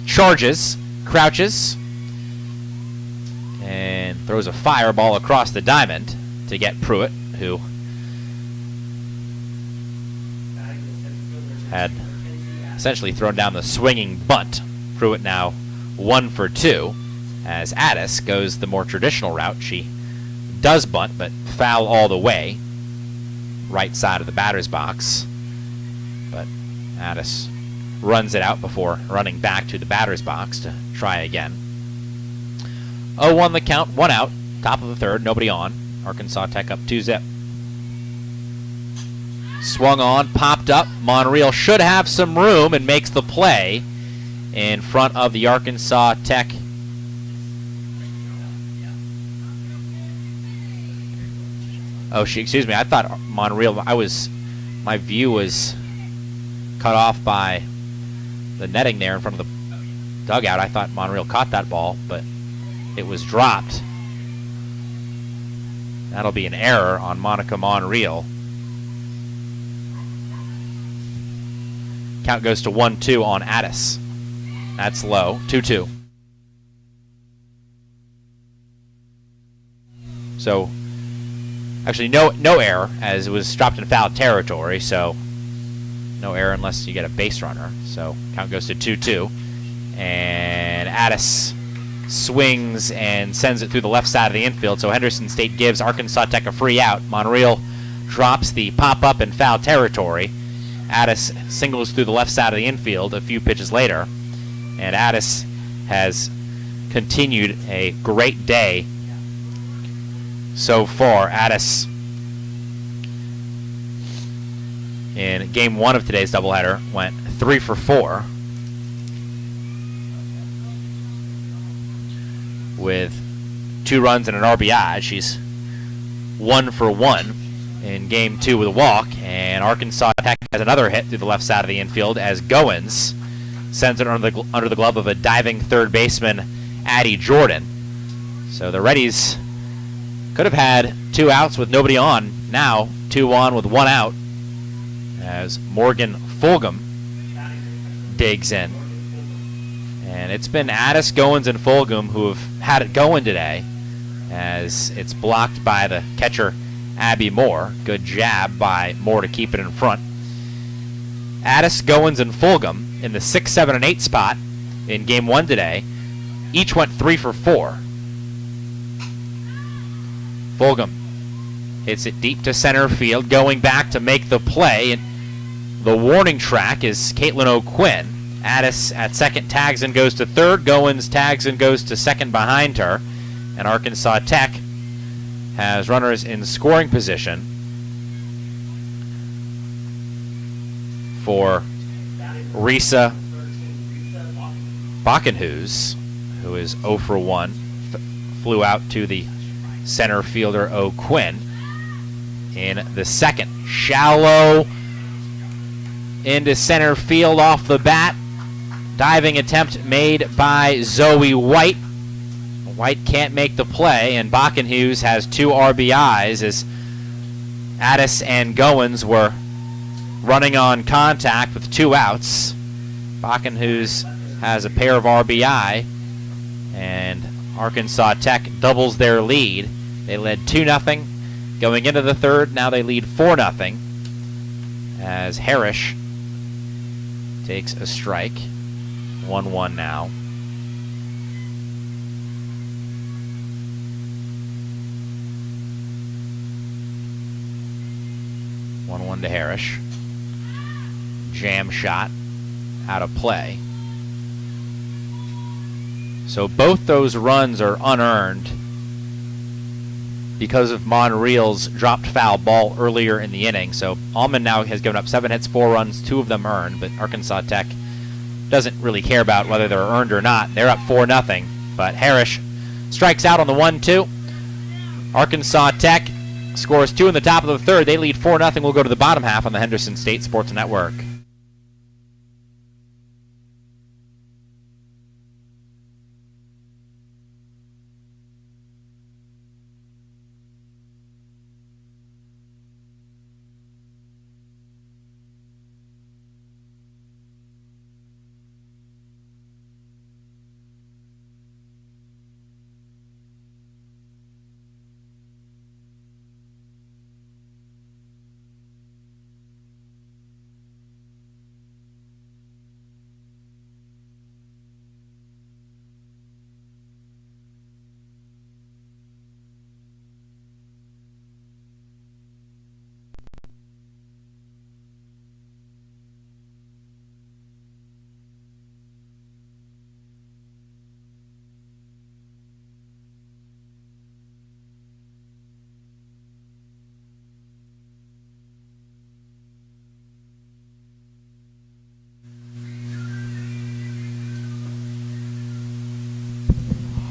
charges, crouches, and throws a fireball across the diamond to get Pruitt, who had essentially thrown down the swinging bunt. Pruitt now 1 for 2, as Addis goes the more traditional route. She does bunt, but foul all the way, right side of the batter's box. But Addis runs it out before running back to the batter's box to try again. 0-1 the count, 1 out, top of the third, nobody on. Arkansas Tech up 2-0. Swung on, popped up. Monreal should have some room and makes the play in front of the Arkansas Tech. Oh, excuse me. I thought Monreal. My view was cut off by the netting there in front of the dugout. I thought Monreal caught that ball, but it was dropped. That'll be an error on Monica Monreal. Count goes to 1-2 on Addis. That's low. 2-2. So. Actually, no error, as it was dropped in foul territory, so no error unless you get a base runner. So count goes to 2-2. And Addis swings and sends it through the left side of the infield, so Henderson State gives Arkansas Tech a free out. Monreal drops the pop-up in foul territory. Addis singles through the left side of the infield a few pitches later. And Addis has continued a great day so far. Addis in Game 1 of today's doubleheader went 3 for 4 with 2 runs and an RBI. She's 1 for 1 in Game 2 with a walk, and Arkansas Tech has another hit through the left side of the infield as Goins sends it under the glove of a diving third baseman, Addie Jordan. So the Reddies could have had 2 outs with nobody on. Now 2 on with 1 out as Morgan Fulgham digs in. And it's been Addis, Goins, and Fulgham who have had it going today, as it's blocked by the catcher Abby Moore. Good jab by Moore to keep it in front. Addis, Goins, and Fulgham in the 6, 7, and 8 spot in Game 1 today each went 3 for 4. Fulgham hits it deep to center field, going back to make the play. And the warning track is Caitlin O'Quinn. Addis at second tags and goes to third. Goins tags and goes to second behind her. And Arkansas Tech has runners in scoring position for Risa Bakenhuis, who is 0 for 1. Flew out to the center fielder O'Quinn in the second. Shallow into center field off the bat. Diving attempt made by Zoe White. White can't make the play, and Backenhughes has 2 RBIs as Addis and Goins were running on contact with 2 outs. Backenhughes has a pair of RBI, and Arkansas Tech doubles their lead. They led 2-0 going into the third. Now they lead 4-0 as Harris takes a strike. 1-1 now. To Harris. Jam shot out of play. So both those runs are unearned because of Monreal's dropped foul ball earlier in the inning. So Allman now has given up 7 hits, 4 runs, 2 of them earned, but Arkansas Tech doesn't really care about whether they're earned or not. They're up 4-0, but Harris strikes out on the 1-2. Arkansas Tech scores 2 in the top of the third. They lead 4-0. We'll go to the bottom half on the Henderson State Sports Network.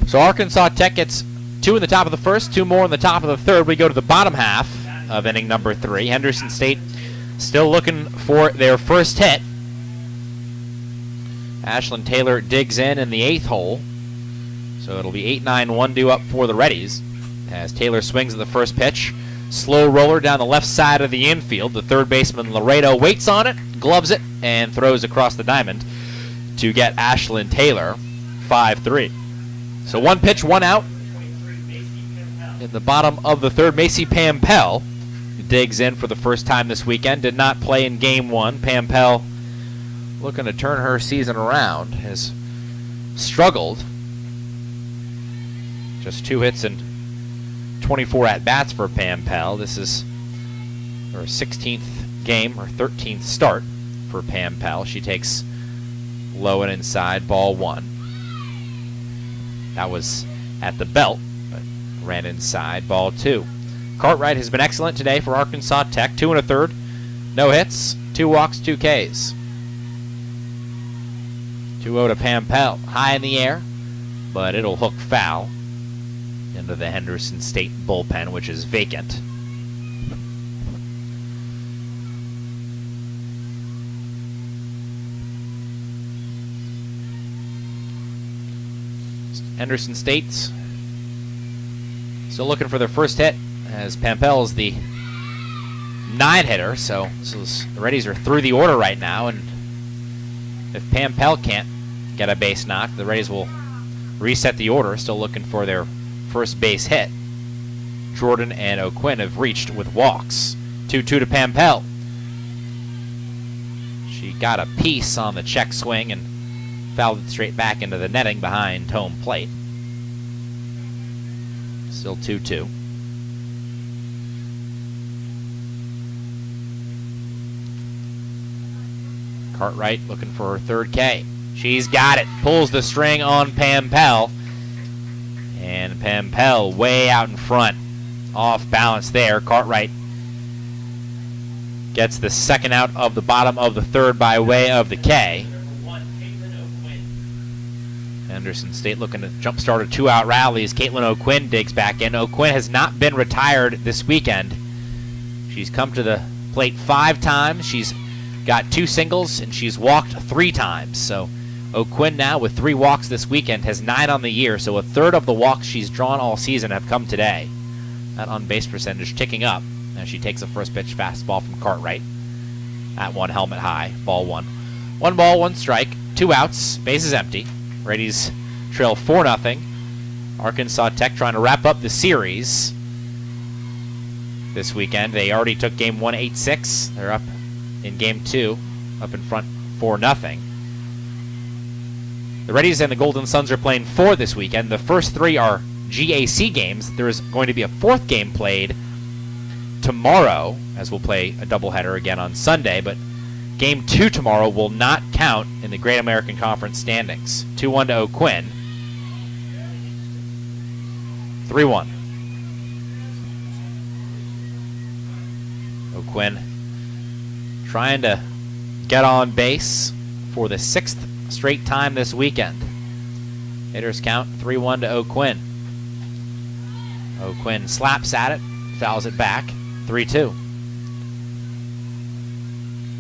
So Arkansas Tech gets 2 in the top of the first, 2 more in the top of the third. We go to the bottom half of inning number 3. Henderson State still looking for their first hit. Ashlyn Taylor digs in the 8th hole. So it'll be 8-9-1 due up for the Reddies as Taylor swings at the first pitch. Slow roller down the left side of the infield. The third baseman Laredo waits on it, gloves it, and throws across the diamond to get Ashlyn Taylor 5-3. So 1 pitch, 1 out. In the bottom of the third, Macy Pampel digs in for the first time this weekend. Did not play in Game 1. Pampel looking to turn her season around. Has struggled. Just 2 hits and 24 at-bats for Pampel. This is her 16th game, or 13th start for Pampel. She takes low and inside, ball 1. That was at the belt, but ran inside, ball 2. Cartwright has been excellent today for Arkansas Tech. 2 1/3, no hits, 2 walks, 2 Ks. 2-0 to Pampel, high in the air, but it'll hook foul into the Henderson State bullpen, which is vacant. Henderson State's still looking for their first hit, as Pampel is the 9-hitter, so the Reddies are through the order right now, and if Pampel can't get a base knock, the Reddies will reset the order, still looking for their first base hit. Jordan and O'Quinn have reached with walks. 2-2 to Pampel. She got a piece on the check swing and fouled it straight back into the netting behind home plate. Still 2-2. Cartwright looking for her third K. She's got it. Pulls the string on Pampel. And Pampel way out in front. Off balance there. Cartwright gets the second out of the bottom of the third by way of the K. Henderson State looking to jumpstart a 2-out rally as Caitlin O'Quinn digs back in. O'Quinn has not been retired this weekend. She's come to the plate 5 times. She's got 2 singles, and she's walked 3 times. So O'Quinn now with 3 walks this weekend has 9 on the year, so a third of the walks she's drawn all season have come today. That on-base percentage ticking up as she takes a first pitch fastball from Cartwright at 1 helmet high, ball 1. 1 ball, 1 strike, 2 outs, bases empty. Reddies trail 4-0. Arkansas Tech trying to wrap up the series this weekend. They already took game 1 8-6. They're up in game 2, up in front 4-0. The Reddies and the Golden Suns are playing 4 this weekend. The first 3 are GAC games. There is going to be a 4th game played tomorrow, as we'll play a doubleheader again on Sunday, but game 2 tomorrow will not count in the Great American Conference standings. 2-1 to O'Quinn. 3-1. O'Quinn trying to get on base for the 6th straight time this weekend. Hitters count 3-1 to O'Quinn. O'Quinn slaps at it, fouls it back, 3-2.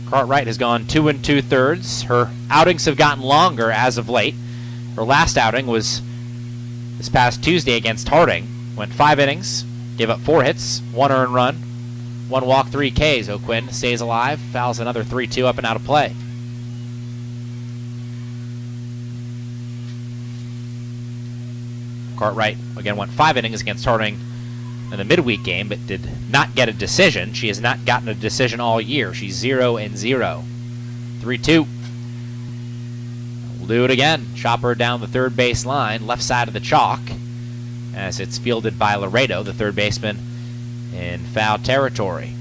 Cartwright has gone 2 2/3. Her outings have gotten longer as of late. Her last outing was this past Tuesday against Harding. Went 5 innings, gave up 4 hits, 1 earned run, 1 walk, 3 Ks. O'Quinn stays alive, fouls another 3-2 up and out of play. Cartwright again went 5 innings against Harding in the midweek game, but did not get a decision. She has not gotten a decision all year. She's 0-0. 3-2. We'll do it again. Chopper down the third base line, left side of the chalk, as it's fielded by Laredo, the third baseman, in foul territory.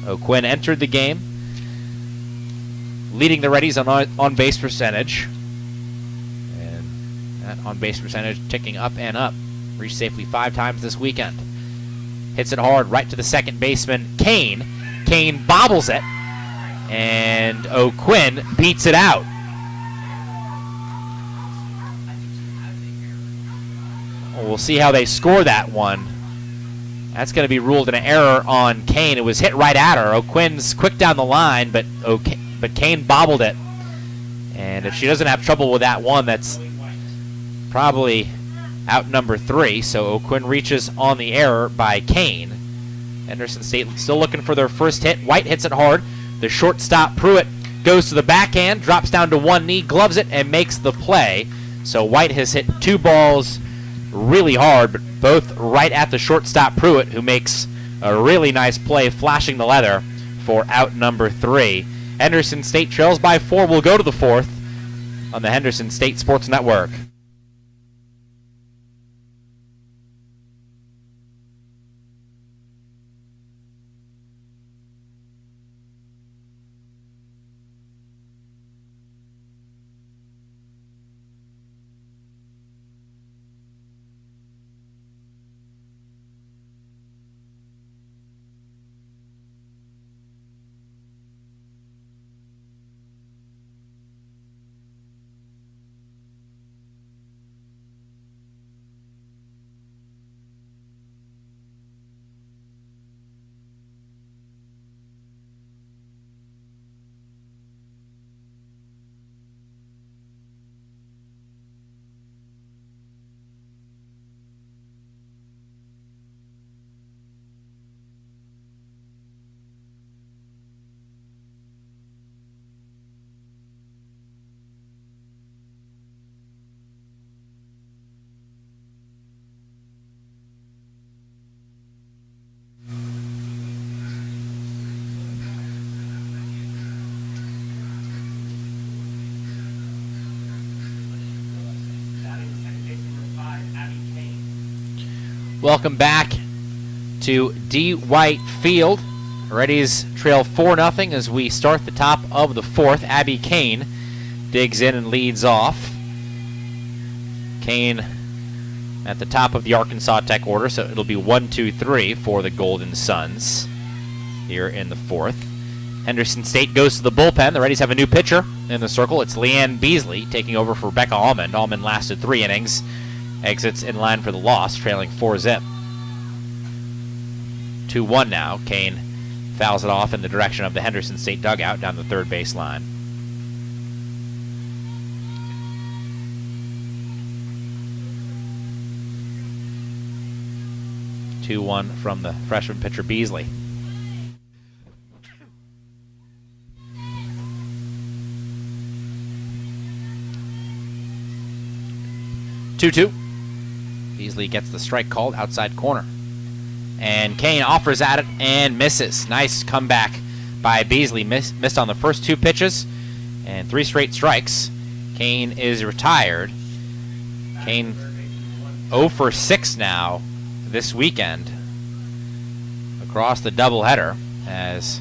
O'Quinn entered the game, leading the Reddies on on-base percentage. And that on-base percentage ticking up and up. Reached safely 5 times this weekend. Hits it hard right to the second baseman, Kane. Kane bobbles it, and O'Quinn beats it out. We'll see how they score that one. That's going to be ruled an error on Kane. It was hit right at her. O'Quinn's quick down the line, but Kane bobbled it. And if she doesn't have trouble with that one, that's probably out number 3, so O'Quinn reaches on the error by Kane. Henderson State still looking for their first hit. White hits it hard. The shortstop, Pruitt, goes to the backhand, drops down to one knee, gloves it, and makes the play. So White has hit 2 balls really hard, but both right at the shortstop, Pruitt, who makes a really nice play, flashing the leather for out number 3. Henderson State trails by 4. We'll go to the 4th on the Henderson State Sports Network. Welcome back to D. White Field. Reddies trail 4-0 as we start the top of the 4th. Abby Kane digs in and leads off. Kane at the top of the Arkansas Tech order, so it'll be 1-2-3 for the Golden Suns here in the 4th. Henderson State goes to the bullpen. The Reddies have a new pitcher in the circle. It's Leanne Beasley taking over for Becca Almond. Almond lasted 3 innings. Exits in line for the loss, trailing 4-zip. 2-1 now. Kane fouls it off in the direction of the Henderson State dugout down the third base line. Two-one from the freshman pitcher Beasley. 2-2. Beasley gets the strike called outside corner. And Kane offers at it and misses. Nice comeback by Beasley. Missed on the first 2 pitches and 3 straight strikes. Kane is retired. Kane 0 for 6 now this weekend across the doubleheader as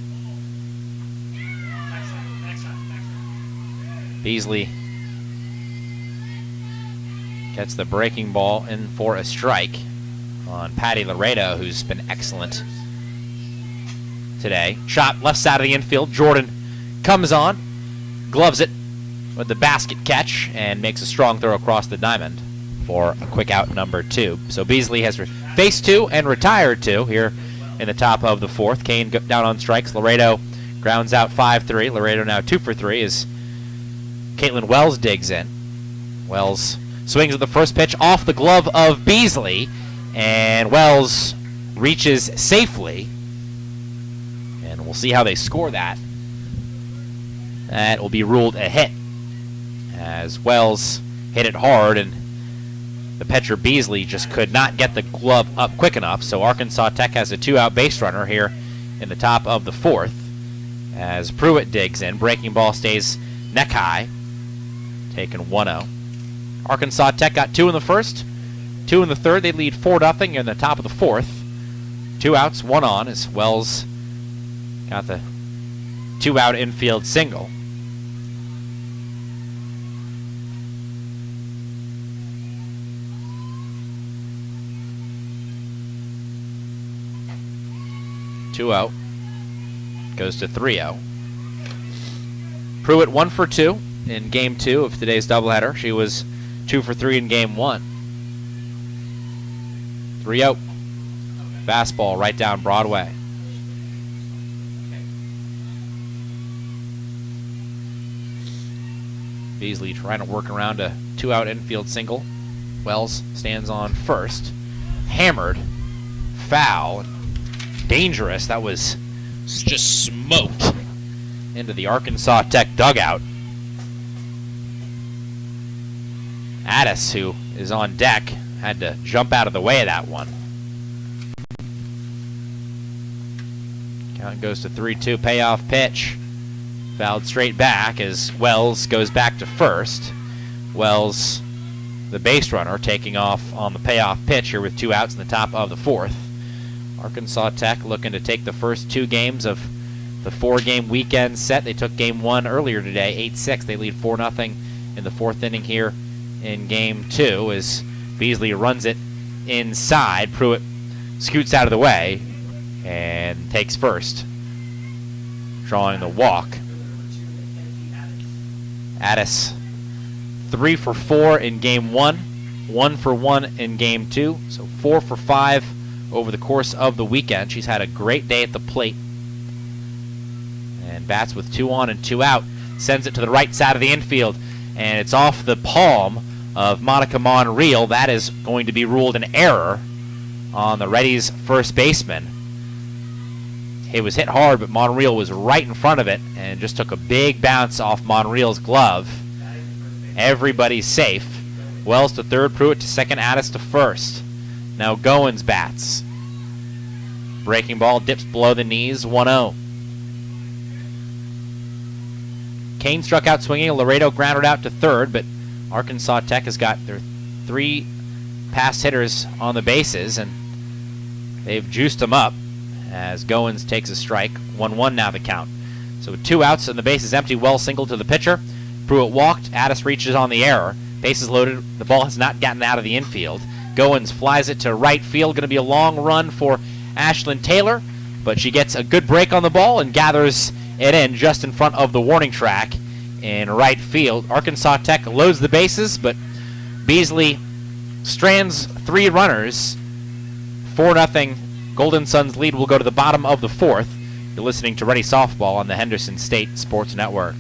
Beasley gets the breaking ball in for a strike on Patty Laredo, who's been excellent today. Shot left side of the infield. Jordan comes on, gloves it with the basket catch, and makes a strong throw across the diamond for a quick out number 2. So Beasley has faced 2 and retired 2 here in the top of the 4th. Kane down on strikes. Laredo grounds out 5-3. Laredo now 2 for 3 as Caitlin Wells digs in. Wells swings at the first pitch off the glove of Beasley, and Wells reaches safely. And we'll see how they score that. That will be ruled a hit as Wells hit it hard, and the pitcher Beasley just could not get the glove up quick enough. So Arkansas Tech has a 2-out base runner here in the top of the 4th as Pruitt digs in. Breaking ball stays neck high, taken 1-0. Arkansas Tech got 2 in the first, 2 in the third. They lead 4-0 in the top of the 4th. 2 outs, 1 on as Wells got the 2-out infield single. Two-out goes to 3-0. Pruitt 1 for 2 in Game 2 of today's doubleheader. She was 2 for 3 in Game 1. 3-0. Fastball right down Broadway. Beasley trying to work around a 2-out infield single. Wells stands on first. Hammered. Foul. Dangerous. That was just smoked into the Arkansas Tech dugout. Addis, who is on deck, had to jump out of the way of that one. Count goes to 3-2. Payoff pitch. Fouled straight back as Wells goes back to first. Wells, the base runner, taking off on the payoff pitch here with 2 outs in the top of the 4th. Arkansas Tech looking to take the first 2 games of the 4-game weekend set. They took Game 1 earlier today, 8-6. They lead 4-0 in the 4th inning here in Game 2 as Beasley runs it inside. Pruitt scoots out of the way and takes first, drawing the walk. Addis 3 for 4 in Game 1, 1 for 1 in Game 2, so 4 for 5 over the course of the weekend. She's had a great day at the plate and bats with 2 on and 2 out. Sends it to the right side of the infield, and it's off the palm of Monica Monreal. That is going to be ruled an error on the Reddies' first baseman. It was hit hard, but Monreal was right in front of it and just took a big bounce off Monreal's glove. Everybody's safe. Wells to third, Pruitt to second, Addis to first. Now Goins bats. Breaking ball dips below the knees, 1-0. Kane struck out swinging. Laredo grounded out to third, but Arkansas Tech has got their 3 pass hitters on the bases, and they've juiced them up as Goins takes a strike. 1-1 now the count. So with 2 outs and the base is empty, Wells singled to the pitcher. Pruitt walked. Addis reaches on the error. Bases loaded. The ball has not gotten out of the infield. Goins flies it to right field. Going to be a long run for Ashlyn Taylor, but she gets a good break on the ball and gathers it in just in front of the warning track in right field. Arkansas Tech loads the bases, but Beasley strands 3 runners. 4-0 Golden Suns lead will go to the bottom of the 4th. You're listening to Ready Softball on the Henderson State Sports Network.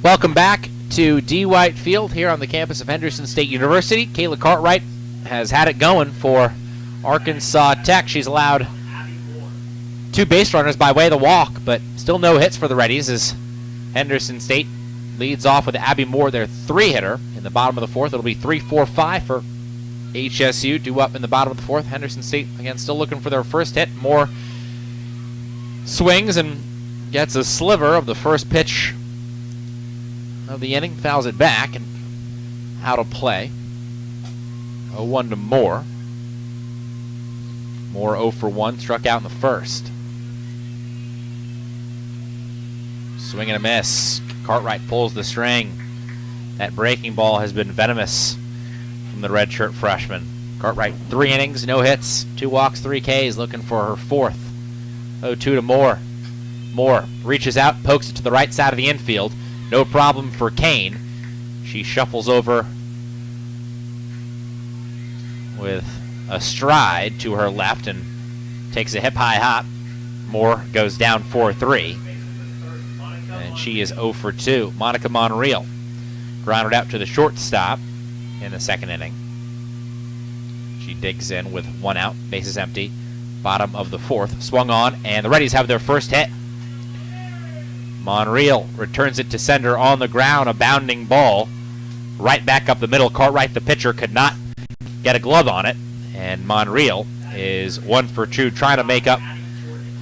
Welcome back to D. White Field here on the campus of Henderson State University. Kayla Cartwright has had it going for Arkansas Tech. She's allowed 2 base runners by way of the walk, but still no hits for the Reddies as Henderson State leads off with Abby Moore, their 3-hitter. In the bottom of the 4th, it'll be 3-4-5 for HSU. Due up in the bottom of the 4th. Henderson State, again, still looking for their first hit. Moore swings and gets a sliver of the first pitch of the inning, fouls it back and out of play. 0-1 to Moore. Moore 0 for 1, struck out in the first. Swing and a miss. Cartwright pulls the string. That breaking ball has been venomous from the redshirt freshman. Cartwright 3 innings, no hits, 2 walks, 3 Ks, looking for her 4th. 0-2 to Moore. Moore reaches out, pokes it to the right side of the infield. No problem for Kane. She shuffles over with a stride to her left and takes a hip-high hop. Moore goes down 4-3. And she is 0 for 2. Monica Monreal grounded out to the shortstop in the 2nd inning. She digs in with 1 out, bases empty. Bottom of the 4th. Swung on, and the Reddies have their first hit. Monreal returns it to sender on the ground, a bounding ball. Right back up the middle. Cartwright, the pitcher, could not get a glove on it. And Monreal is 1 for 2, trying to make up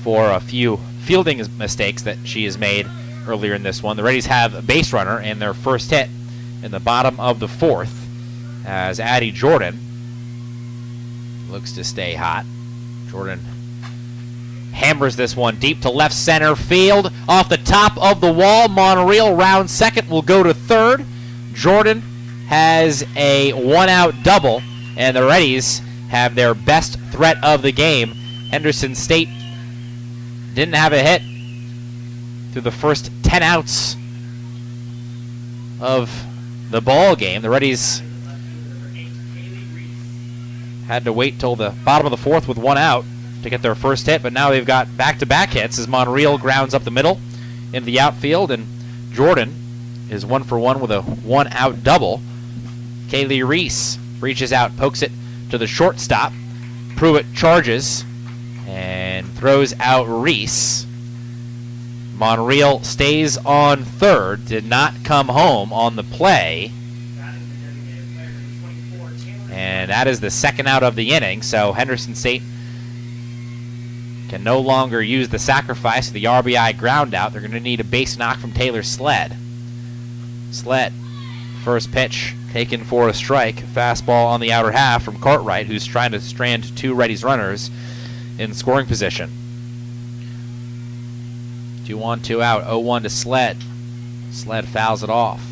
for a few fielding mistakes that she has made earlier in this one. The Reddies have a base runner and their first hit in the bottom of the 4th as Addie Jordan looks to stay hot. Jordan hammers this one deep to left center field. Off the top of the wall, Monreal round second, will go to 3rd. Jordan has a 1-out double, and the Reddies have their best threat of the game. Henderson State didn't have a hit through the first 10 outs of the ball game. The Reddies had to wait till the bottom of the 4th with 1 out to get their first hit, but now they've got back-to-back hits as Monreal grounds up the middle into the outfield, and Jordan is 1 for 1 with a 1-out double. Kaylee Reese reaches out, pokes it to the shortstop. Pruitt charges and throws out Reese. Monreal stays on 3rd, did not come home on the play. And that is the 2nd out of the inning, so Henderson State can no longer use the sacrifice of the RBI ground out. They're going to need a base knock from Taylor Sled. Sled, first pitch taken for a strike. Fastball on the outer half from Cartwright, who's trying to strand 2 Reddies runners in scoring position. 2-1, 2 out, 0-1 to Sled. Sled fouls it off.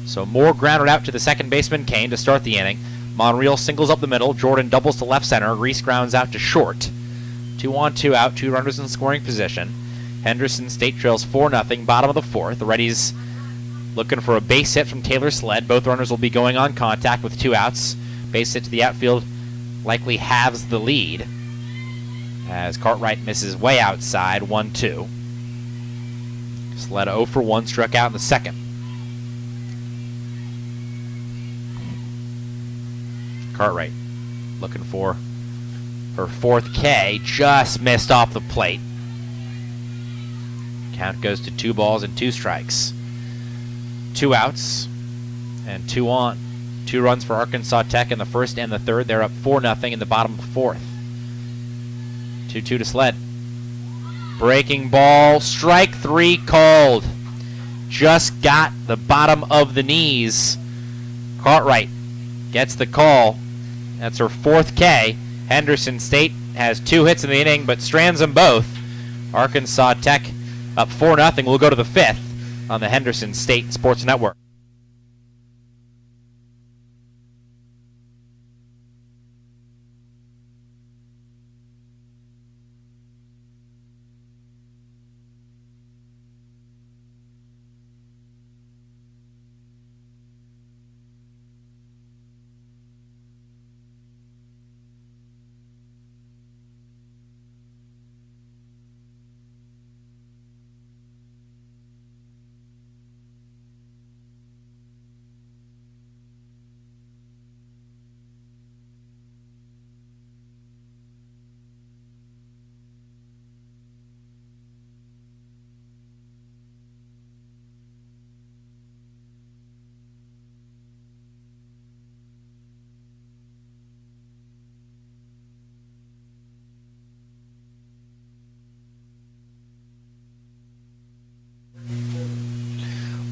So Moore grounded out to the second baseman, Kane, to start the inning. Monreal singles up the middle. Jordan doubles to left center. Reese grounds out to short. 2-on, 2 out, 2 runners in scoring position. Henderson State trails 4-0, bottom of the 4th. The Reddies looking for a base hit from Taylor Sled. Both runners will be going on contact with 2 outs. Base hit to the outfield likely halves the lead. as Cartwright misses way outside, 1-2. Sled 0 for 1, struck out in the second. Cartwright looking for her 4th K, just missed off the plate. Count goes to 2 balls and 2 strikes. 2 outs and 2 on. 2 runs for Arkansas Tech in the first and the third. They're up 4-0 in the bottom of the fourth. 2-2 to Sled. Breaking ball, strike 3 called. Just got the bottom of the knees. Cartwright gets the call. That's her 4th K. Henderson State has 2 hits in the inning, but strands them both. Arkansas Tech up 4-0. We'll go to the 5th on the Henderson State Sports Network.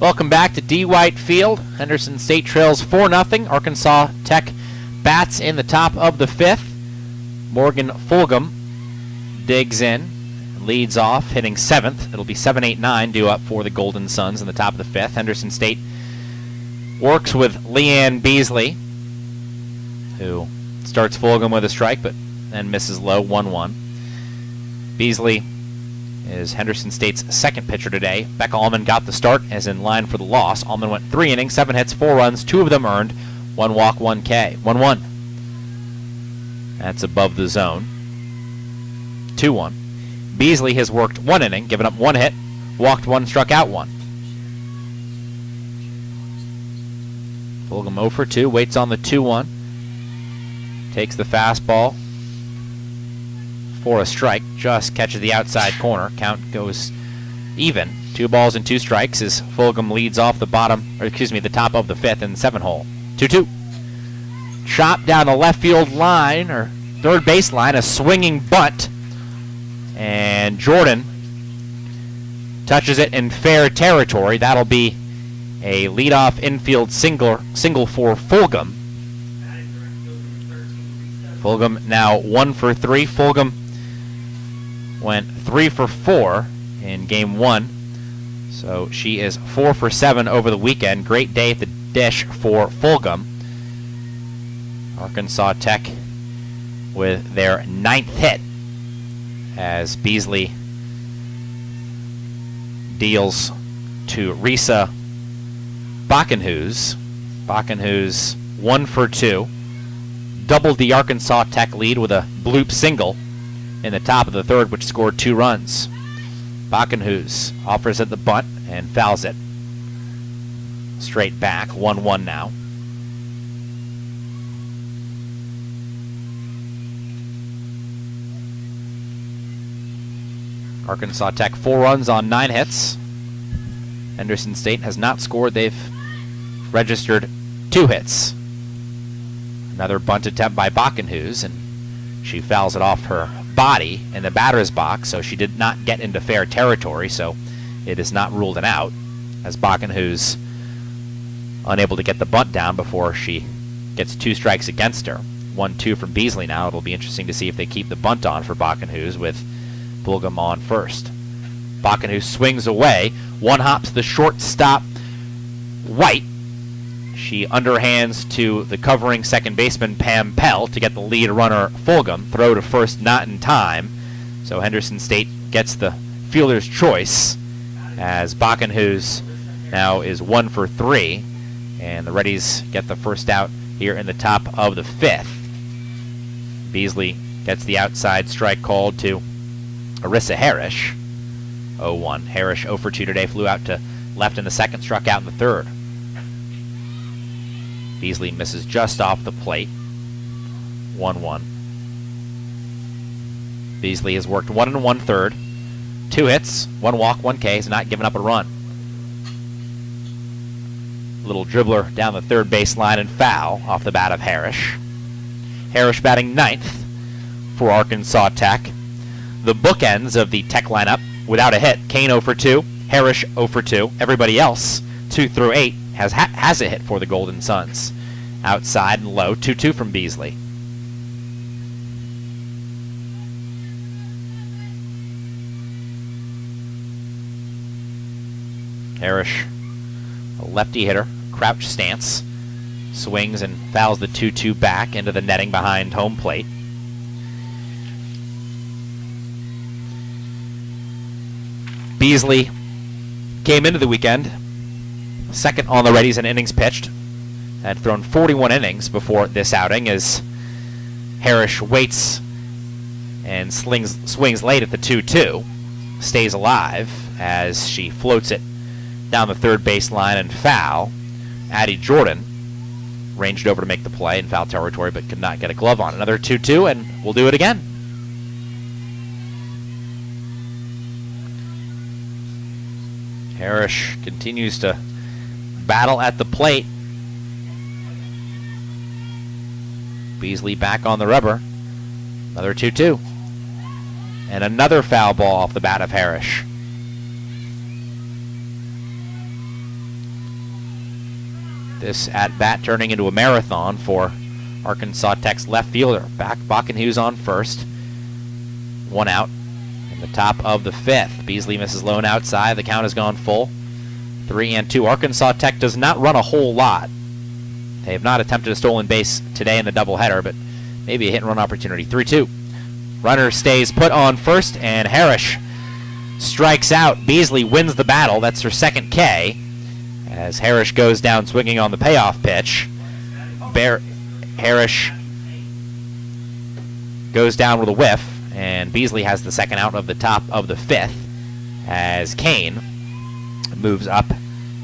Welcome back to D. White Field. Henderson State trails 4-0. Arkansas Tech bats in the top of the 5th. Morgan Fulgham digs in, leads off, hitting 7th. It'll be 7-8-9 due up for the Golden Suns in the top of the 5th. Henderson State works with Leanne Beasley, who starts Fulgham with a strike, but then misses low, 1-1. Beasley is Henderson State's 2nd pitcher today. Becca Allman got the start as in line for the loss. Allman went 3 innings, 7 hits, 4 runs, 2 of them earned, 1 walk, 1 K. 1-1. That's above the zone. 2-1. Beasley has worked 1 inning, given up 1 hit, walked 1, struck out 1. Fulgham 0 for 2, waits on the 2-1. Takes the fastball for a strike, just catches the outside corner. Count goes even. 2 balls and 2 strikes as Fulgham leads off the the top of the 5th in the 7th hole. 2-2. Chop down the left field line, or third base line, a swinging bunt. And Jordan touches it in fair territory. That'll be a leadoff infield single for Fulgham. Fulgham now 1 for 3. Fulgham went 3 for 4 in game 1. So she is 4 for 7 over the weekend. Great day at the dish for Fulgham. Arkansas Tech with their 9th hit as Beasley deals to Risa Bakenhuis. Bakenhuis 1 for 2. Doubled the Arkansas Tech lead with a bloop single in the top of the 3rd, which scored 2 runs. Bakenhuis offers at the bunt and fouls it. Straight back, 1-1 now. Arkansas Tech 4 runs on 9 hits. Henderson State has not scored. They've registered 2 hits. Another bunt attempt by Bakenhuis, and she fouls it off her body in the batter's box, so she did not get into fair territory, so it is not ruled an out, as Bakenhuis unable to get the bunt down before she gets 2 strikes against her. 1-2 from Beasley now. It'll be interesting to see if they keep the bunt on for Bakenhuis with Fulgham on first. Bakenhuis swings away. 1 hops the shortstop, White. She underhands to the covering second baseman, Pam Pell, to get the lead runner, Fulgham. Throw to first, not in time. So Henderson State gets the fielder's choice as Bakenhuis now is 1 for 3. And the Reddies get the first out here in the top of the 5th. Beasley Gets the outside strike called to Arissa Harrish. 0-1. Harrish 0 for 2 today, flew out to left in the second, struck out in the third. Beasley misses just off the plate. 1-1. Beasley has worked 1 1/3. 2 hits, 1 walk, 1 K. He's not giving up a run. Little dribbler down the third baseline and foul off the bat of Harrish. Harrish batting 9th for Arkansas Tech. The bookends of the Tech lineup without a hit. Kane 0 for 2, Harrish 0 for 2. Everybody else, 2 through 8, has a hit for the Golden Suns. Outside and low, 2-2 from Beasley. Harrish, a lefty hitter, crouch stance, swings and fouls the 2-2 back into the netting behind home plate. Beasley came into the weekend second on the Reddies in innings pitched. Had thrown 41 innings before this outing as Harrish waits and swings late at the 2-2. Stays alive as she floats it down the third baseline and foul. Addie Jordan ranged over to make the play in foul territory but could not get a glove on. Another 2-2 and we'll do it again. Harrish continues to battle at the plate. Beasley back on the rubber. Another 2-2. And another foul ball off the bat of Harrish. This at-bat turning into a marathon for Arkansas Tech's left fielder. Backenhughes on first. 1 out in the top of the 5th. Beasley misses low and outside. The count has gone full. 3-2. Arkansas Tech does not run a whole lot. They have not attempted a stolen base today in the doubleheader, but maybe a hit-and-run opportunity. 3-2. Runner stays put on first, and Harrish strikes out. Beasley wins the battle. That's her second K. As Harrish goes down swinging on the payoff pitch. Harrish goes down with a whiff, and Beasley has the second out of the top of the 5th as Kane moves up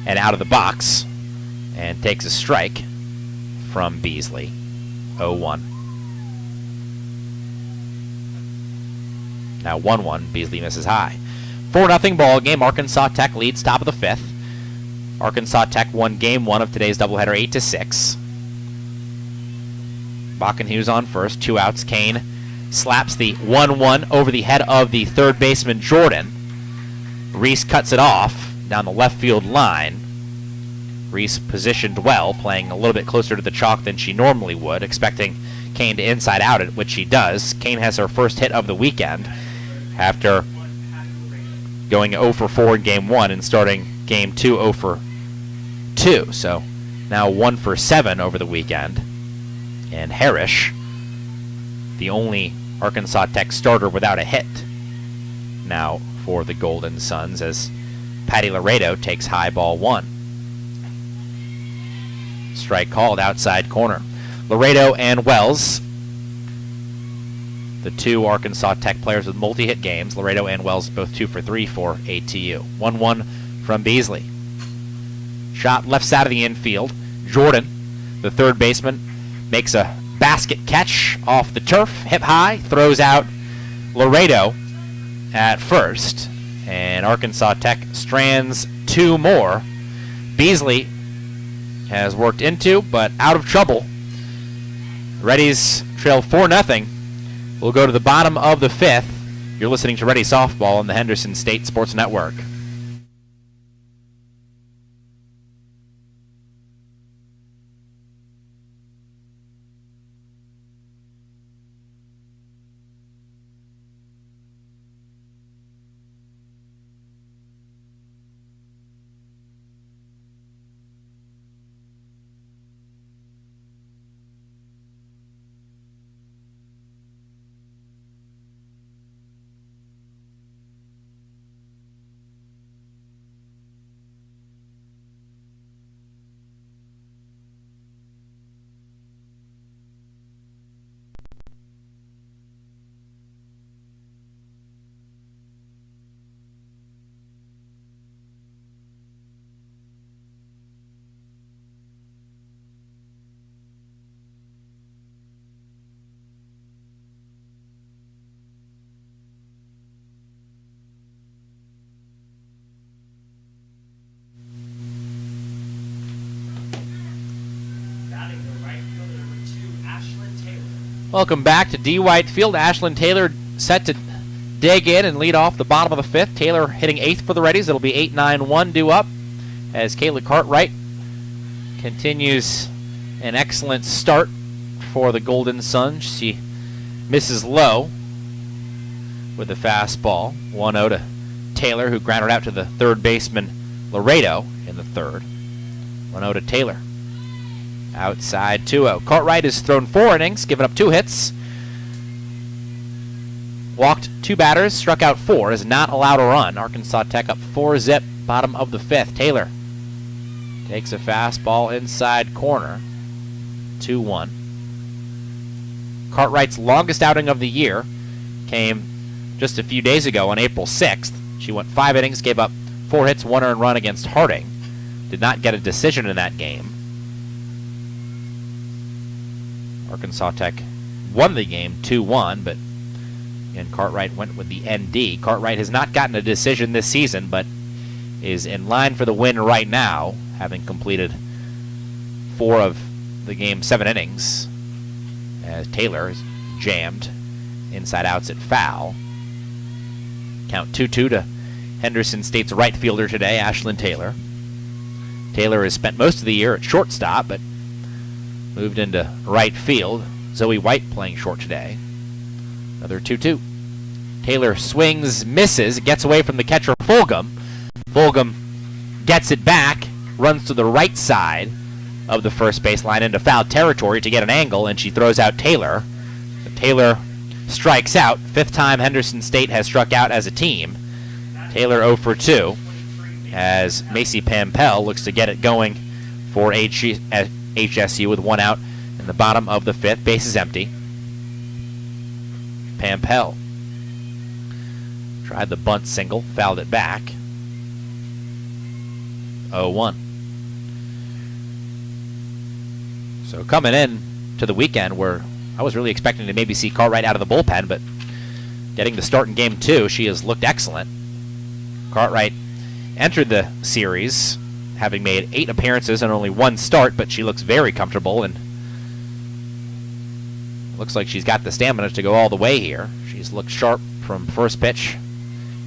and out of the box and takes a strike from Beasley. 0-1. Now 1-1. Beasley misses high. 4-0 ball game. Arkansas Tech leads top of the 5th. Arkansas Tech won game 1 of today's doubleheader 8-6. Backenhughes on first, 2 outs. Kane slaps the 1-1 over the head of the third baseman Jordan. Reese cuts it off down the left field line. Reese positioned well, playing a little bit closer to the chalk than she normally would, expecting Kane to inside out it, which she does. Kane has her first hit of the weekend after going 0 for 4 in game 1 and starting game 2 0 for 2. So now 1 for 7 over the weekend. And Harrish, the only Arkansas Tech starter without a hit now for the Golden Suns, as Patty Laredo takes high ball 1. Strike called outside corner. Laredo and Wells, the 2 Arkansas Tech players with multi-hit games. Laredo and Wells both 2 for 3 for ATU. 1-1 from Beasley. Shot left side of the infield. Jordan, the third baseman, makes a basket catch off the turf, hip high, throws out Laredo at first, and Arkansas Tech strands 2 more. Beasley has worked into, but out of trouble. Reddies trail 4-0. We'll go to the bottom of the 5th. You're listening to Ready Softball on the Henderson State Sports Network. Welcome back to D. White Field. Ashlyn Taylor set to dig in and lead off the bottom of the fifth. Taylor hitting eighth for the Reddies. It'll be 8-9-1 due up as Kayla Cartwright continues an excellent start for the Golden Sun. She misses low with the fastball. 1-0 to Taylor, who grounded out to the third baseman Laredo in the third. 1-0 to Taylor. Outside 2-0. Cartwright has thrown 4 innings, given up 2 hits. Walked 2 batters, struck out 4, is not allowed a run. Arkansas Tech up 4-zip, bottom of the fifth. Taylor takes a fastball inside corner. 2-1. Cartwright's longest outing of the year came just a few days ago on April 6th. She went 5 innings, gave up 4 hits, 1 earned run against Harding. Did not get a decision in that game. Arkansas Tech won the game 2-1, but again, Cartwright went with the ND. Cartwright has not gotten a decision this season, but is in line for the win right now, having completed 4 of the game's 7 innings, as Taylor is jammed inside outs at foul. Count 2-2 to Henderson State's right fielder today, Ashlyn Taylor. Taylor has spent most of the year at shortstop, but moved into right field. Zoe White playing short today. Another 2-2. Taylor swings, misses, gets away from the catcher Fulgham. Fulgham gets it back, runs to the right side of the first baseline into foul territory to get an angle, and she throws out Taylor. Taylor strikes out. 5th time Henderson State has struck out as a team. Taylor 0 for 2 as Macy Pampel looks to get it going for HSU with 1 out in the bottom of the 5th. Base is empty. Pampel tried the bunt single, fouled it back. 0-1. So coming in to the weekend where I was really expecting to maybe see Cartwright out of the bullpen, but getting the start in game 2, she has looked excellent. Cartwright entered the series having made 8 appearances and only 1 start, but she looks very comfortable and looks like she's got the stamina to go all the way here. She's looked sharp from first pitch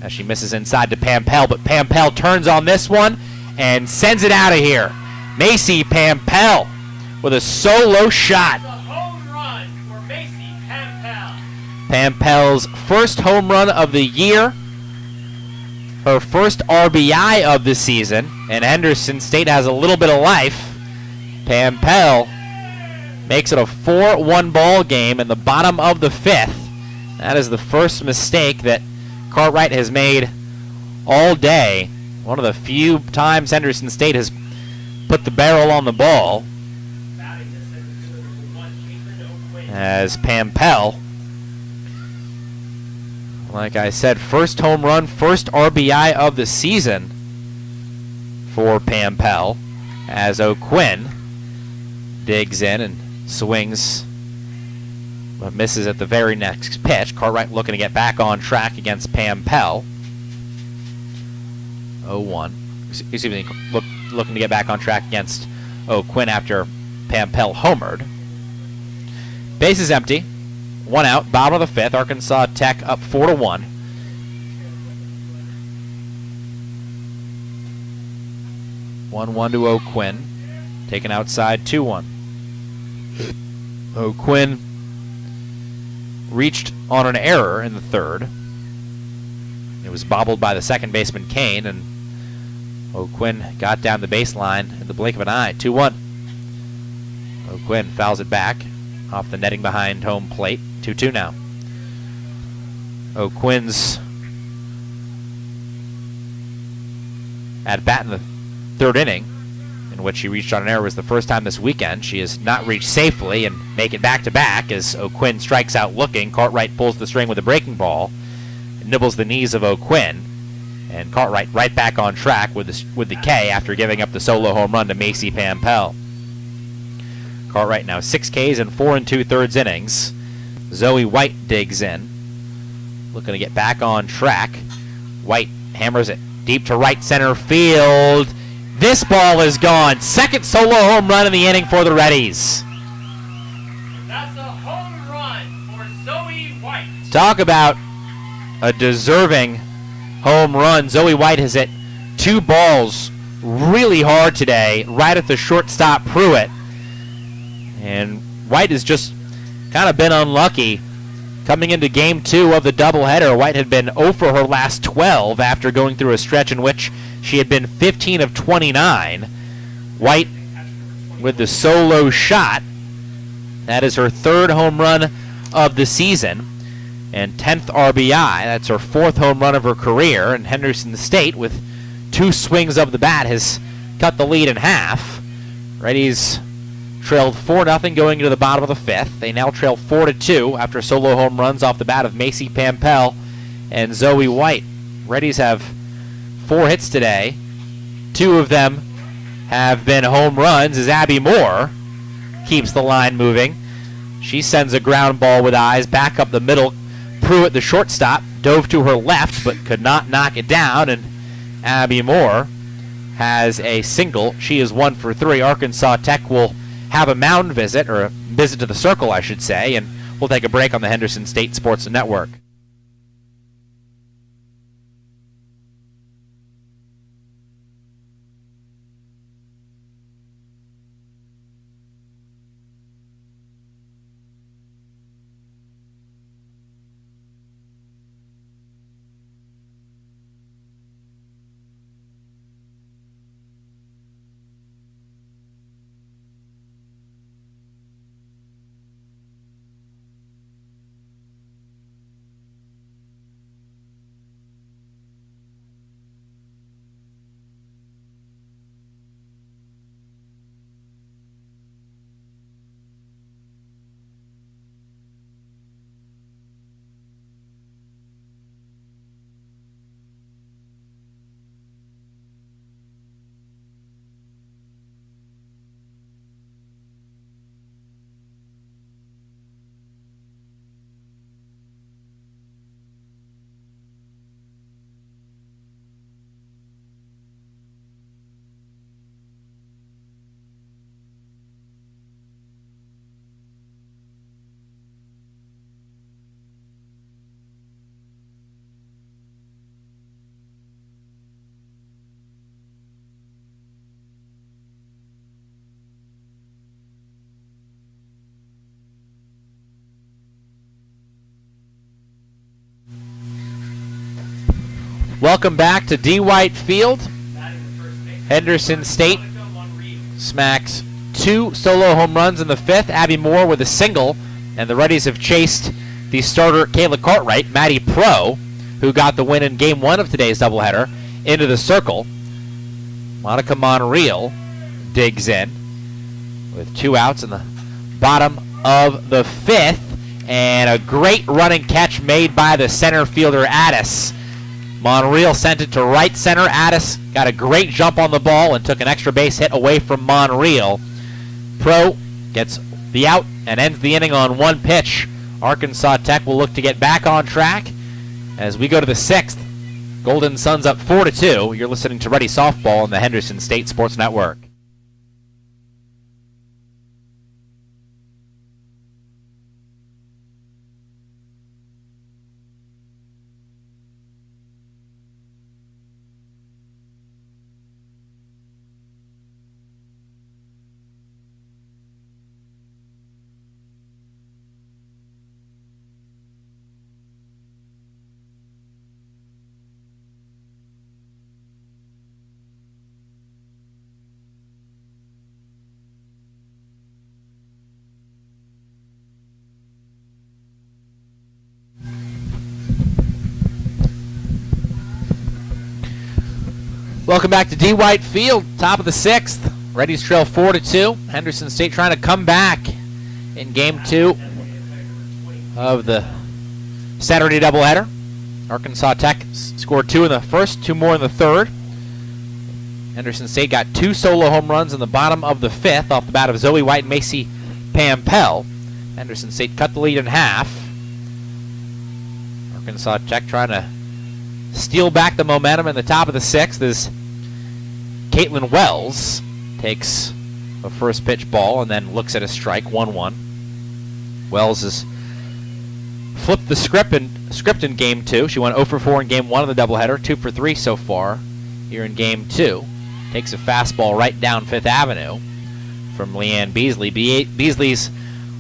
as she misses inside to Pampel, but Pampel turns on this one and sends it out of here. Macy Pampel with a solo shot. It's a home run for Macy Pampel. Pampel's first home run of the year, her first RBI of the season, and Henderson State has a little bit of life. Pampel makes it a 4-1 ball game in the bottom of the 5th. That is the first mistake that Cartwright has made all day. One of the few times Henderson State has put the barrel on the ball. As Pampel, like I said, first home run, first RBI of the season for Pampel, as O'Quinn digs in and swings, but misses at the very next pitch. Cartwright looking to get back on track against Pampel. 0-1. Excuse me, looking to get back on track against O'Quinn after Pampel homered. Base is empty. 1 out, bottom of the 5th. Arkansas Tech up 4-1. One to O'Quinn. Taken outside 2-1. O'Quinn reached on an error in the 3rd. It was bobbled by the second baseman Kane, and O'Quinn got down the baseline in the blink of an eye. 2-1. O'Quinn fouls it back off the netting behind home plate. 2-2 now. O'Quinn's at bat in the 3rd inning, in which she reached on an error, was the first time this weekend. She has not reached safely and make it back-to-back as O'Quinn strikes out looking. Cartwright pulls the string with a breaking ball, nibbles the knees of O'Quinn, and Cartwright right back on track with the K after giving up the solo home run to Macy Pampel. Cartwright now 6 Ks in 4 2/3 innings. Zoe White digs in, looking to get back on track. White hammers it deep to right center field. This ball is gone. Second solo home run in the inning for the Reddies. That's a home run Talk about a deserving home run. Zoe White has hit 2 balls really hard today, right at the shortstop Pruitt. And White has just kind of been unlucky. Coming into game 2 of the doubleheader, White had been 0 for her last 12 after going through a stretch in which she had been 15 of 29. White with the solo shot. That is her 3rd home run of the season and 10th RBI. That's her 4th home run of her career. And Henderson State, with 2 swings of the bat, has cut the lead in half. Reddies trailed 4-0 going into the bottom of the 5th. They now trail 4-2 after solo home runs off the bat of Macy Pampel and Zoe White. Reddies have 4 hits today. 2 of them have been home runs as Abby Moore keeps the line moving. She sends a ground ball with eyes back up the middle. Pruitt, the shortstop, dove to her left but could not knock it down, and Abby Moore has a single. She is 1 for 3. Arkansas Tech will have a mound visit, or a visit to the circle, I should say, and we'll take a break on the Henderson State Sports Network. Welcome back to D. White Field. Henderson State smacks 2 solo home runs in the 5th. Abby Moore with a single, and the Reddies have chased the starter Kayla Cartwright, Maddie Pro, who got the win in game 1 of today's doubleheader, into the circle. Monica Monreal digs in with 2 outs in the bottom of the 5th, and a great running catch made by the center fielder Addis. Monreal sent it to right center. Addis got a great jump on the ball and took an extra base hit away from Monreal. Pro gets the out and ends the inning on 1 pitch. Arkansas Tech will look to get back on track as we go to the 6th. Golden Suns up 4-2. You're listening to Ready Softball on the Henderson State Sports Network. Welcome back to D. White Field, top of the 6th. Reddies trail 4-2. Henderson State trying to come back in game 2 of the Saturday doubleheader. Arkansas Tech scored 2 in the 1st, 2 more in the 3rd. Henderson State got 2 solo home runs in the bottom of the 5th off the bat of Zoe White and Macy Pampel. Henderson State cut the lead in half. Arkansas Tech trying to steal back the momentum in the top of the 6th as Caitlin Wells takes a first pitch ball and then looks at a strike, 1-1. Wells is flipped the script in game 2. She went 0 for 4 in game 1 of the doubleheader, 2 for 3 so far here in game 2. Takes a fastball right down Fifth Avenue from Leanne Beasley. Beasley's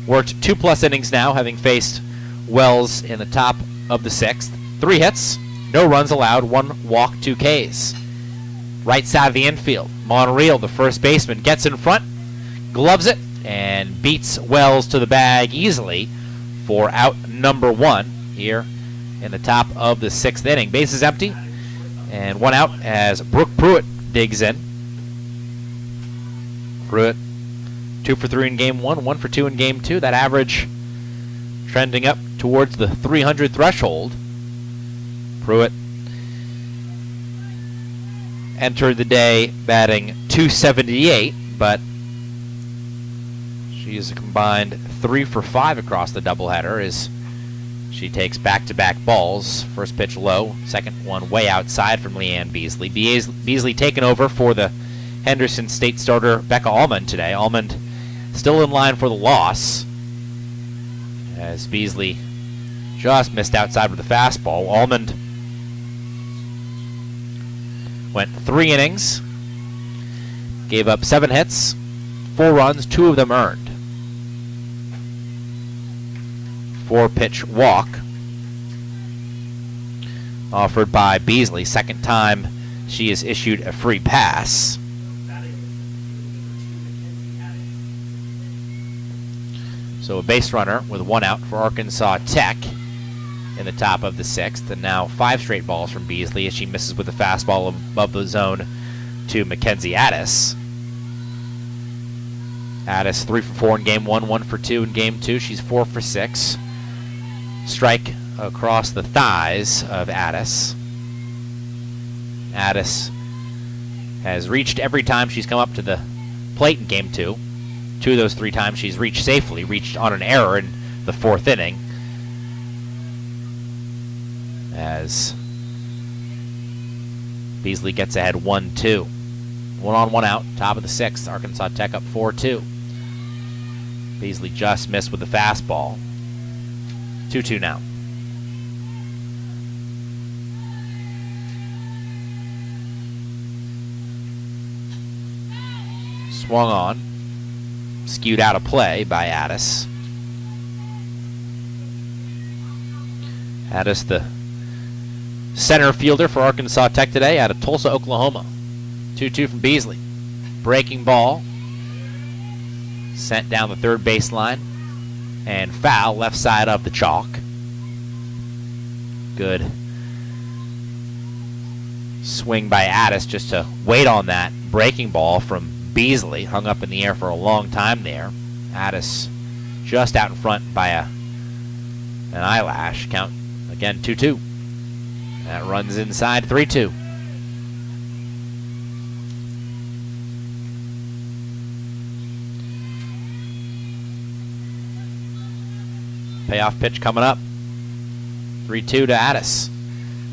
worked 2+ innings now, having faced Wells in the top of the 6th. 3 hits, no runs allowed, 1 walk, 2 Ks. Right side of the infield, Monreal, the first baseman, gets in front, gloves it, and beats Wells to the bag easily for out number 1 here in the top of the 6th inning. Base is empty, and 1 out as Brooke Pruitt digs in. Pruitt 2 for 3 in game 1, 1 for 2 in game 2. That average trending up towards the 300 threshold. Pruitt entered the day batting .278, but she is a combined 3 for 5 across the doubleheader as she takes back-to-back balls. First pitch low, second one way outside from Leanne Beasley. Beasley taken over for the Henderson State starter Becca Almond today. Almond still in line for the loss as Beasley just missed outside with the fastball. Almond went 3 innings, gave up 7 hits, 4 runs, 2 of them earned. 4-pitch walk offered by Beasley. Second time she has issued a free pass. So a base runner with 1 out for Arkansas Tech in the top of the 6th, and now 5 straight balls from Beasley as she misses with a fastball above the zone to Mackenzie Addis. Addis 3 for 4 in game 1, 1 for 2 in game 2. She's 4 for 6. Strike across the thighs of Addis. Addis has reached every time she's come up to the plate in game 2. 2 of those 3 times she's reached safely, reached on an error in the 4th inning. As Beasley gets ahead 1-2. 1 on, 1 out, top of the 6th. Arkansas Tech up 4-2. Beasley just missed with the fastball. 2-2 now. Swung on. Skewed out of play by Addis. Addis, the center fielder for Arkansas Tech today out of Tulsa, Oklahoma. 2-2 from Beasley. Breaking ball. Sent down the third baseline. And foul left side of the chalk. Good swing by Addis just to wait on that breaking ball from Beasley. Hung up in the air for a long time there. Addis just out in front by an eyelash. Count again 2-2. That runs inside 3-2. Payoff pitch coming up. 3-2 to Addis.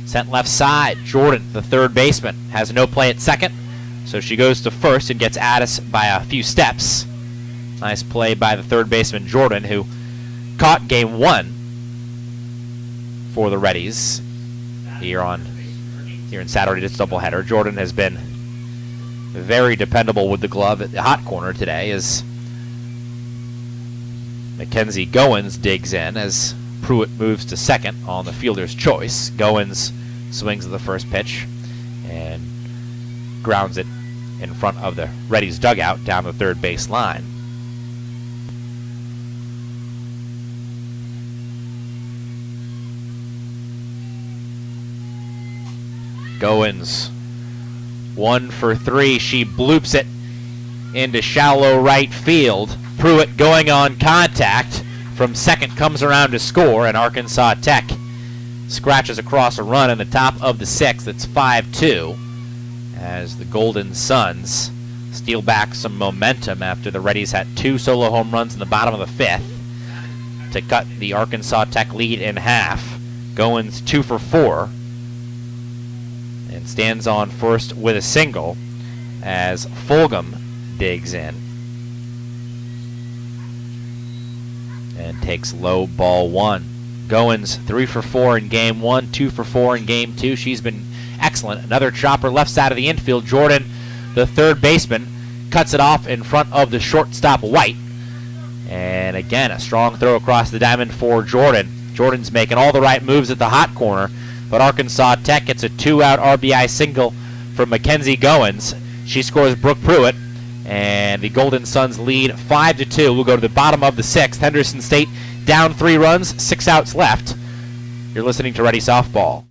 Sent left side. Jordan, the third baseman, has no play at second, so she goes to first and gets Addis by a few steps. Nice play by the third baseman, Jordan, who caught game 1 for the Reddies here in Saturday's doubleheader. Jordan has been very dependable with the glove at the hot corner today as Mackenzie Goins digs in as Pruitt moves to second on the fielder's choice. Goins swings at the first pitch and grounds it in front of the Reddies dugout down the third base line. Goins 1 for 3. She bloops it into shallow right field. Pruitt going on contact from second comes around to score, and Arkansas Tech scratches across a run in the top of the 6th. It's 5-2 as the Golden Suns steal back some momentum after the Reddies had 2 solo home runs in the bottom of the 5th to cut the Arkansas Tech lead in half. Goins 2 for 4 and stands on first with a single as Fulgham digs in and takes low ball 1. Goins 3 for 4 in game 1, 2 for 4 in game 2. She's been excellent. Another chopper left side of the infield. Jordan, the third baseman, cuts it off in front of the shortstop White. And again, a strong throw across the diamond for Jordan. Jordan's making all the right moves at the hot corner, but Arkansas Tech gets a 2-out RBI single from Mackenzie Goins. She scores Brooke Pruitt, and the Golden Suns lead 5-2. We'll go to the bottom of the 6th. Henderson State down 3 runs, 6 outs left. You're listening to Ready Softball.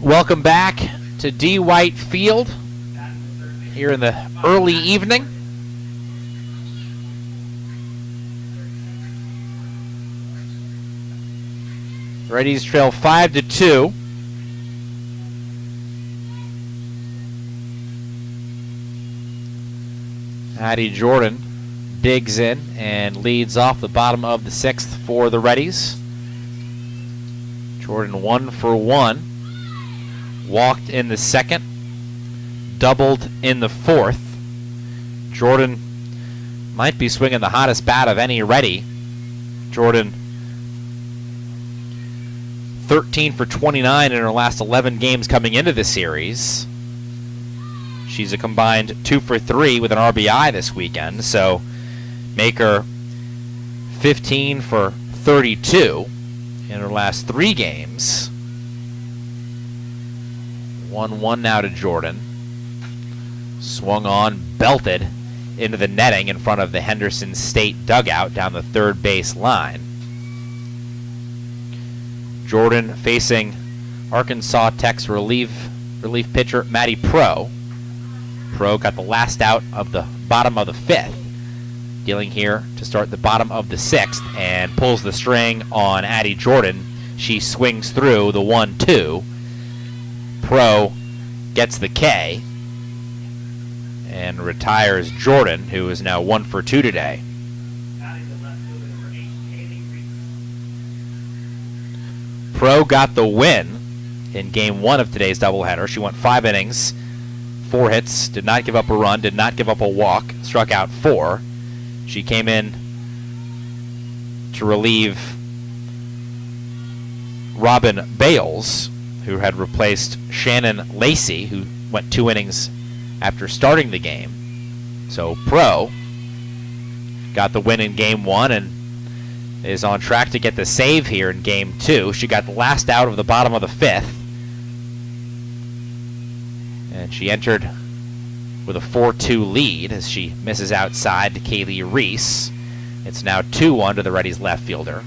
Welcome back to D. White Field here in the early evening. Reddies trail 5-2. Addie Jordan digs in and leads off the bottom of the 6th for the Reddies. Jordan 1 for 1. Walked in the 2nd, doubled in the 4th. Jordan might be swinging the hottest bat of any Reddy. Jordan 13 for 29 in her last 11 games coming into the series. She's a combined 2 for 3 with an RBI this weekend, so make her 15 for 32 in her last 3 games. 1-1 now to Jordan. Swung on, belted into the netting in front of the Henderson State dugout down the third base line. Jordan facing Arkansas Tech's relief pitcher Maddie Pro. Pro got the last out of the bottom of the 5th. Dealing here to start the bottom of the 6th and pulls the string on Addie Jordan. She swings through the 1-2. Pro gets the K and retires Jordan, who is now 1 for 2 today. Pro got the win in game 1 of today's doubleheader. She went 5 innings, 4 hits, did not give up a run, did not give up a walk, struck out 4. She came in to relieve Robin Bales, who had replaced Shannon Lacey, who went 2 innings after starting the game. So Pro got the win in game 1 and is on track to get the save here in game 2. She got the last out of the bottom of the 5th. And she entered with a 4-2 lead as she misses outside to Kaylee Reese. It's now 2-1 to the Reddies left fielder.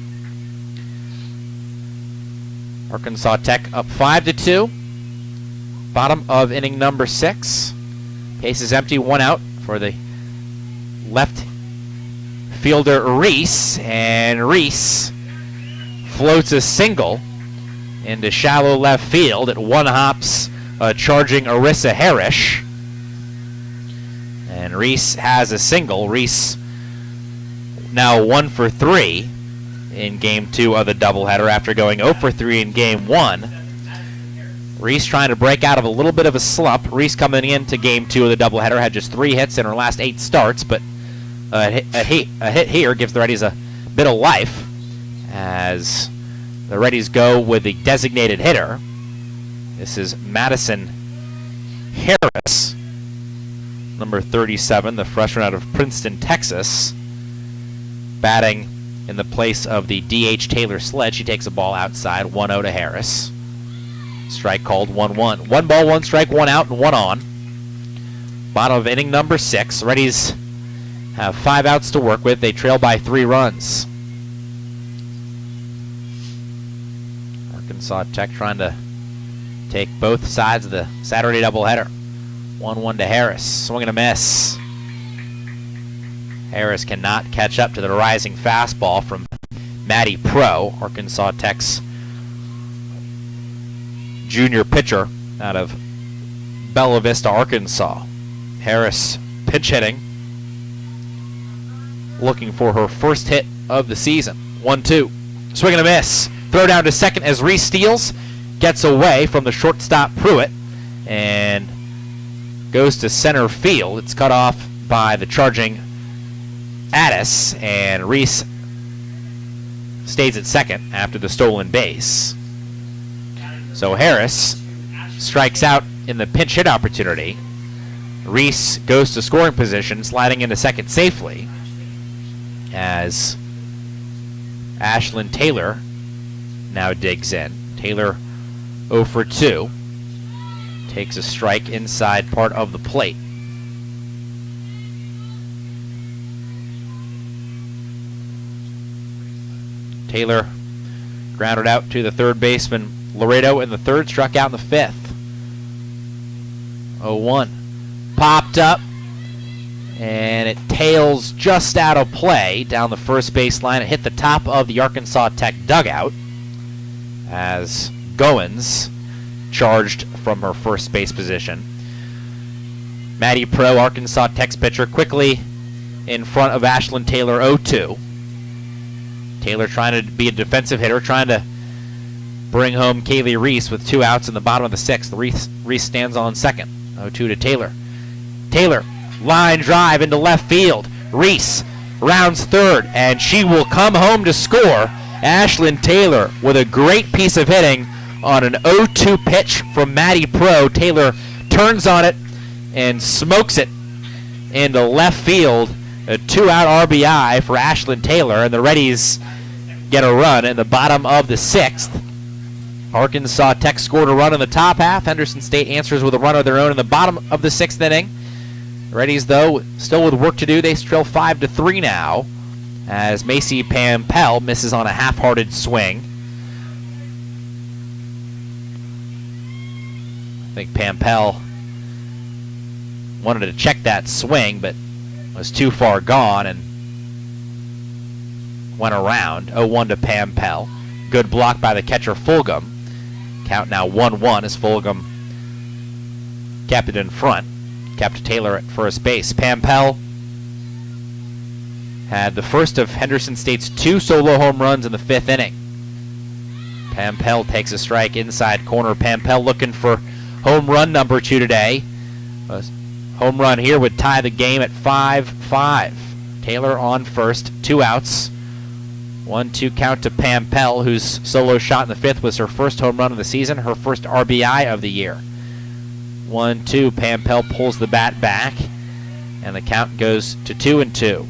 Arkansas Tech up 5-2. Bottom of inning number 6. Base is empty, 1 out for the left fielder Reese, and Reese floats a single into shallow left field. It one-hops charging Arissa Harris. And And Reese has a single. Reese now 1 for 3 in Game 2 of the doubleheader after going 0 for 3 in Game 1. Reese trying to break out of a little bit of a slump. Reese coming into Game 2 of the doubleheader had just 3 hits in her last 8 starts, but a hit here gives the Reddies a bit of life as the Reddies go with the designated hitter. This is Madison Harris, number 37, the freshman out of Princeton, Texas, batting in the place of the DH Taylor Sled. She takes a ball outside, 1-0 to Harris. Strike called, 1-1. 1 ball, 1 strike, 1 out, and 1 on. Bottom of inning number 6. Reddies have 5 outs to work with. They trail by 3 runs. Arkansas Tech trying to take both sides of the Saturday doubleheader. 1-1 to Harris. Swing and a miss. Harris cannot catch up to the rising fastball from Maddie Pro, Arkansas Tech's junior pitcher out of Bella Vista, Arkansas. Harris pinch hitting, looking for her first hit of the season. 1-2. Swing and a miss. Throw down to second as Reese steals, gets away from the shortstop Pruitt, and goes to center field. It's cut off by the charging Addis, and Reese stays at second after the stolen base. So Harris strikes out in the pinch hit opportunity. Reese goes to scoring position, sliding into second safely as Ashlyn Taylor now digs in. Taylor 0 for 2. Takes a strike inside part of the plate. Taylor grounded out to the third baseman Laredo in the third, struck out in the fifth. 0-1. Popped up, and it tails just out of play down the first baseline. It hit the top of the Arkansas Tech dugout as Goins charged from her first base position. Maddie Pro, Arkansas Tech's pitcher, quickly in front of Ashlyn Taylor, 0-2. Taylor trying to be a defensive hitter, trying to bring home Kaylee Reese with 2 outs in the bottom of the 6th. Reese stands on second. 0-2 to Taylor. Taylor, line drive into left field. Reese rounds third, and she will come home to score. Ashlyn Taylor with a great piece of hitting on an 0-2 pitch from Maddie Pro. Taylor turns on it and smokes it into left field. A 2-out RBI for Ashlyn Taylor, and the Reddies get a run in the bottom of the 6th. Arkansas Tech scored a run in the top half. Henderson State answers with a run of their own in the bottom of the 6th inning. The Reddies, though, still with work to do. They trail 5-3 now as Macy Pampel misses on a half-hearted swing. I think Pampel wanted to check that swing, but was too far gone and went around. 0-1 to Pampel. Good block by the catcher Fulgham. Count now 1-1 as Fulgham kept it in front. Kept Taylor at first base. Pampel had the first of Henderson State's 2 solo home runs in the 5th inning. Pampel takes a strike inside corner. Pampel looking for home run number 2 today. A home run here would tie the game at 5-5. Taylor on first, 2 outs. 1-2 count to Pampel, whose solo shot in the 5th was her first home run of the season, her first RBI of the year. 1-2, Pampel pulls the bat back, and the count goes to 2-2.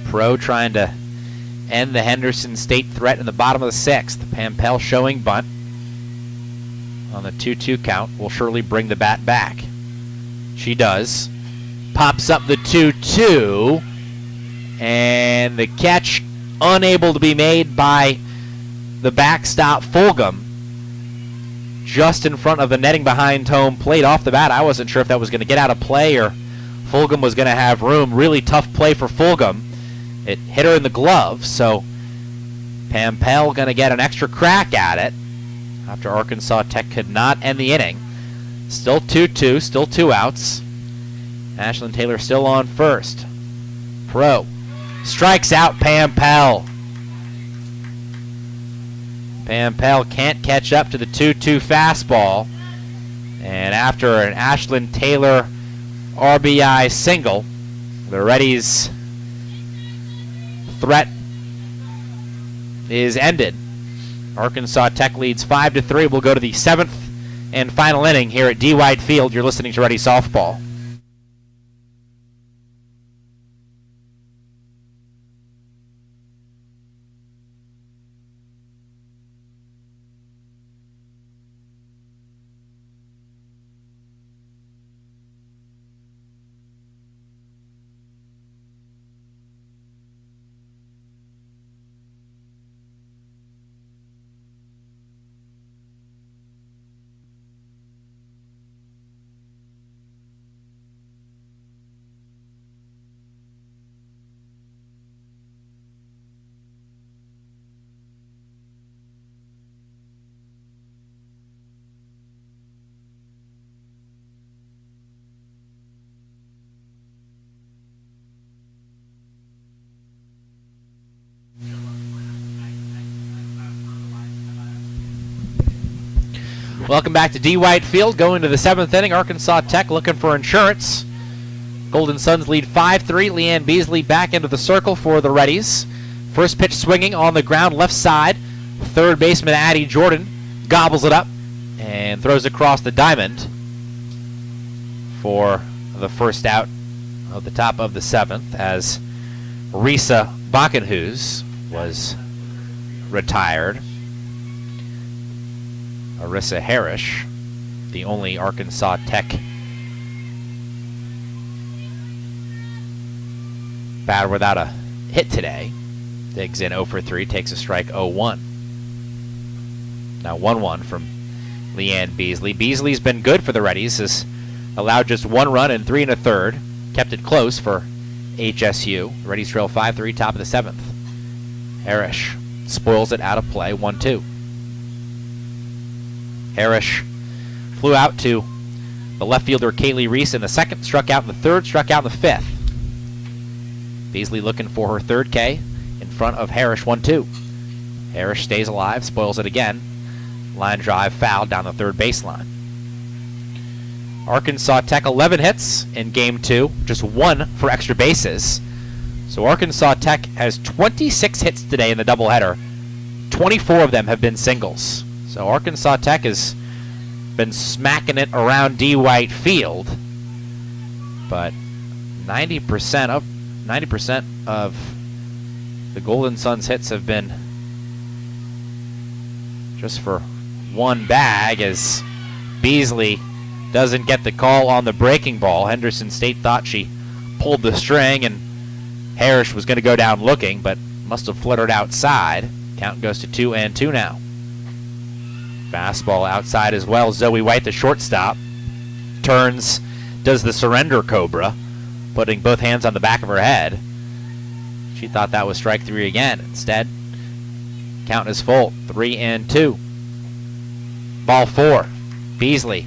Pro trying to end the Henderson State threat in the bottom of the 6th. Pampel showing bunt on the 2-2 count will surely bring the bat back. She does. Pops up the 2-2, and the catch unable to be made by the backstop Fulgham just in front of the netting behind home plate off the bat. I wasn't sure if that was going to get out of play or Fulgham was going to have room. Really tough play for Fulgham. It hit her in the glove, so Pampel going to get an extra crack at it after Arkansas Tech could not end the inning. Still 2-2, still 2 outs. Ashlyn Taylor still on first. Pro strikes out Pampel. Pampel can't catch up to the 2-2 fastball. And after an Ashlyn Taylor RBI single, the Reddies' threat is ended. Arkansas Tech leads 5-3. We'll go to the 7th and final inning here at D. White Field. You're listening to Ready Softball. Welcome back to D. White Field. Going to the 7th inning. Arkansas Tech looking for insurance. Golden Suns lead 5-3. Leanne Beasley back into the circle for the Reddies. First pitch swinging on the ground left side. Third baseman Addie Jordan gobbles it up and throws across the diamond for the first out of the top of the 7th as Risa Bakenhus was retired. Arissa Harris, the only Arkansas Tech batter without a hit today, digs in 0 for 3, takes a strike 0-1. Now 1-1 from Leanne Beasley. Beasley's been good for the Reddies, has allowed just 1 run in 3 1/3, kept it close for HSU. Reddies trail 5-3, top of the 7th. Harris spoils it out of play, 1-2. Harris flew out to the left fielder Kaylee Reese in the 2nd, struck out in the 3rd, struck out in the 5th. Beasley looking for her 3rd K in front of Harris, 1-2. Harris stays alive, spoils it again. Line drive foul down the 3rd baseline. Arkansas Tech 11 hits in game 2, just 1 for extra bases. So Arkansas Tech has 26 hits today in the doubleheader. 24 of them have been singles. So Arkansas Tech has been smacking it around D. White Field, but 90% of the Golden Suns hits have been just for 1 bag, as Beasley doesn't get the call on the breaking ball. Henderson State thought she pulled the string and Harris was going to go down looking, but must have fluttered outside. Count goes to 2-2 now. Fastball outside as well. Zoe White, the shortstop, turns, does the surrender cobra, putting both hands on the back of her head. She thought that was strike 3 again. Instead, count is full, 3-2. Ball 4. Beasley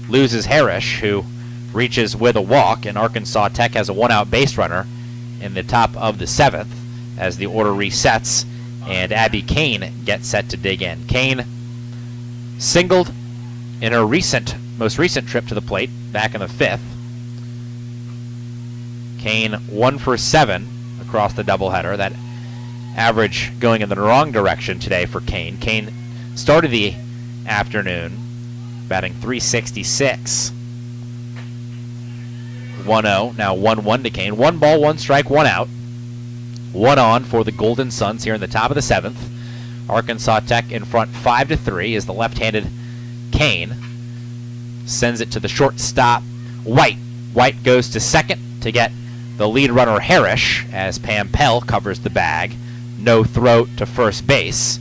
loses Harris, who reaches with a walk, and Arkansas Tech has a 1-out base runner in the top of the 7th as the order resets and Abby Kane gets set to dig in. Kane singled in her most recent trip to the plate back in the 5th. Kane 1 for 7 across the doubleheader. That average going in the wrong direction today for Kane. Kane started the afternoon batting .366. 1-0, now 1-1 to Kane. 1 ball, 1 strike, 1 out. 1 on for the Golden Suns here in the top of the 7th. Arkansas Tech in front 5-3 as the left-handed Kane sends it to the shortstop White. White goes to 2nd to get the lead runner Harris as Pampel covers the bag. No throw to first base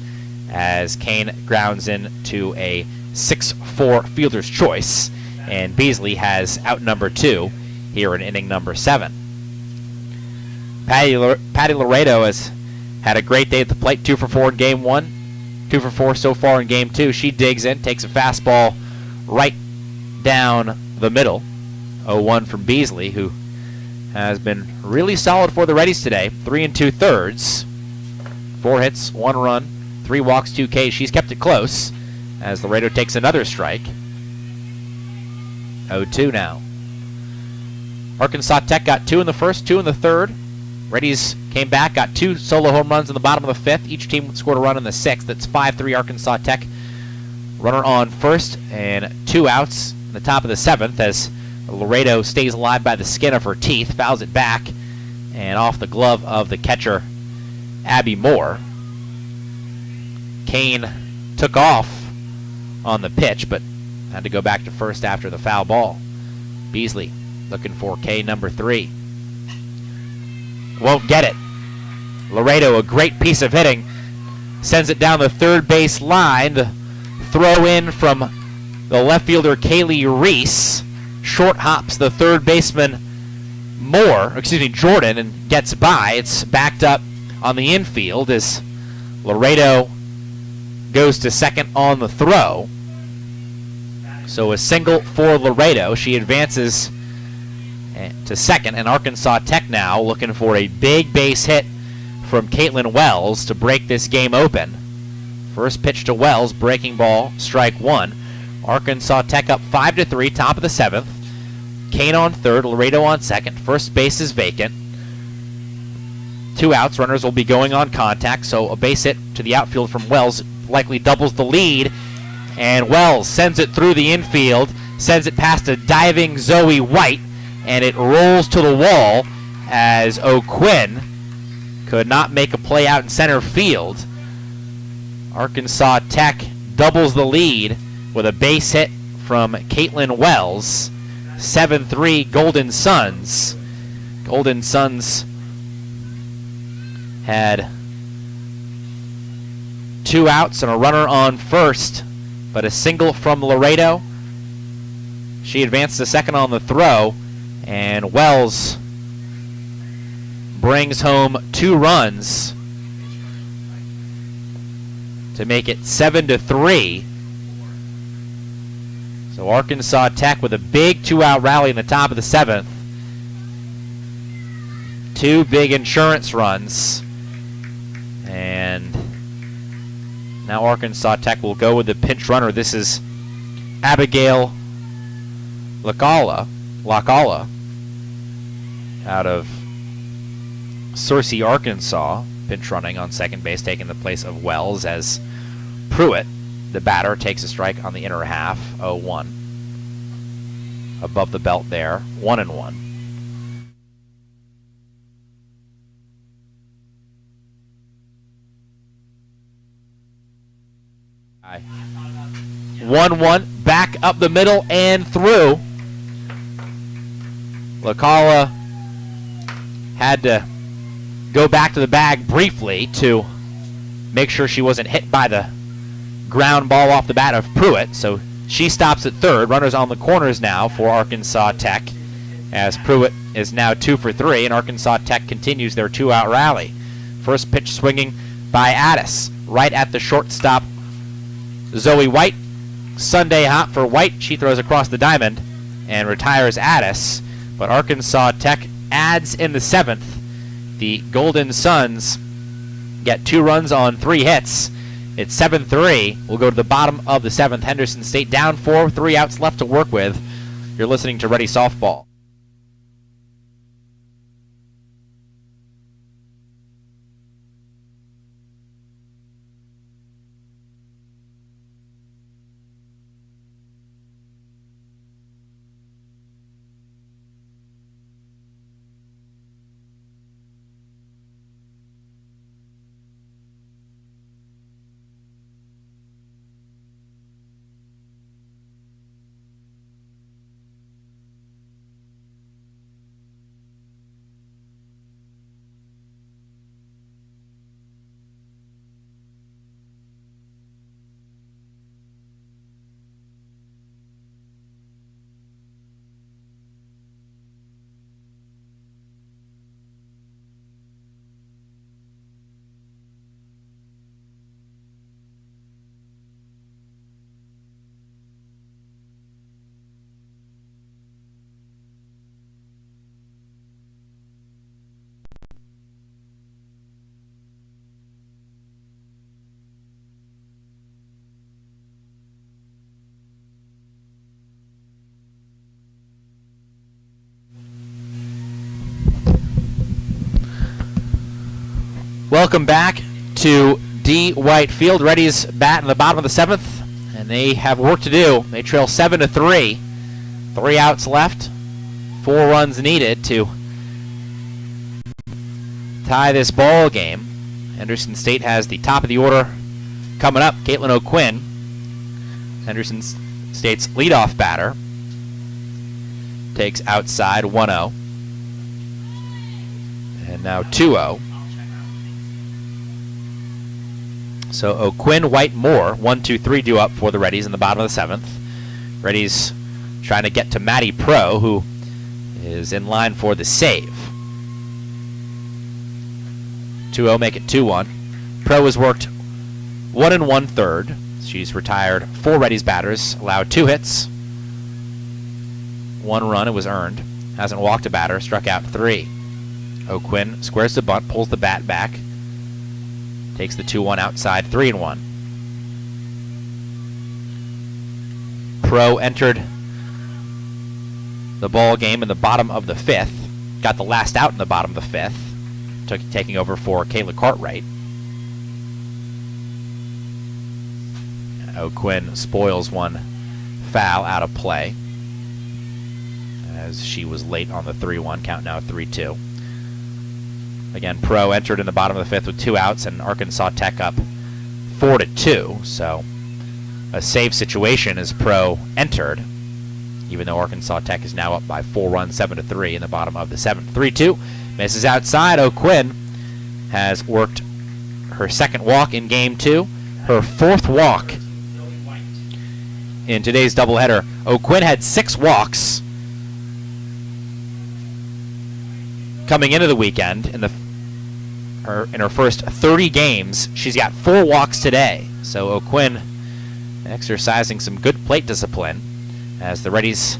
as Kane grounds into a 6-4 fielder's choice, and Beasley has out number 2 here in inning number 7. Patty Laredo has had a great day at the plate, 2 for 4 in game 1, 2 for 4 so far in game 2. She digs in, takes a fastball right down the middle. 0-1 from Beasley, who has been really solid for the Reddies today. 3 2/3, 4 hits, 1 run, 3 walks, 2 Ks. She's kept it close as Laredo takes another strike. 0-2 now. Arkansas Tech got 2 in the first, 2 in the third. Reddies came back, got 2 solo home runs in the bottom of the 5th. Each team scored a run in the 6th. That's 5-3 Arkansas Tech. Runner on first and 2 outs in the top of the 7th as Laredo stays alive by the skin of her teeth, fouls it back, and off the glove of the catcher, Abby Moore. Kane took off on the pitch, but had to go back to first after the foul ball. Beasley looking for K number 3. Won't get it. Laredo, a great piece of hitting, sends it down the third base line. The throw in from the left fielder, Kaylee Reese. Short hops the third baseman Jordan, and gets by. It's backed up on the infield as Laredo goes to second on the throw. So a single for Laredo. She advances to second, and Arkansas Tech now looking for a big base hit from Caitlin Wells to break this game open. First pitch to Wells, breaking ball, strike 1. Arkansas Tech up 5-3, top of the 7th. Kane on third, Laredo on second. First base is vacant. 2 outs, runners will be going on contact, so a base hit to the outfield from Wells likely doubles the lead. And Wells sends it through the infield, sends it past a diving Zoe White, and it rolls to the wall as O'Quinn could not make a play out in center field. Arkansas Tech doubles the lead with a base hit from Caitlin Wells. 7-3 Golden Suns. Golden Suns had 2 outs and a runner on first, but a single from Laredo. She advanced to second on the throw, and Wells brings home 2 runs to make it 7-3. So Arkansas Tech with a big 2-out rally in the top of the 7th. 2 big insurance runs. And now Arkansas Tech will go with the pinch runner. This is Abigail Lacala out of Searcy, Arkansas. Pinch running on second base, taking the place of Wells as Pruitt, the batter, takes a strike on the inner half. 0-1. Above the belt there. 1-1. Aye. 1-1. Back up the middle and through. Lacala had to go back to the bag briefly to make sure she wasn't hit by the ground ball off the bat of Pruitt. So she stops at third. Runners on the corners now for Arkansas Tech as Pruitt is now 2 for 3, and Arkansas Tech continues their 2-out rally. First pitch swinging by Addis right at the shortstop Zoe White. Sunday hop for White. She throws across the diamond and retires Addis. But Arkansas Tech adds in the 7th. The Golden Suns get 2 runs on 3 hits. It's 7-3. We'll go to the bottom of the 7th. Henderson State down 4, 3 outs left to work with. You're listening to Ready Softball. Welcome back to D. White Field. Reddies bat in the bottom of the 7th, and they have work to do. They trail 7-3. 3 outs left, 4 runs needed to tie this ball game. Henderson State has the top of the order coming up. Caitlin O'Quinn, Henderson State's leadoff batter, takes outside 1-0. And now 2-0. So O'Quinn, White, Moore, 1, 2, 3 due up for the Reddies in the bottom of the 7th. Reddies trying to get to Maddie Pro, who is in line for the save. 2-0, make it 2-1. Pro has worked 1 1/3. She's retired 4 Reddies batters, allowed 2 hits, 1 run. It was earned. Hasn't walked a batter, struck out 3. O'Quinn squares the bunt, pulls the bat back, takes the 2-1 outside, 3-1. Pro entered the ball game in the bottom of the 5th, got the last out in the bottom of the 5th, taking over for Kayla Cartwright. O'Quinn spoils one foul out of play, as she was late on the 3-1, count now 3-2. Again, Pro entered in the bottom of the 5th with 2 outs, and Arkansas Tech up 4-2. So a save situation as Pro entered, even though Arkansas Tech is now up by 4 runs, 7-3 in the bottom of the 7th. 3-2, misses outside. O'Quinn has worked her 2nd walk in Game 2, her 4th walk in today's doubleheader. O'Quinn had 6 walks coming into the weekend. In her first 30 games, she's got 4 walks today. So O'Quinn exercising some good plate discipline as the Reddies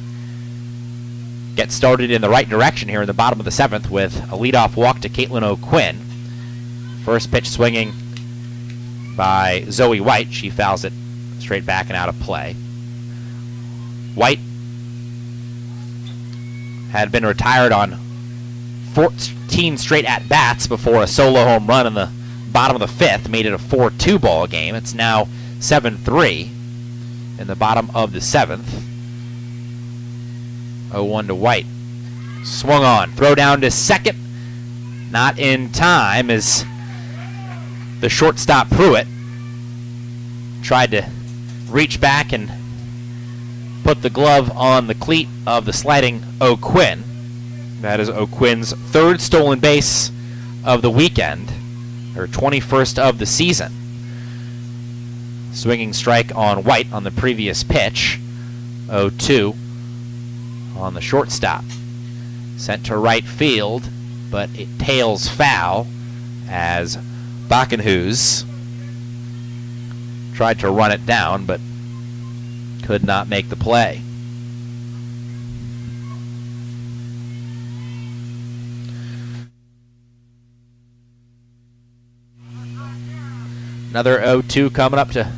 get started in the right direction here in the bottom of the 7th with a leadoff walk to Caitlin O'Quinn. First pitch swinging by Zoe White. She fouls it straight back and out of play. White had been retired on 14 straight at-bats before a solo home run in the bottom of the 5th made it a 4-2 ball game. It's now 7-3 in the bottom of the 7th. 0-1 to White. Swung on. Throw down to second. Not in time as the shortstop Pruitt tried to reach back and put the glove on the cleat of the sliding O'Quinn. That is O'Quinn's 3rd stolen base of the weekend, her 21st of the season. Swinging strike on White on the previous pitch. 0-2 on the shortstop. Sent to right field, but it tails foul as Bakenhuis tried to run it down, but could not make the play. Another 0-2 coming up to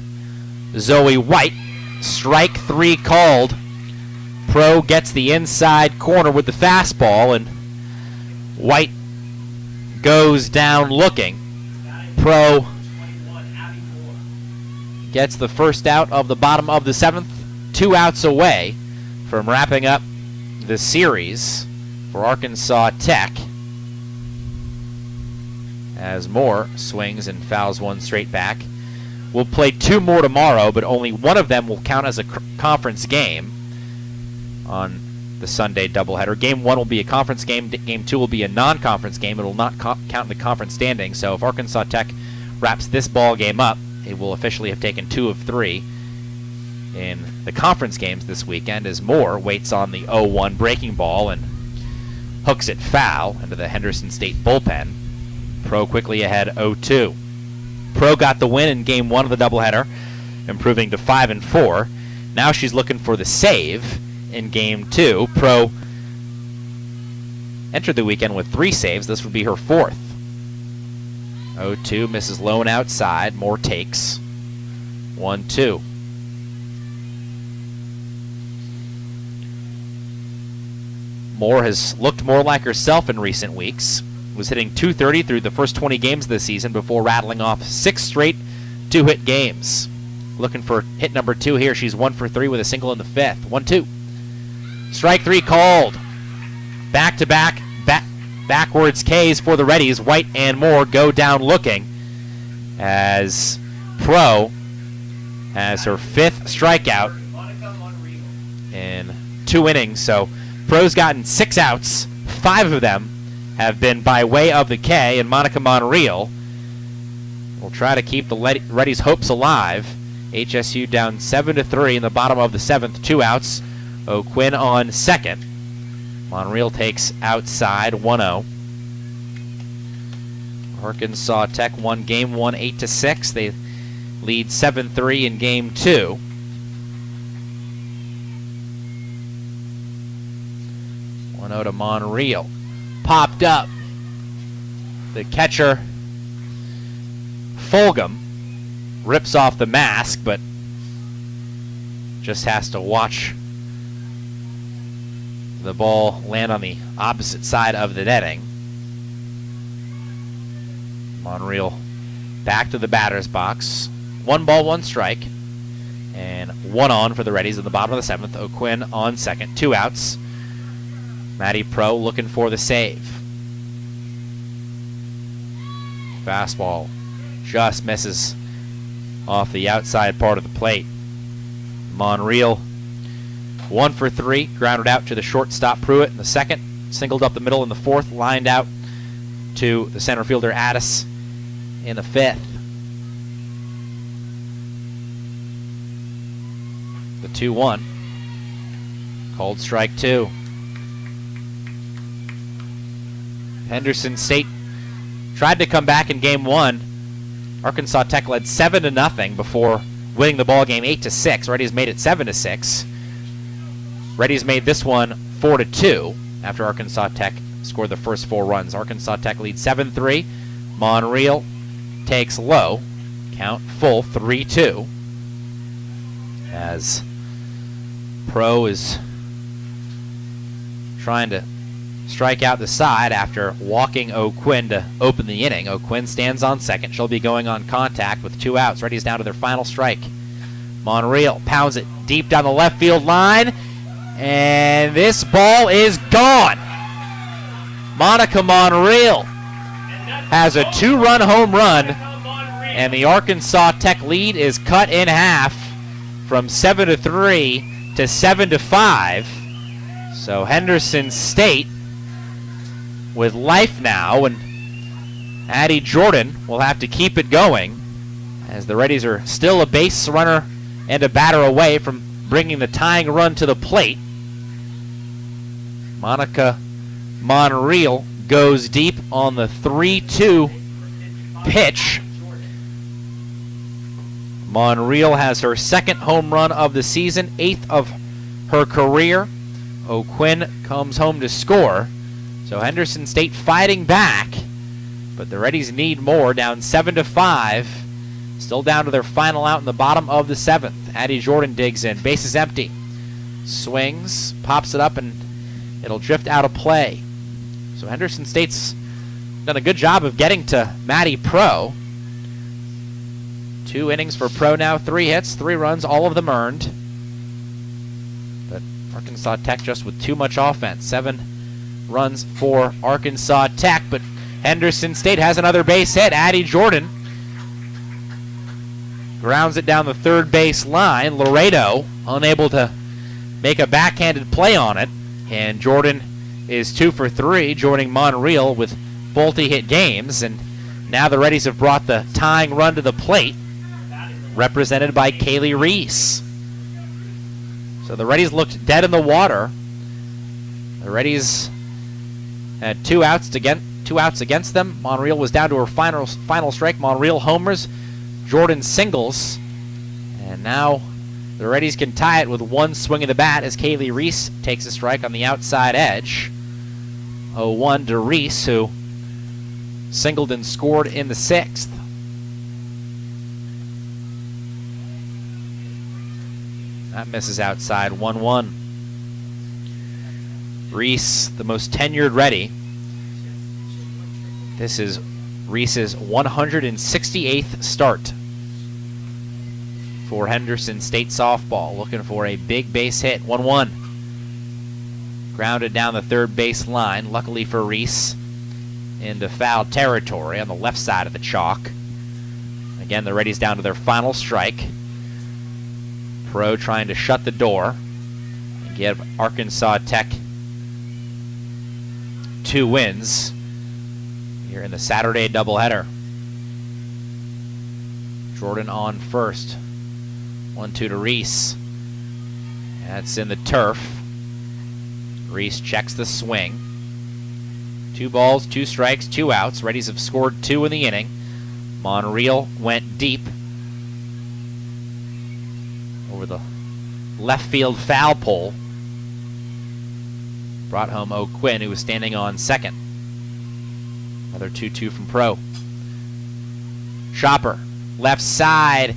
Zoe White. Strike 3 called. Pro gets the inside corner with the fastball, and White goes down looking. Pro gets the first out of the bottom of the 7th, 2 outs away from wrapping up the series for Arkansas Tech, as Moore swings and fouls one straight back. We'll play 2 more tomorrow, but only one of them will count as a conference game on the Sunday doubleheader. Game 1 will be a conference game. Game 2 will be a non-conference game. It will not count in the conference standings. So if Arkansas Tech wraps this ball game up, it will officially have taken 2 of 3 in the conference games this weekend, as Moore waits on the 0-1 breaking ball and hooks it foul into the Henderson State bullpen. Pro quickly ahead 0-2. Pro got the win in Game 1 of the doubleheader, improving to 5-4. Now she's looking for the save in Game 2. Pro entered the weekend with 3 saves. This would be her 4th. 0-2, misses low and outside. Moore takes. 1-2. Moore has looked more like herself in recent weeks. was hitting .230 through the first 20 games of the season before rattling off 6 straight 2-hit games. Looking for hit number 2 here. She's 1 for 3 with a single in the 5th. 1-2. Strike 3 called. Back-to-back backwards Ks for the Reddies. White and Moore go down looking as Pro has her 5th strikeout in 2 innings. So Pro's gotten 6 outs. 5 of them have been by way of the K, and Monica Monreal will try to keep the Reddies' hopes alive. HSU down 7-3 in the bottom of the 7th. 2 outs. O'Quinn on second. Monreal takes outside 1-0. Arkansas Tech won game 1 8-6. They lead 7-3 in game 2. To Monreal. Popped up. The catcher, Fulgham, rips off the mask, but just has to watch the ball land on the opposite side of the netting. Monreal back to the batter's box. 1 ball, 1 strike. And 1 on for the Reddies in the bottom of the 7th. O'Quinn on second. 2 outs. Maddie Pro looking for the save. Fastball just misses off the outside part of the plate. Monreal 1 for 3, grounded out to the shortstop Pruitt in the 2nd, singled up the middle in the 4th, lined out to the center fielder Addis in the 5th. The 2-1. Called strike 2. Henderson State tried to come back in game 1. Arkansas Tech led 7-0 before winning the ball game 8-6. Reddies made it 7-6. Reddies made this one 4-2 after Arkansas Tech scored the first 4 runs. Arkansas Tech leads 7-3. Monreal takes low. Count full 3-2. As Pro is trying to strike out the side after walking O'Quinn to open the inning. O'Quinn stands on second. She'll be going on contact with 2 outs. Reddies down to their final strike. Monreal pounds it deep down the left field line, and this ball is gone. Monica Monreal has a 2-run home run, and the Arkansas Tech lead is cut in half from 7-3 to 7-5. So Henderson State with life now, and Addie Jordan will have to keep it going as the Reddies are still a base runner and a batter away from bringing the tying run to the plate. Monica Monreal goes deep on the 3-2 pitch. Monreal has her 2nd home run of the season, 8th of her career. O'Quinn comes home to score. So Henderson State fighting back, but the Reddies need more, down 7-5. Still down to their final out in the bottom of the 7th. Addie Jordan digs in, base is empty. Swings, pops it up, and it'll drift out of play. So Henderson State's done a good job of getting to Maddie Pro. 2 innings for Pro now, 3 hits, 3 runs, all of them earned. But Arkansas Tech just with too much offense. 7 runs for Arkansas Tech, but Henderson State has another base hit. Addie Jordan grounds it down the 3rd base line. Laredo unable to make a backhanded play on it, and Jordan is 2 for 3, joining Monreal with multi-hit games, and now the Reddies have brought the tying run to the plate, represented by Kaylee Reese. So the Reddies looked dead in the water. The Reddies had 2 outs against them. Monreal was down to her final strike. Monreal homers, Jordan singles, and now the Reddies can tie it with 1 swing of the bat as Kaylee Reese takes a strike on the outside edge. 0-1 to Reese, who singled and scored in the 6th. That misses outside, 1-1. Reese, the most tenured Reddy, This is Reese's 168th start for Henderson State softball. Looking for a big base hit. 1-1. Grounded down the third base line. Luckily for Reese, into foul territory on the left side of the chalk. Again, the Reddies down to their final strike. Pro trying to shut the door and give Arkansas Tech 2 wins here in the Saturday doubleheader. Jordan on first. 1-2 to Reese. That's in the turf. Reese checks the swing. 2 balls, 2 strikes, 2 outs. Reddies have scored 2 in the inning. Monreal went deep over the left field foul pole. Brought home O'Quinn, who was standing on second. Another 2-2 from Pro. Chopper, left side,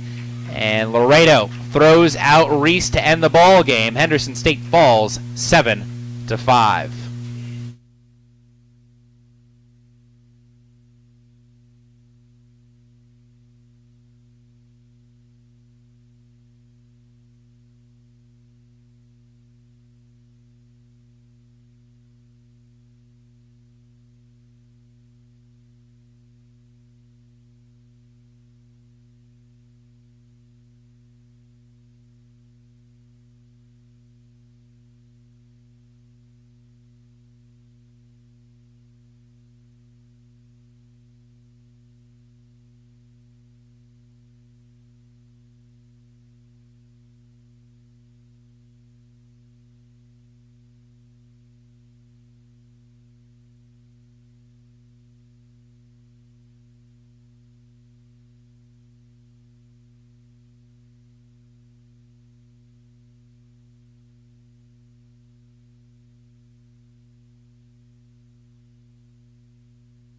and Laredo throws out Reese to end the ball game. Henderson State falls 7-5.